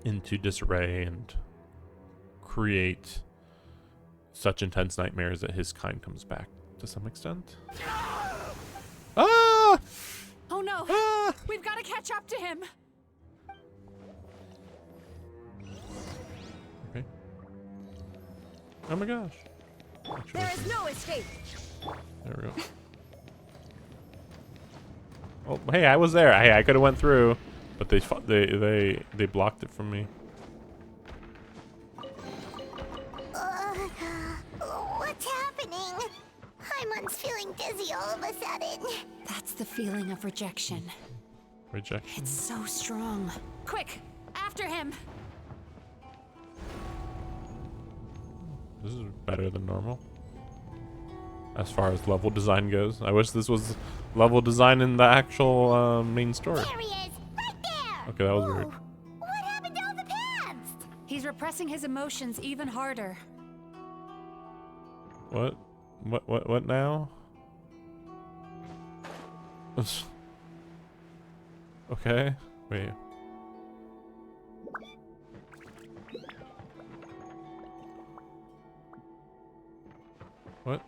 into disarray and create such intense nightmares that his kind comes back to some extent. Ah! Oh no! Ah! We've got to catch up to him! Okay. Oh my gosh. Actually, There is no escape. there we go. Oh, hey, I was there. Hey, I could have went through, but they blocked it from me. What's happening? Haimon's feeling dizzy all of a sudden. That's the feeling of rejection. Rejection. It's so strong. Quick, after him! This is better than normal. As far as level design goes. I wish this was level design in the actual main story. There he is, right there. Okay, that was weird. What happened to all the paths? He's repressing his emotions even harder. What? What now? Okay. Wait. What?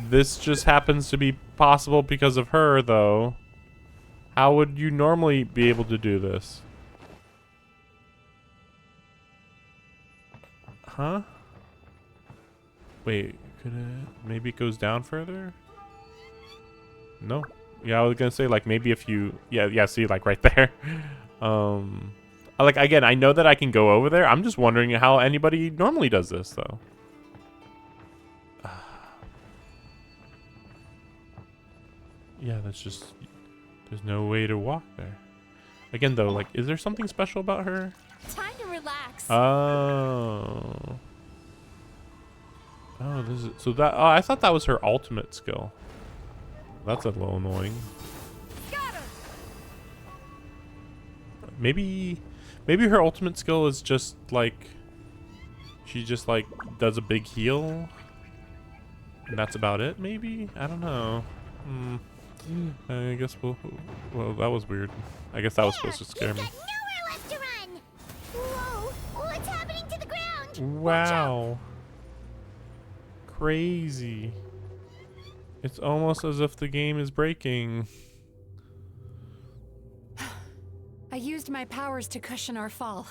This just happens to be possible because of her, though. How would you normally be able to do this? Huh? Wait, could it... Maybe it goes down further? No. Yeah, I was gonna say, like, maybe if you... Yeah, see, like, right there. Like, again, I know that I can go over there. I'm just wondering how anybody normally does this, though. Yeah, that's just... There's no way to walk there. Again, though, like, is there something special about her? Time to relax. Oh. Oh, this is... So that... Oh, I thought that was her ultimate skill. That's a little annoying. Maybe her ultimate skill is just, like... She just, like, does a big heal? And that's about it, maybe? I don't know. I guess well, that was weird. I guess that was supposed to scare me. Nowhere left to run. Whoa! What's happening to the ground? Wow. Crazy. It's almost as if the game is breaking. I used my powers to cushion our fall.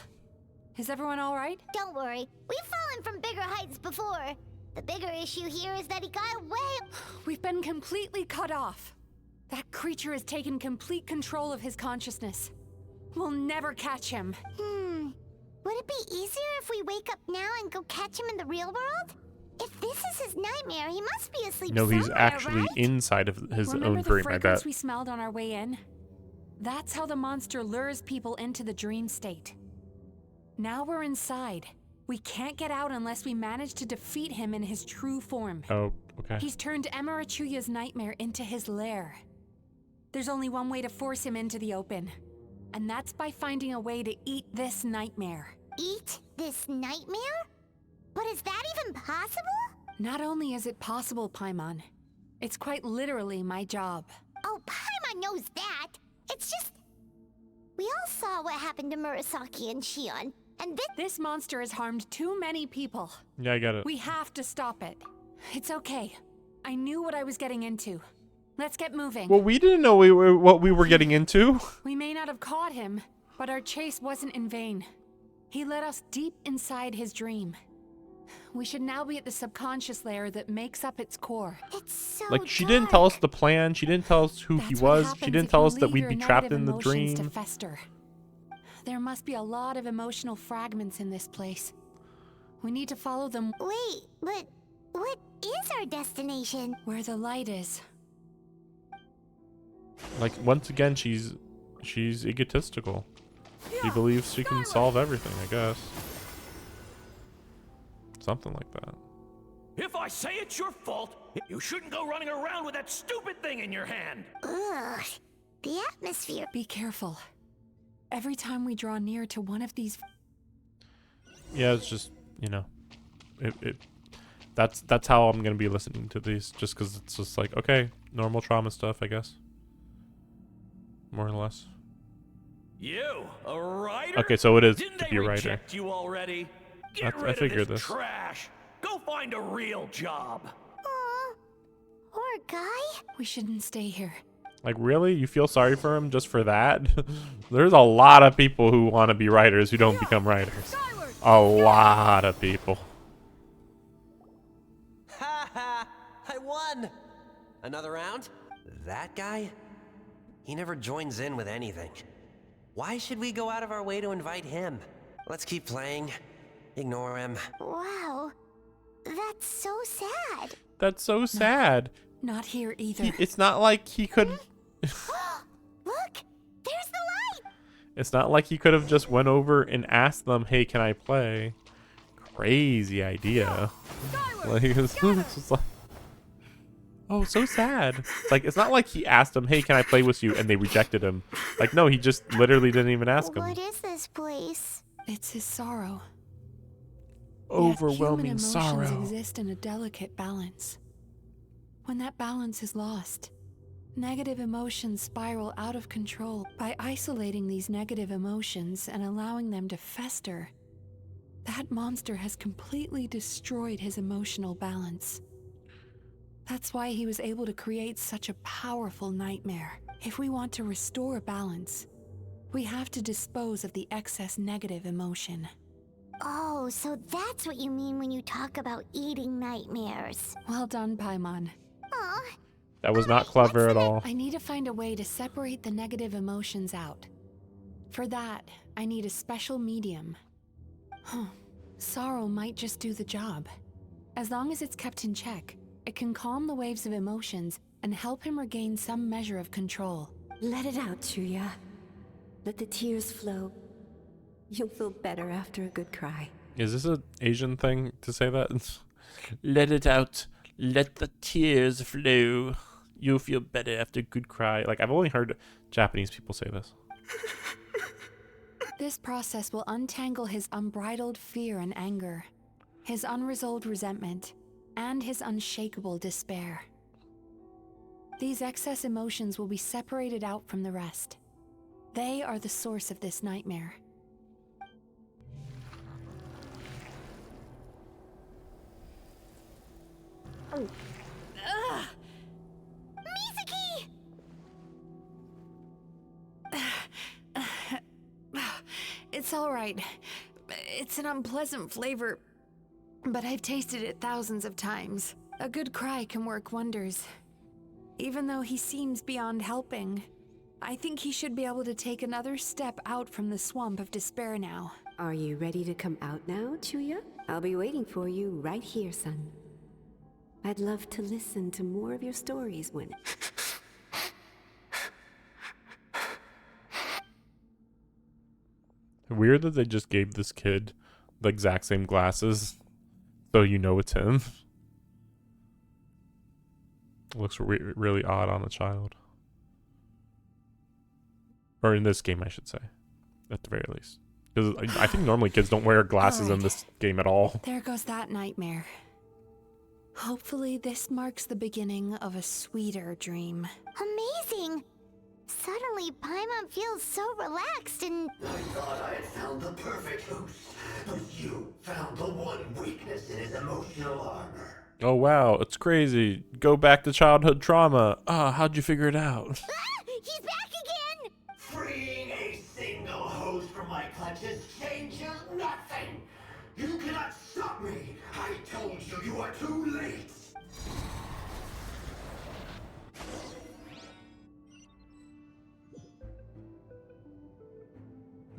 Is everyone all right? Don't worry. We've fallen from bigger heights before. The bigger issue here is that he got away. We've been completely cut off. That creature has taken complete control of his consciousness. We'll never catch him. Would it be easier if we wake up now and go catch him in the real world? If this is his nightmare, he must be asleep No, he's somewhere, actually right? inside of his Remember own the dream, I fragrance bet. we smelled on our way in? That's how the monster lures people into the dream state. Now we're inside. We can't get out unless we manage to defeat him in his true form. Oh, okay. He's turned Emarachuya's nightmare into his lair. There's only one way to force him into the open, and that's by finding a way to eat this nightmare. Eat this nightmare? But is that even possible? Not only is it possible, Paimon, it's quite literally my job. Oh, Paimon knows that. It's just... We all saw what happened to Murasaki and Shion, and this monster has harmed too many people. Yeah, I get it. We have to stop it. It's okay. I knew what I was getting into. Let's get moving. Well, we didn't know what we were getting into. We may not have caught him, but our chase wasn't in vain. He led us deep inside his dream. We should now be at the subconscious layer that makes up its core. It's so Like, she didn't tell us the plan. She didn't tell us who he was. She didn't tell us that we'd be trapped in the dream. To fester. There must be a lot of emotional fragments in this place. We need to follow them. Wait, but what is our destination? Where the light is. Like, once again, she's egotistical. She believes she can solve everything, I guess. Something like that. If I say it's your fault, you shouldn't go running around with that stupid thing in your hand. Ugh, the atmosphere. Be careful. Every time we draw near to one of these... Yeah, it's just, you know, that's how I'm gonna be listening to these, just because it's just like, okay, normal trauma stuff, I guess. More or less. You, a writer? Okay, so it is Didn't to they be a writer. reject you already? Get I rid figured of this this. trash. Go find a real job. Aw, poor guy. We shouldn't stay here. Like, really? You feel sorry for him just for that? There's a lot of people who want to be writers who don't become writers. A lot of people. Ha ha! I won! Another round? That guy? He never joins in with anything. Why should we go out of our way to invite him? Let's keep playing. Ignore him. Wow, that's so sad. That's so sad. Not here either. It's not like he could... Look, there's the light. It's not like he could have just went over and asked them, hey, can I play? Crazy idea. Like, it's just like... Oh, so sad. Like, it's not like he asked them, hey, can I play with you? And they rejected him. Like, no, he just literally didn't even ask him. What is this place? It's his sorrow. Overwhelming Yet human sorrow. emotions exist in a delicate balance. When that balance is lost, negative emotions spiral out of control. By isolating these negative emotions and allowing them to fester, That monster has completely destroyed his emotional balance. That's why he was able to create such a powerful nightmare. If we want to restore balance, we have to dispose of the excess negative emotion. Oh, so that's what you mean when you talk about eating nightmares. Well done, Paimon. Aw. That was not clever at all. I need to find a way to separate the negative emotions out. For that, I need a special medium. Sorrow might just do the job. As long as it's kept in check, it can calm the waves of emotions and help him regain some measure of control. Let it out, Chuya. Let the tears flow. You'll feel better after a good cry. Is this an Asian thing to say that? Let it out. Let the tears flow. You'll feel better after a good cry. Like, I've only heard Japanese people say this. This process will untangle his unbridled fear and anger, his unresolved resentment, and his unshakable despair. These excess emotions will be separated out from the rest. They are the source of this nightmare. Oh. Ugh. Mizuki! It's all right. It's an unpleasant flavor, but I've tasted it thousands of times. A good cry can work wonders. Even though he seems beyond helping, I think he should be able to take another step out from the swamp of despair now. Are you ready to come out now, Chuya? I'll be waiting for you right here, son. I'd love to listen to more of your stories when... Weird that they just gave this kid the exact same glasses, so you know it's him. Looks really odd on a child. Or in this game, I should say. At the very least. Because I think normally kids don't wear glasses in this game at all. There goes that nightmare. Hopefully this marks the beginning of a sweeter dream. Amazing! Suddenly, Paimon feels so relaxed and... I thought I had found the perfect host, but you found the one weakness in his emotional armor. Oh wow, it's crazy. Go back to childhood trauma. How'd you figure it out? He's back again! Freeing a single host from my clutches changes nothing! You cannot stop me! I told you, you are too late!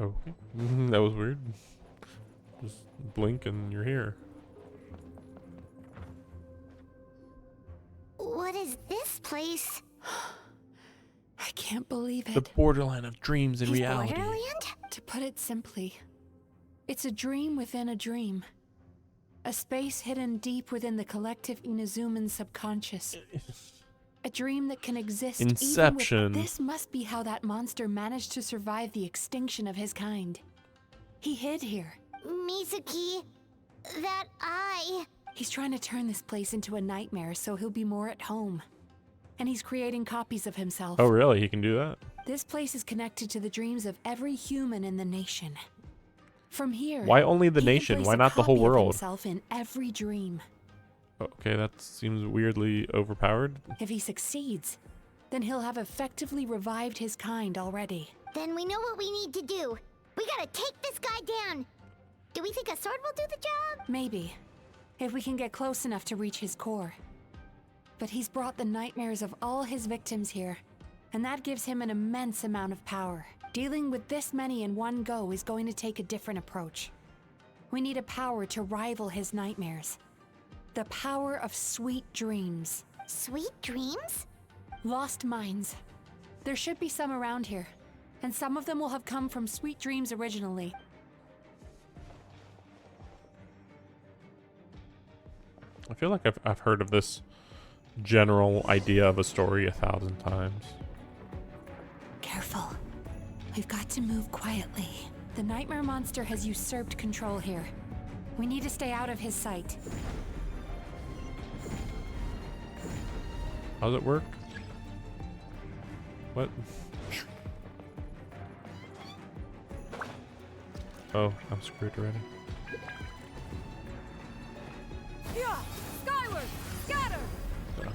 Okay. That was weird. Just blink and you're here. What is this place? I can't believe it. The borderline of dreams and Is reality. Borderland? To put it simply, it's a dream within a dream. A space hidden deep within the collective Inazuman subconscious. A dream that can exist Inception. even with... This must be how that monster managed to survive the extinction of his kind. He hid here. Mizuki, that eye... He's trying to turn this place into a nightmare so he'll be more at home. And he's creating copies of himself. Oh really? He can do that? This place is connected to the dreams of every human in the nation. From here... Why only the he can nation? place Why a not the whole copy of world? himself in every dream. Okay, that seems weirdly overpowered. If he succeeds, then he'll have effectively revived his kind already. Then we know what we need to do. We gotta take this guy down. Do we think a sword will do the job? Maybe, if we can get close enough to reach his core. But he's brought the nightmares of all his victims here, and that gives him an immense amount of power. Dealing with this many in one go is going to take a different approach. We need a power to rival his nightmares. The power of sweet dreams. Sweet dreams? Lost minds. There should be some around here, and some of them will have come from sweet dreams originally. I feel like I've heard of this general idea of a story 1,000 times. Careful. We've got to move quietly. The nightmare monster has usurped control here. We need to stay out of his sight. How's it work? What? Oh, I'm screwed already. Skyward, scatter. Okay.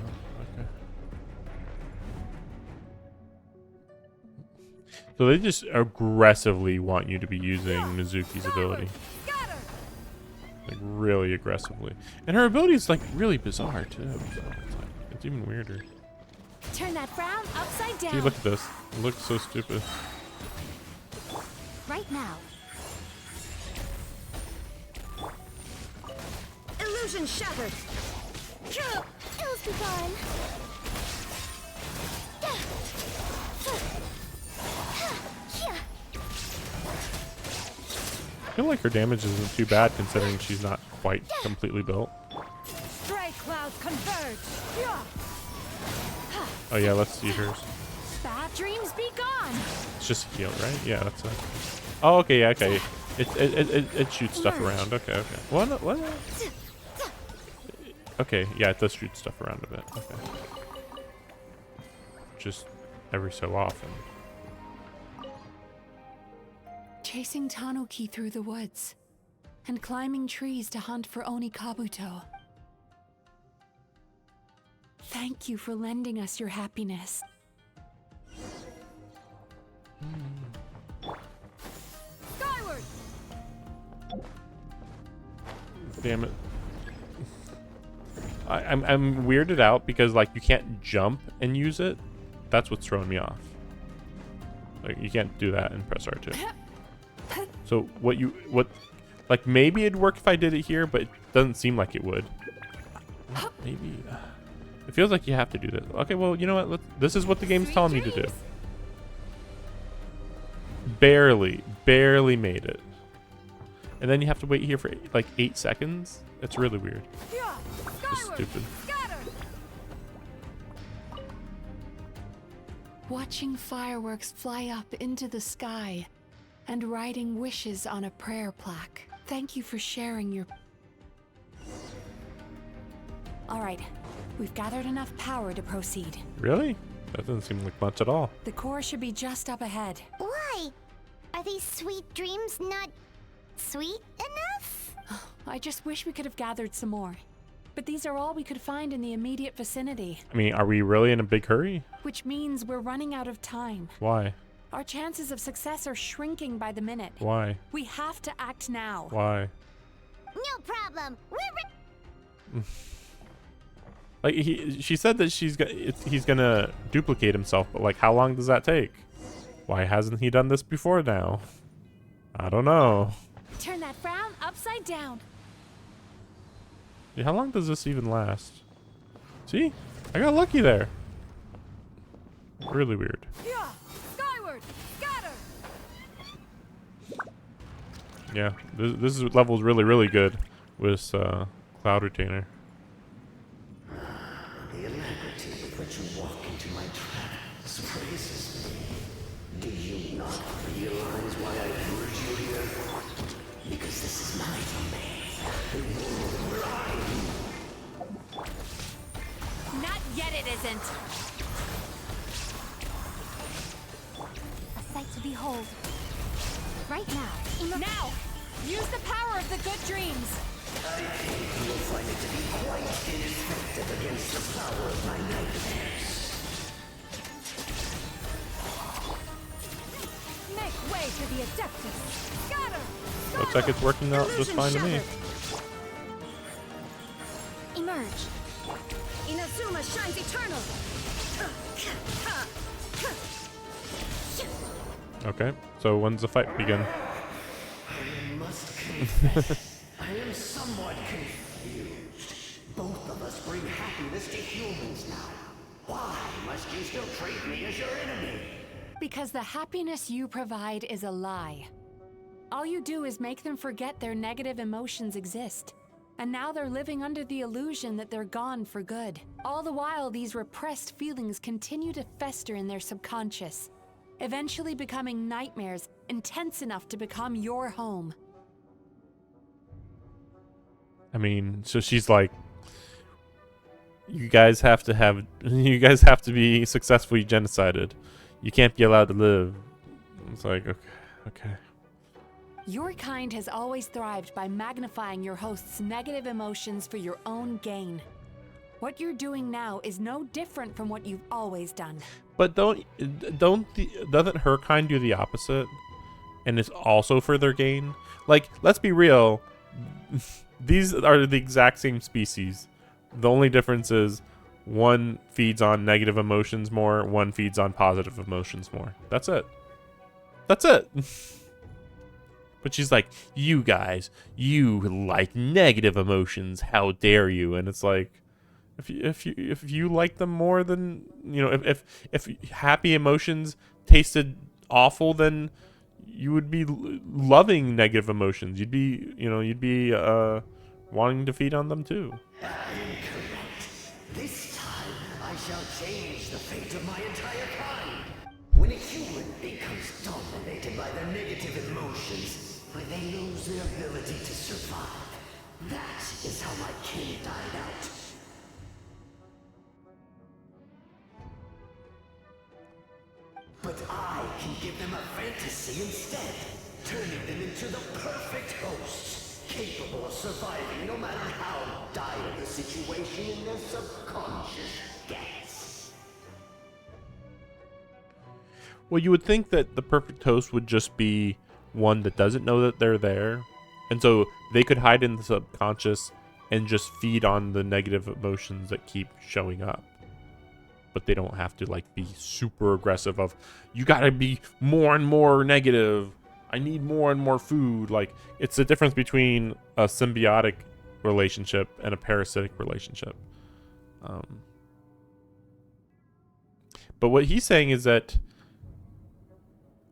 So they just aggressively want you to be using Mizuki's ability. Like really aggressively. And her ability is like really bizarre too. So it's even weirder. Turn that frown upside down. See, look at this. It looks so stupid. Right now. Illusion shattered. Ills be gone. I feel like her damage isn't too bad considering she's not quite completely built. Stray clouds converge. Oh yeah, let's see hers. Bad dreams be gone. It's just heal, right? Yeah, that's it. Oh, okay, yeah, okay. It shoots stuff around. Okay, okay. What? What? Okay, yeah, it does shoot stuff around a bit. Okay. Just every so often. Chasing Tanuki through the woods and climbing trees to hunt for Oni Kabuto. Thank you for lending us your happiness. Skyward. Damn it. I'm weirded out because like you can't jump and use it. That's what's throwing me off. Like you can't do that and press R2. So like maybe it'd work if I did it here, but it doesn't seem like it would. Maybe it feels like you have to do this. Okay, well, you know what? This is what the game's telling me to do. Barely made it. And then you have to wait here for like 8 seconds. It's really weird. It's stupid. Watching fireworks fly up into the sky and writing wishes on a prayer plaque. Thank you for sharing your... All right, we've gathered enough power to proceed. Really? That doesn't seem like much at all. The core should be just up ahead. Why? Are these sweet dreams not sweet enough? I just wish we could have gathered some more. But these are all we could find in the immediate vicinity. I mean, are we really in a big hurry? Which means we're running out of time. Why? Our chances of success are shrinking by the minute. Why? We have to act now. Why? No problem. Like she said that he's gonna duplicate himself, but like how long does that take? Why hasn't he done this before now? I don't know. Turn that frown upside down. Yeah, how long does this even last? See? I got lucky there. Really weird. Skyward, scatter. Yeah, this level's really good with Cloud Retainer. The alacrity with which you walk into my trap surprises me. Do you not realize why I lured you here? Because this is my domain. The world where I rule. Not yet it isn't. A sight to behold. Right now. Now! Use the power of the good dreams. I think you will find it to be quite ineffective against the power of my nightmares. Make way to the Adeptus. Scatter! Looks like it's working out just fine to me. Emerge. Inazuma shines eternal. Okay, so when's the fight begin? I must confess, I am somewhat confused. Both of us bring happiness to humans now. Why must you still treat me as your enemy? Because the happiness you provide is a lie. All you do is make them forget their negative emotions exist. And now they're living under the illusion that they're gone for good. All the while, these repressed feelings continue to fester in their subconscious, eventually becoming nightmares intense enough to become your home. I mean, so she's like, you guys have to be successfully genocided. You can't be allowed to live. It's like, okay. Your kind has always thrived by magnifying your host's negative emotions for your own gain. What you're doing now is no different from what you've always done. But doesn't her kind do the opposite? And it's also for their gain? Like, let's be real. These are the exact same species. The only difference is one feeds on negative emotions more, one feeds on positive emotions more. That's it. That's it. But she's like, you guys, you like negative emotions. How dare you? And it's like, if you like them more than, you know, if happy emotions tasted awful, then you would be loving negative emotions. You'd be, you know, wanting to feed on them too. Incorrect. This time, I shall change the fate of my entire kind. When a human becomes dominated by their negative emotions, when they lose their ability to survive, that is how my kin died out. But I can give them a fantasy instead, turning them into the perfect hosts, capable of surviving no matter how dire the situation in their subconscious gets. Well, you would think that the perfect host would just be one that doesn't know that they're there, and so they could hide in the subconscious and just feed on the negative emotions that keep showing up. But they don't have to like be super aggressive of, you gotta be more and more negative, I need more and more food. Like, it's the difference between a symbiotic relationship and a parasitic relationship. But what he's saying is that,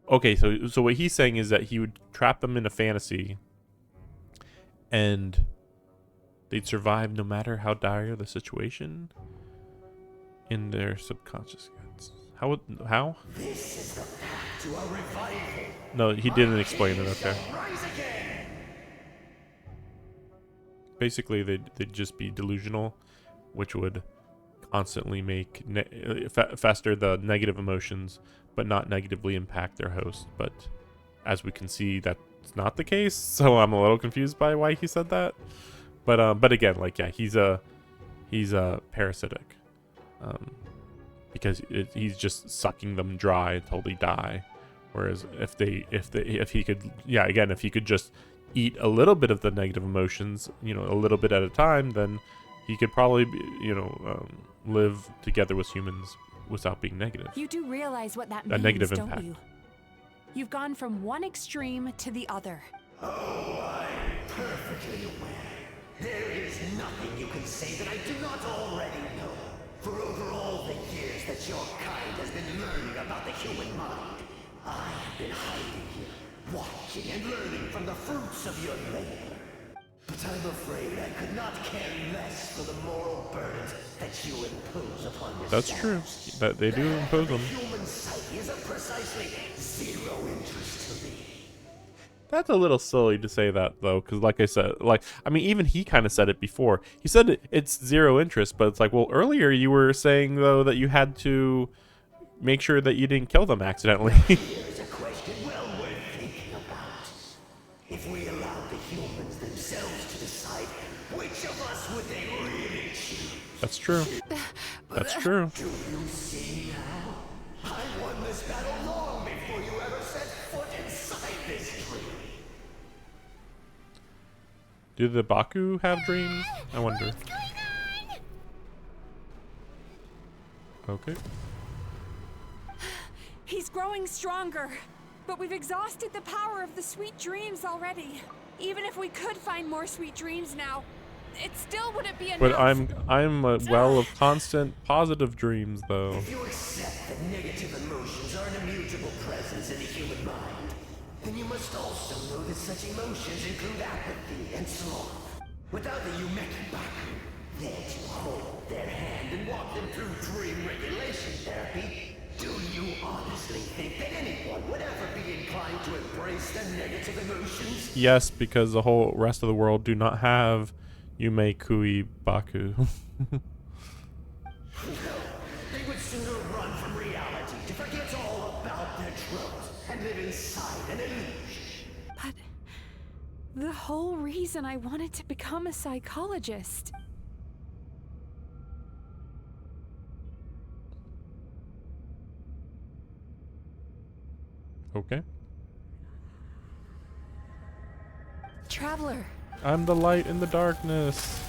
okay, so what he's saying is that he would trap them in a fantasy and they'd survive no matter how dire the situation in their subconscious gets. How? This is the path to a revival. No, he didn't explain it. Okay. Basically, they'd just be delusional, which would constantly make fester the negative emotions, but not negatively impact their host. But as we can see, that's not the case. So I'm a little confused by why he said that. But again, like, yeah, he's a parasitic. Because he's just sucking them dry until they die. Whereas if he could just eat a little bit of the negative emotions, you know, a little bit at a time, then he could probably, live together with humans without being negative. You do realize what that A means, negative don't impact. you? You've gone from one extreme to the other. Oh, I'm perfectly aware. There is nothing you can say that I do not already know. For over all the years that your kind has been learning about the human mind, I have been hiding here, watching and learning from the fruits of your labor. But I'm afraid I could not care less for the moral burdens that you impose upon yourself. That's true. That they do impose them. The human psyche is of precisely zero interest to me. That's a little silly to say that, though, because like I said, even he kind of said it before. He said it's zero interest, but it's like, well, earlier you were saying, though, that you had to make sure that you didn't kill them accidentally. Here's a question well worth thinking about. If we allowed the humans themselves to decide, which of us would they really choose? That's true. That's true. Do you see now? I won this battle long before you ever set foot inside this tree. Do the Baku have dreams? I wonder. Okay. He's growing stronger, but we've exhausted the power of the sweet dreams already. Even if we could find more sweet dreams now, it still wouldn't be enough. But I'm a well of constant positive dreams, though. If you accept that negative emotions are an immutable presence in the human mind, then you must also know that such emotions include apathy and sloth. Without the Yumeki Baku, there to hold their hand and walk them through dream regulation therapy, do you honestly think that anyone would ever be inclined to embrace their negative emotions? Yes, because the whole rest of the world do not have Yumeki Baku. They would sooner run from reality to forget all about their troubles and live inside an illusion. But The whole reason I wanted to become a psychologist. Okay. Traveler, I'm the light in the darkness.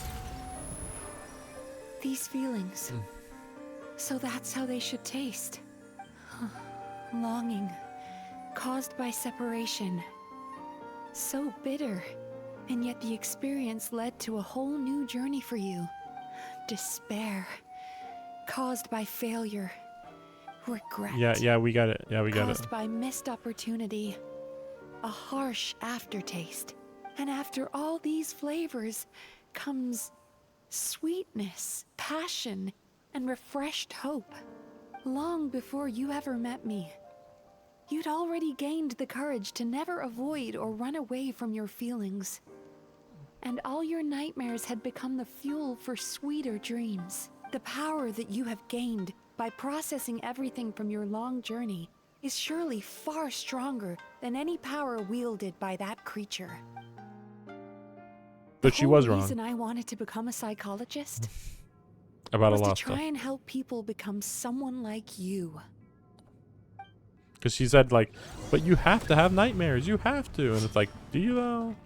these feelings. So that's how they should taste. Longing, caused by separation. So bitter, and yet the experience led to a whole new journey for you. Despair, caused by failure. Regret. Yeah, we got it. Yeah, we got it. Caused by missed opportunity. A harsh aftertaste. And after all these flavors comes sweetness, passion, and refreshed hope. Long before you ever met me, you'd already gained the courage to never avoid or run away from your feelings. And all your nightmares had become the fuel for sweeter dreams. The power that you have gained by processing everything from your long journey is surely far stronger than any power wielded by that creature. But she was wrong. The reason I wanted to become a psychologist About a was lot to of try stuff. and help people become someone like you. Because she said, like, but you have to have nightmares. You have to. And it's like, do you though?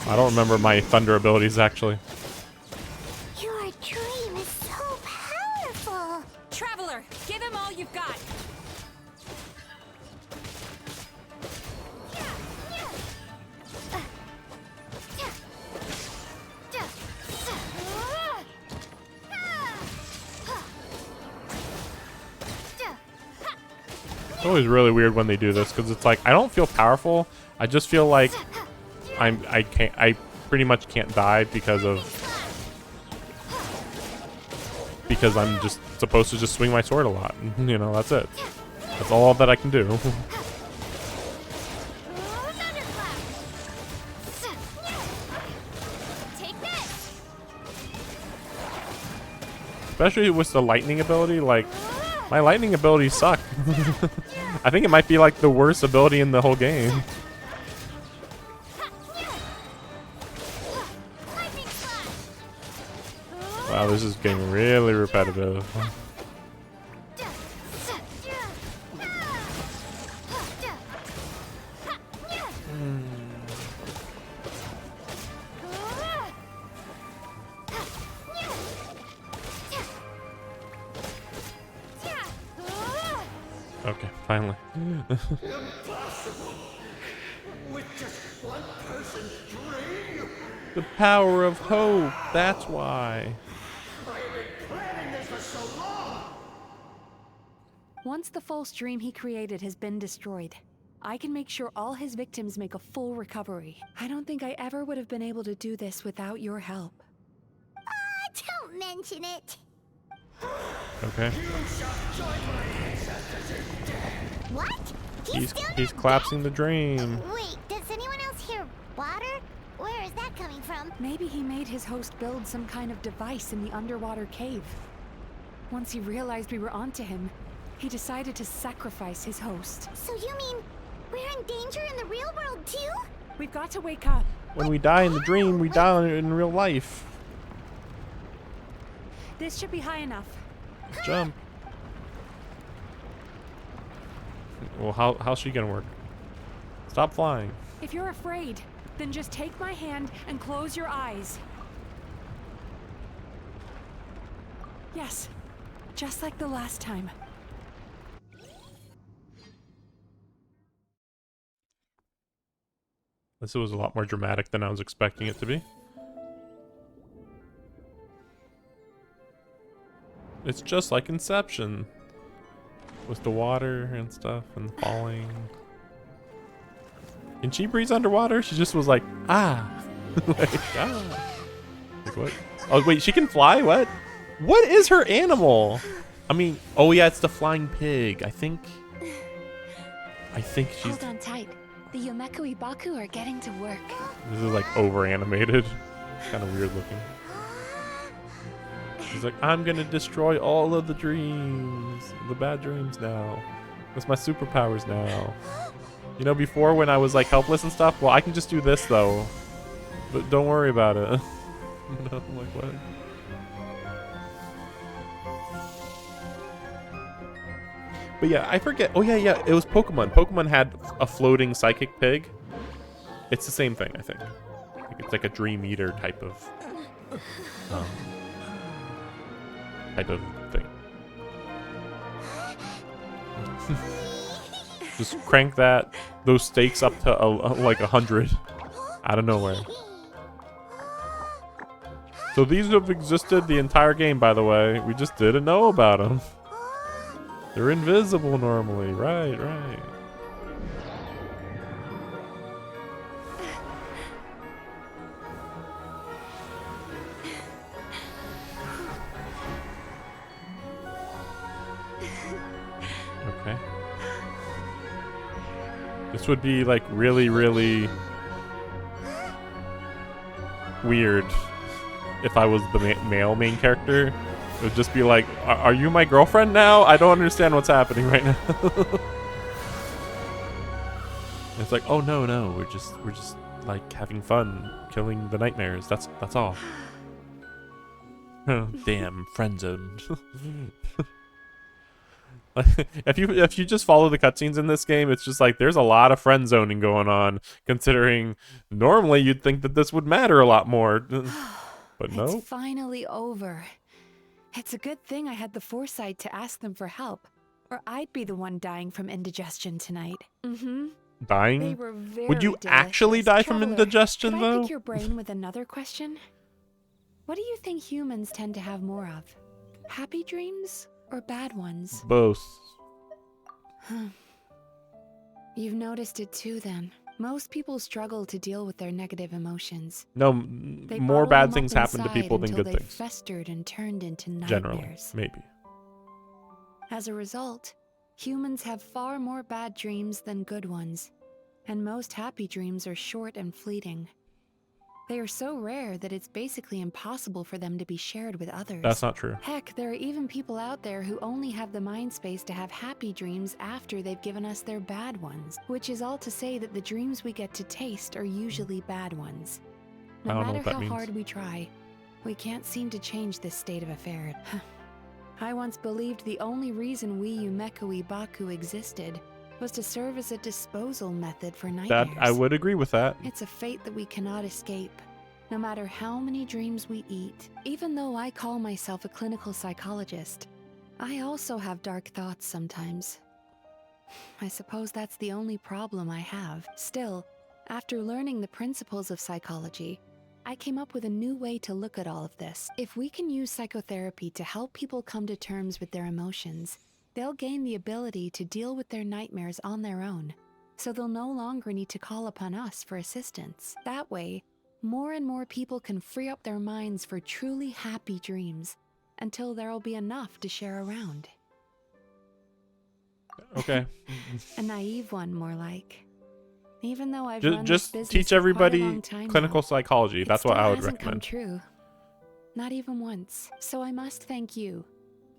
I don't remember my thunder abilities, actually. Your dream is so powerful. Traveler, give him all you've got. It's always really weird when they do this, because it's like, I don't feel powerful. I just feel like I pretty much can't die because I'm just supposed to just swing my sword a lot. You know, that's it. That's all that I can do. Especially with the lightning ability, like, my lightning abilities suck. I think it might be like the worst ability in the whole game. Wow, this is getting really repetitive. Okay, finally. Impossible! With just one person's dream! The power of hope, that's why. I have been planning this for so long! Once the false dream he created has been destroyed, I can make sure all his victims make a full recovery. I don't think I ever would have been able to do this without your help. Don't mention it. Okay. What? He's collapsing the dream. Wait, does anyone else hear water? Where is that coming from? Maybe he made his host build some kind of device in the underwater cave. Once he realized we were onto him, he decided to sacrifice his host. So you mean we're in danger in the real world too? We've got to wake up. When we die in the dream, we die in real life. This should be high enough. Jump. Well, how's she gonna work? Stop flying. If you're afraid, then just take my hand and close your eyes. Yes, just like the last time. This was a lot more dramatic than I was expecting it to be. It's just like Inception. With the water and stuff and falling. Can she breathe underwater? She just was like, ah. Like, ah. Like, what? Oh, wait, she can fly? What? What is her animal? I mean, oh yeah, it's the flying pig. I think she's... Hold on tight. The Yomeku Ibaku are getting to work. This is like over animated. Kind of weird looking. She's like, I'm gonna destroy all of the dreams. The bad dreams now. That's my superpowers now. You know, before when I was like helpless and stuff, well, I can just do this though. But don't worry about it. You know, I'm like, what? But yeah, I forget. Oh yeah, yeah, it was Pokemon. Pokemon had a floating psychic pig. It's the same thing, I think. It's like a dream eater type of thing. Just crank those stakes up to like 100 out of nowhere. So these have existed the entire game, by the way. We just didn't know about them. They're invisible normally. Right, right. Okay. This would be like really, really weird if I was the male main character. It would just be like, are you my girlfriend now? I don't understand what's happening right now. It's like, oh no, we're just like having fun, killing the nightmares. That's all. Oh, damn, friend zone. if you just follow the cutscenes in this game, it's just like there's a lot of friend zoning going on, considering normally you'd think that this would matter a lot more. But no. It's finally over. It's a good thing I had the foresight to ask them for help, or I'd be the one dying from indigestion tonight. Mm-hmm. Dying? They were very Would you delicious. actually die from indigestion, could though? I pick your brain with another question? What do you think humans tend to have more of? Happy dreams or bad ones? Both. You've noticed it too, then. Most people struggle to deal with their negative emotions. No, They more bottle bad them things up happen to inside people than until good they've things. festered and turned into nightmares. Generally, maybe. As a result, humans have far more bad dreams than good ones, and most happy dreams are short and fleeting. They are so rare that it's basically impossible for them to be shared with others. That's not true. Heck, there are even people out there who only have the mind space to have happy dreams after they've given us their bad ones, which is all to say that the dreams we get to taste are usually bad ones. I No don't know matter what that how means. hard we try, we can't seem to change this state of affairs. I once believed the only reason we Yumeku Ibaku existed was to serve as a disposal method for nightmares. That I would agree with that. It's a fate that we cannot escape, no matter how many dreams we eat. Even though I call myself a clinical psychologist, I also have dark thoughts sometimes. I suppose that's the only problem I have. Still, after learning the principles of psychology, I came up with a new way to look at all of this. If we can use psychotherapy to help people come to terms with their emotions, they'll gain the ability to deal with their nightmares on their own, so they'll no longer need to call upon us for assistance. That way, more and more people can free up their minds for truly happy dreams, until there'll be enough to share around. Okay. A naive one, more like. Even though I've run this Just business teach for quite a everybody long time clinical now, psychology. That's what I would It hasn't come recommend. true. Not even once. So I must thank you.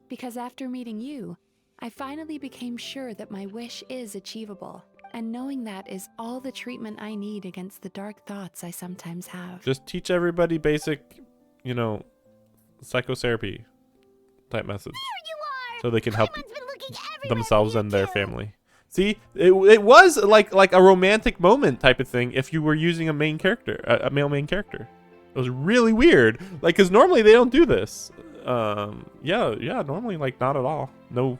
Because after meeting you, I finally became sure that my wish is achievable. And knowing that is all the treatment I need against the dark thoughts I sometimes have. Just teach everybody basic, psychotherapy type methods. So they can help themselves and their family. See, it was like a romantic moment type of thing if you were using a main character, a male main character. It was really weird. Like, because normally they don't do this. Yeah, normally, like, not at all. No.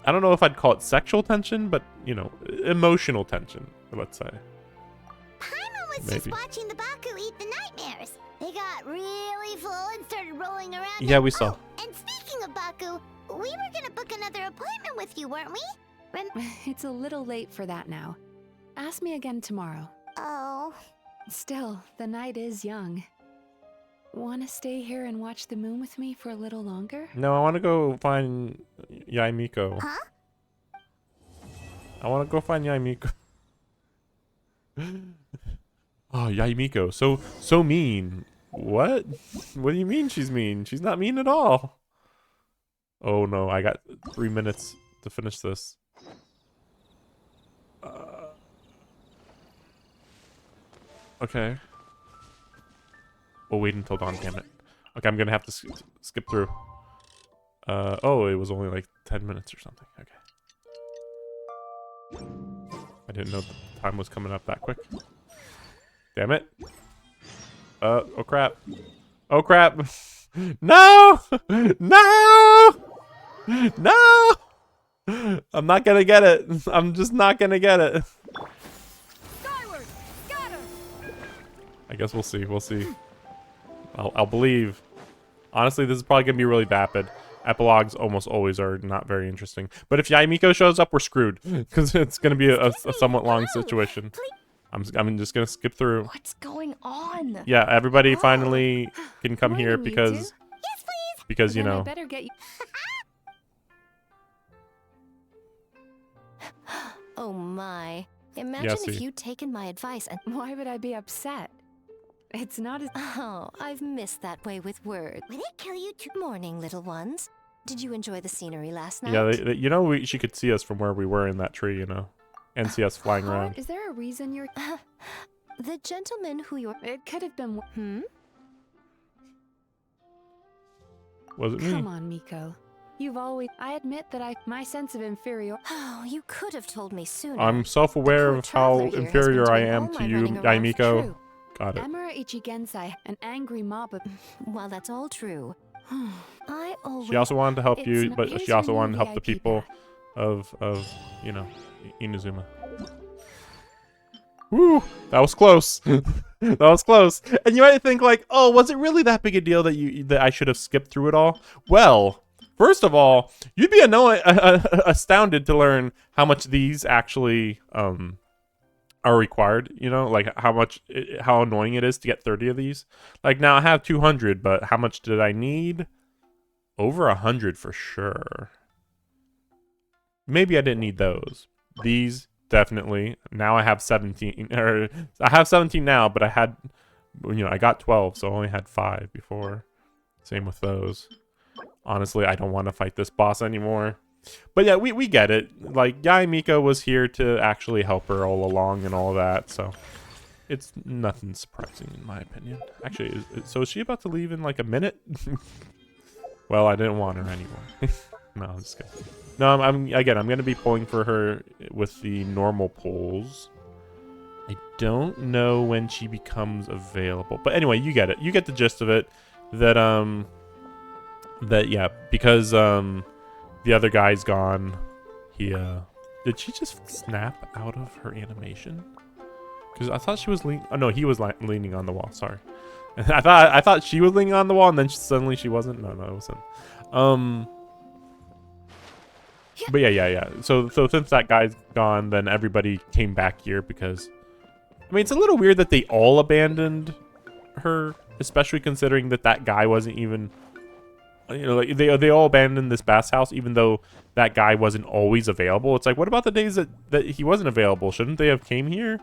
I don't know if I'd call it sexual tension, but, emotional tension, let's say. Paimon was just watching the Baku eat the nightmares. They got really full and started rolling around. Yeah, we saw. And speaking of Baku, we were gonna book another appointment with you, weren't we? It's a little late for that now. Ask me again tomorrow. Oh. Still, the night is young. Want to stay here and watch the moon with me for a little longer? No, I want to go find Yaimiko. Huh? I want to go find Yaimiko. Oh, Yaimiko. So mean. What? What do you mean she's mean? She's not mean at all. Oh no, I got 3 minutes to finish this. Okay. We'll wait until dawn, damn it. Okay, I'm gonna have to skip through. Oh, it was only like 10 minutes or something. Okay. I didn't know the time was coming up that quick. Damn it. Oh crap. Oh crap. No! No! No! I'm not gonna get it. I'm just not gonna get it. Skyward, scatter. I guess we'll see. We'll see. I'll believe. Honestly, this is probably gonna be really vapid. Epilogues almost always are not very interesting. But if Yaimiko shows up, we're screwed because it's gonna be a somewhat long situation. I'm just gonna skip through. What's going on? Yeah, everybody finally can come here Morning, you because because you Then I know. better get you. Oh my. Imagine if see. you'd taken my advice and. Why would I be upset? It's not as. Oh, I've missed that way with words. Will it kill you too? Morning, little ones. Did you enjoy the scenery last night? Yeah, you know, she could see us from where we were in that tree, you know, and see us flying around. Is there a reason you're? The gentleman who you're. It could have been. Was it me? Come on, Miko. You've always. I admit that my sense of inferior. Oh, you could have told me sooner. I'm self-aware The of poor how traveler here has inferior been I doing am all to my you, running around for Yaimiko. true. Got it. Emira Ichigensai, an angry mob of. While that's all true, I always. She also wanted to help you, not- but here's she your also new wanted to help the VIP people of you know, Inazuma. Woo! That was close. That was close. And you might think like, oh, was it really that big a deal that I should have skipped through it all? Well, first of all, you'd be astounded to learn how much these actually are required. You know, like how annoying it is to get 30 of these. Like now I have 200, but how much did I need? Over 100 for sure. Maybe I didn't need those. These definitely. Now I have 17. Or I have 17 now, but I had, you know, I got 12, so I only had 5 before. Same with those. Honestly, I don't want to fight this boss anymore. But yeah, we get it. Like, Yaimiko was here to actually help her all along and all that, so it's nothing surprising in my opinion. Actually, so is she about to leave in like a minute? Well, I didn't want her anymore. No, I'm just kidding. No, I'm gonna be pulling for her with the normal pulls. I don't know when she becomes available, but anyway, you get it. You get the gist of it. That yeah, because the other guy's gone. He did she just snap out of her animation? Because I thought she was leaning. Oh no, he was leaning on the wall. Sorry, I thought she was leaning on the wall, and then suddenly she wasn't. No, it wasn't. But yeah. So since that guy's gone, then everybody came back here because, I mean, it's a little weird that they all abandoned her, especially considering that guy wasn't even, you know, like they all abandoned this bathhouse house, even though that guy wasn't always available. It's like, what about the days that he wasn't available? Shouldn't they have came here?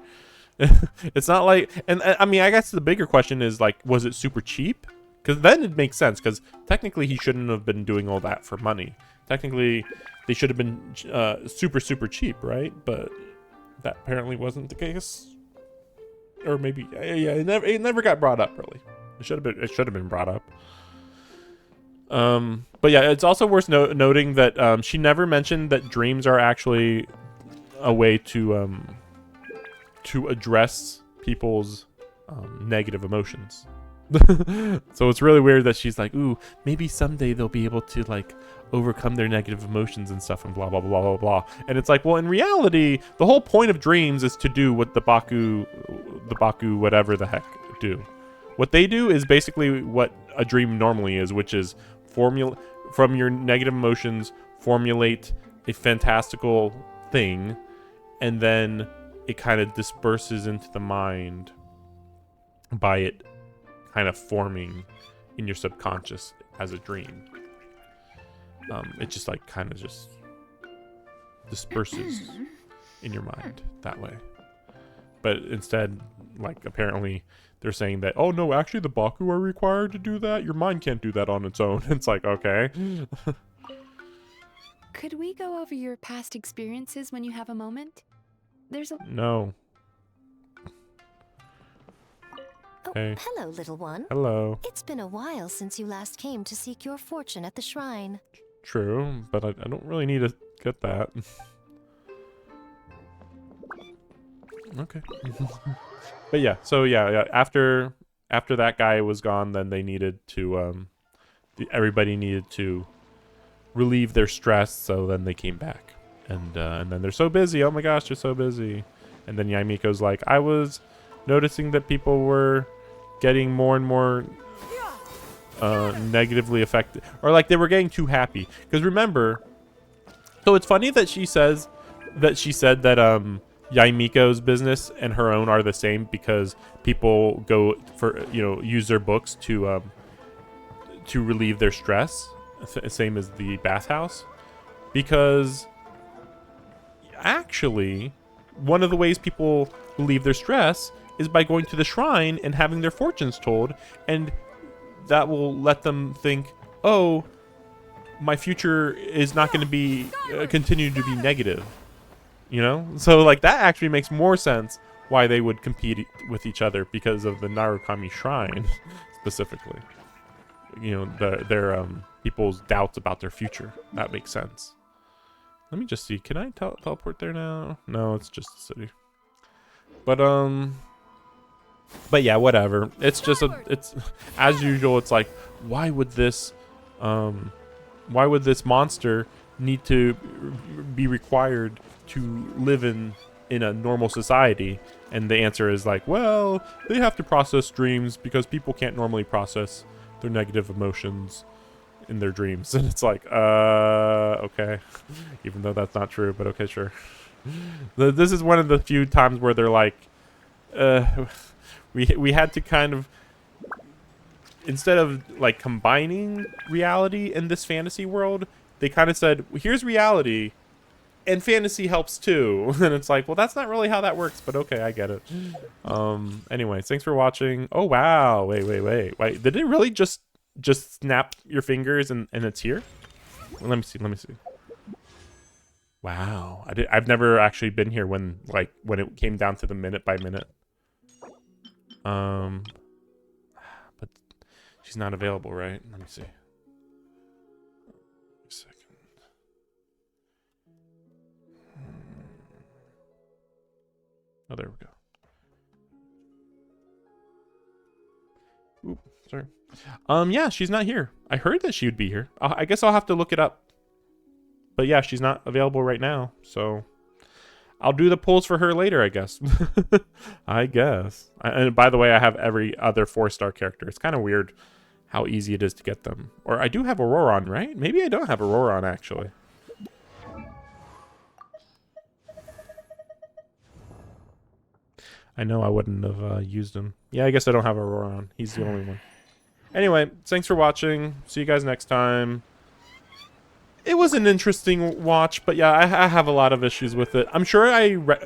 It's not like, and I mean, I guess the bigger question is like, was it super cheap? Because then it makes sense, because technically he shouldn't have been doing all that for money. Technically, they should have been super cheap, right? But that apparently wasn't the case. Or maybe, yeah, it never got brought up really. It should have been brought up. But yeah, it's also worth noting that she never mentioned that dreams are actually a way to address people's negative emotions. So it's really weird that she's like, ooh, maybe someday they'll be able to like overcome their negative emotions and stuff and blah blah blah blah blah. And it's like, well, in reality, the whole point of dreams is to do what the Baku whatever the heck do. What they do is basically what a dream normally is, which is from your negative emotions, formulate a fantastical thing, and then it kind of disperses into the mind by it kind of forming in your subconscious as a dream. It just like kind of just disperses in your mind that way. But instead, like, apparently they're saying that, oh no, actually the Baku are required to do that. Your mind can't do that on its own. It's like, okay. Could we go over your past experiences when you have a moment? There's a... No. Hey. Hello, little one. Hello. It's been a while since you last came to seek your fortune at the shrine. True, but I don't really need to get that. Okay. But yeah, so yeah, after that guy was gone, then they needed to everybody needed to relieve their stress, so then they came back. And then they're so busy. Oh my gosh, they're so busy. And then Yaimiko's like, I was noticing that people were getting more and more negatively affected, or like they were getting too happy. Because remember, so it's funny that she said that Yaimiko's business and her own are the same, because people go for, use their books to relieve their stress, same as the bathhouse. Because actually, one of the ways people relieve their stress is by going to the shrine and having their fortunes told, and that will let them think, oh, my future is not going to be continue to be negative, so like that actually makes more sense why they would compete with each other, because of the Narukami shrine specifically, their people's doubts about their future. That makes sense. Let me just see, can I teleport there now? No, it's just the city. But yeah, whatever. It's just it's as usual. It's like, why would this monster need to be required to live in a normal society? And the answer is like, well, they have to process dreams because people can't normally process their negative emotions in their dreams. And it's like, okay, even though that's not true, but okay, sure. This is one of the few times where they're like, we had to kind of, instead of like combining reality in this fantasy world, they kind of said, here's reality and fantasy helps too. And it's like, well, that's not really how that works, but okay, I get it. Anyway, thanks for watching. Oh wow, wait, did it really just snap your fingers and it's here? Well, let me see. Wow, I've never actually been here when it came down to the minute by minute. But she's not available, right? Let me see. A second. Oh, there we go. Oop, sorry. Yeah, she's not here. I heard that she would be here. I guess I'll have to look it up. But yeah, she's not available right now, so I'll do the pulls for her later, I guess. I guess. And by the way, I have every other 4-star character. It's kind of weird how easy it is to get them. Or I do have Auroron, right? Maybe I don't have Auroron, actually. I know I wouldn't have used him. Yeah, I guess I don't have Auroron. He's the only one. Anyway, thanks for watching. See you guys next time. It was an interesting watch, but yeah, I have a lot of issues with it. I'm sure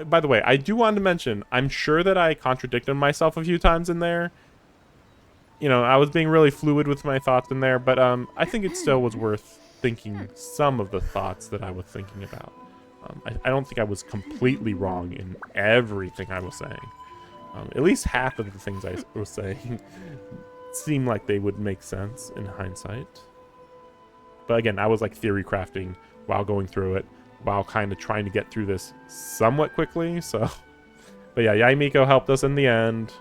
by the way, I do want to mention, I'm sure that I contradicted myself a few times in there. I was being really fluid with my thoughts in there, but I think it still was worth thinking some of the thoughts that I was thinking about. I don't think I was completely wrong in everything I was saying. At least half of the things I was saying seemed like they would make sense in hindsight. But again, I was like theory crafting while going through it, while kind of trying to get through this somewhat quickly. So, but yeah, Yaimiko helped us in the end,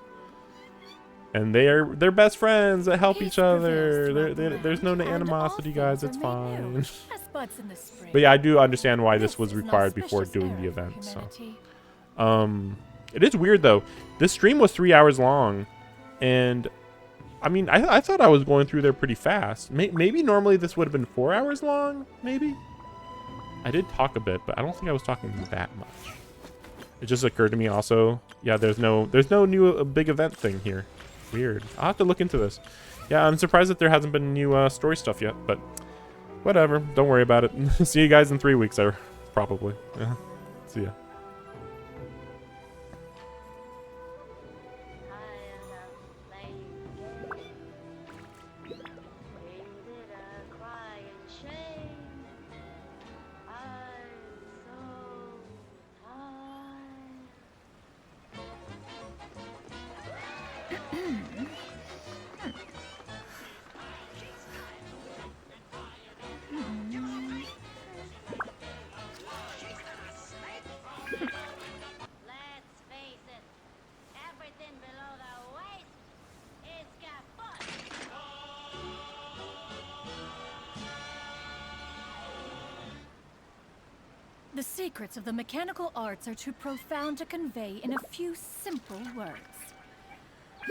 and they're best friends that help each other. There's no animosity, guys. It's fine. But yeah, I do understand why this was required before doing the event. So, it is weird though. This stream was 3 hours long, and I mean, I thought I was going through there pretty fast. Maybe normally this would have been 4 hours long, maybe? I did talk a bit, but I don't think I was talking that much. It just occurred to me also, yeah, there's no new big event thing here. Weird. I'll have to look into this. Yeah, I'm surprised that there hasn't been new story stuff yet, but whatever. Don't worry about it. See you guys in 3 weeks, probably. Yeah. See ya. face it, everything below the waist is kaput. The secrets of the mechanical arts are too profound to convey in a few simple words.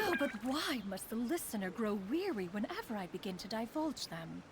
Oh, but why must the listener grow weary whenever I begin to divulge them?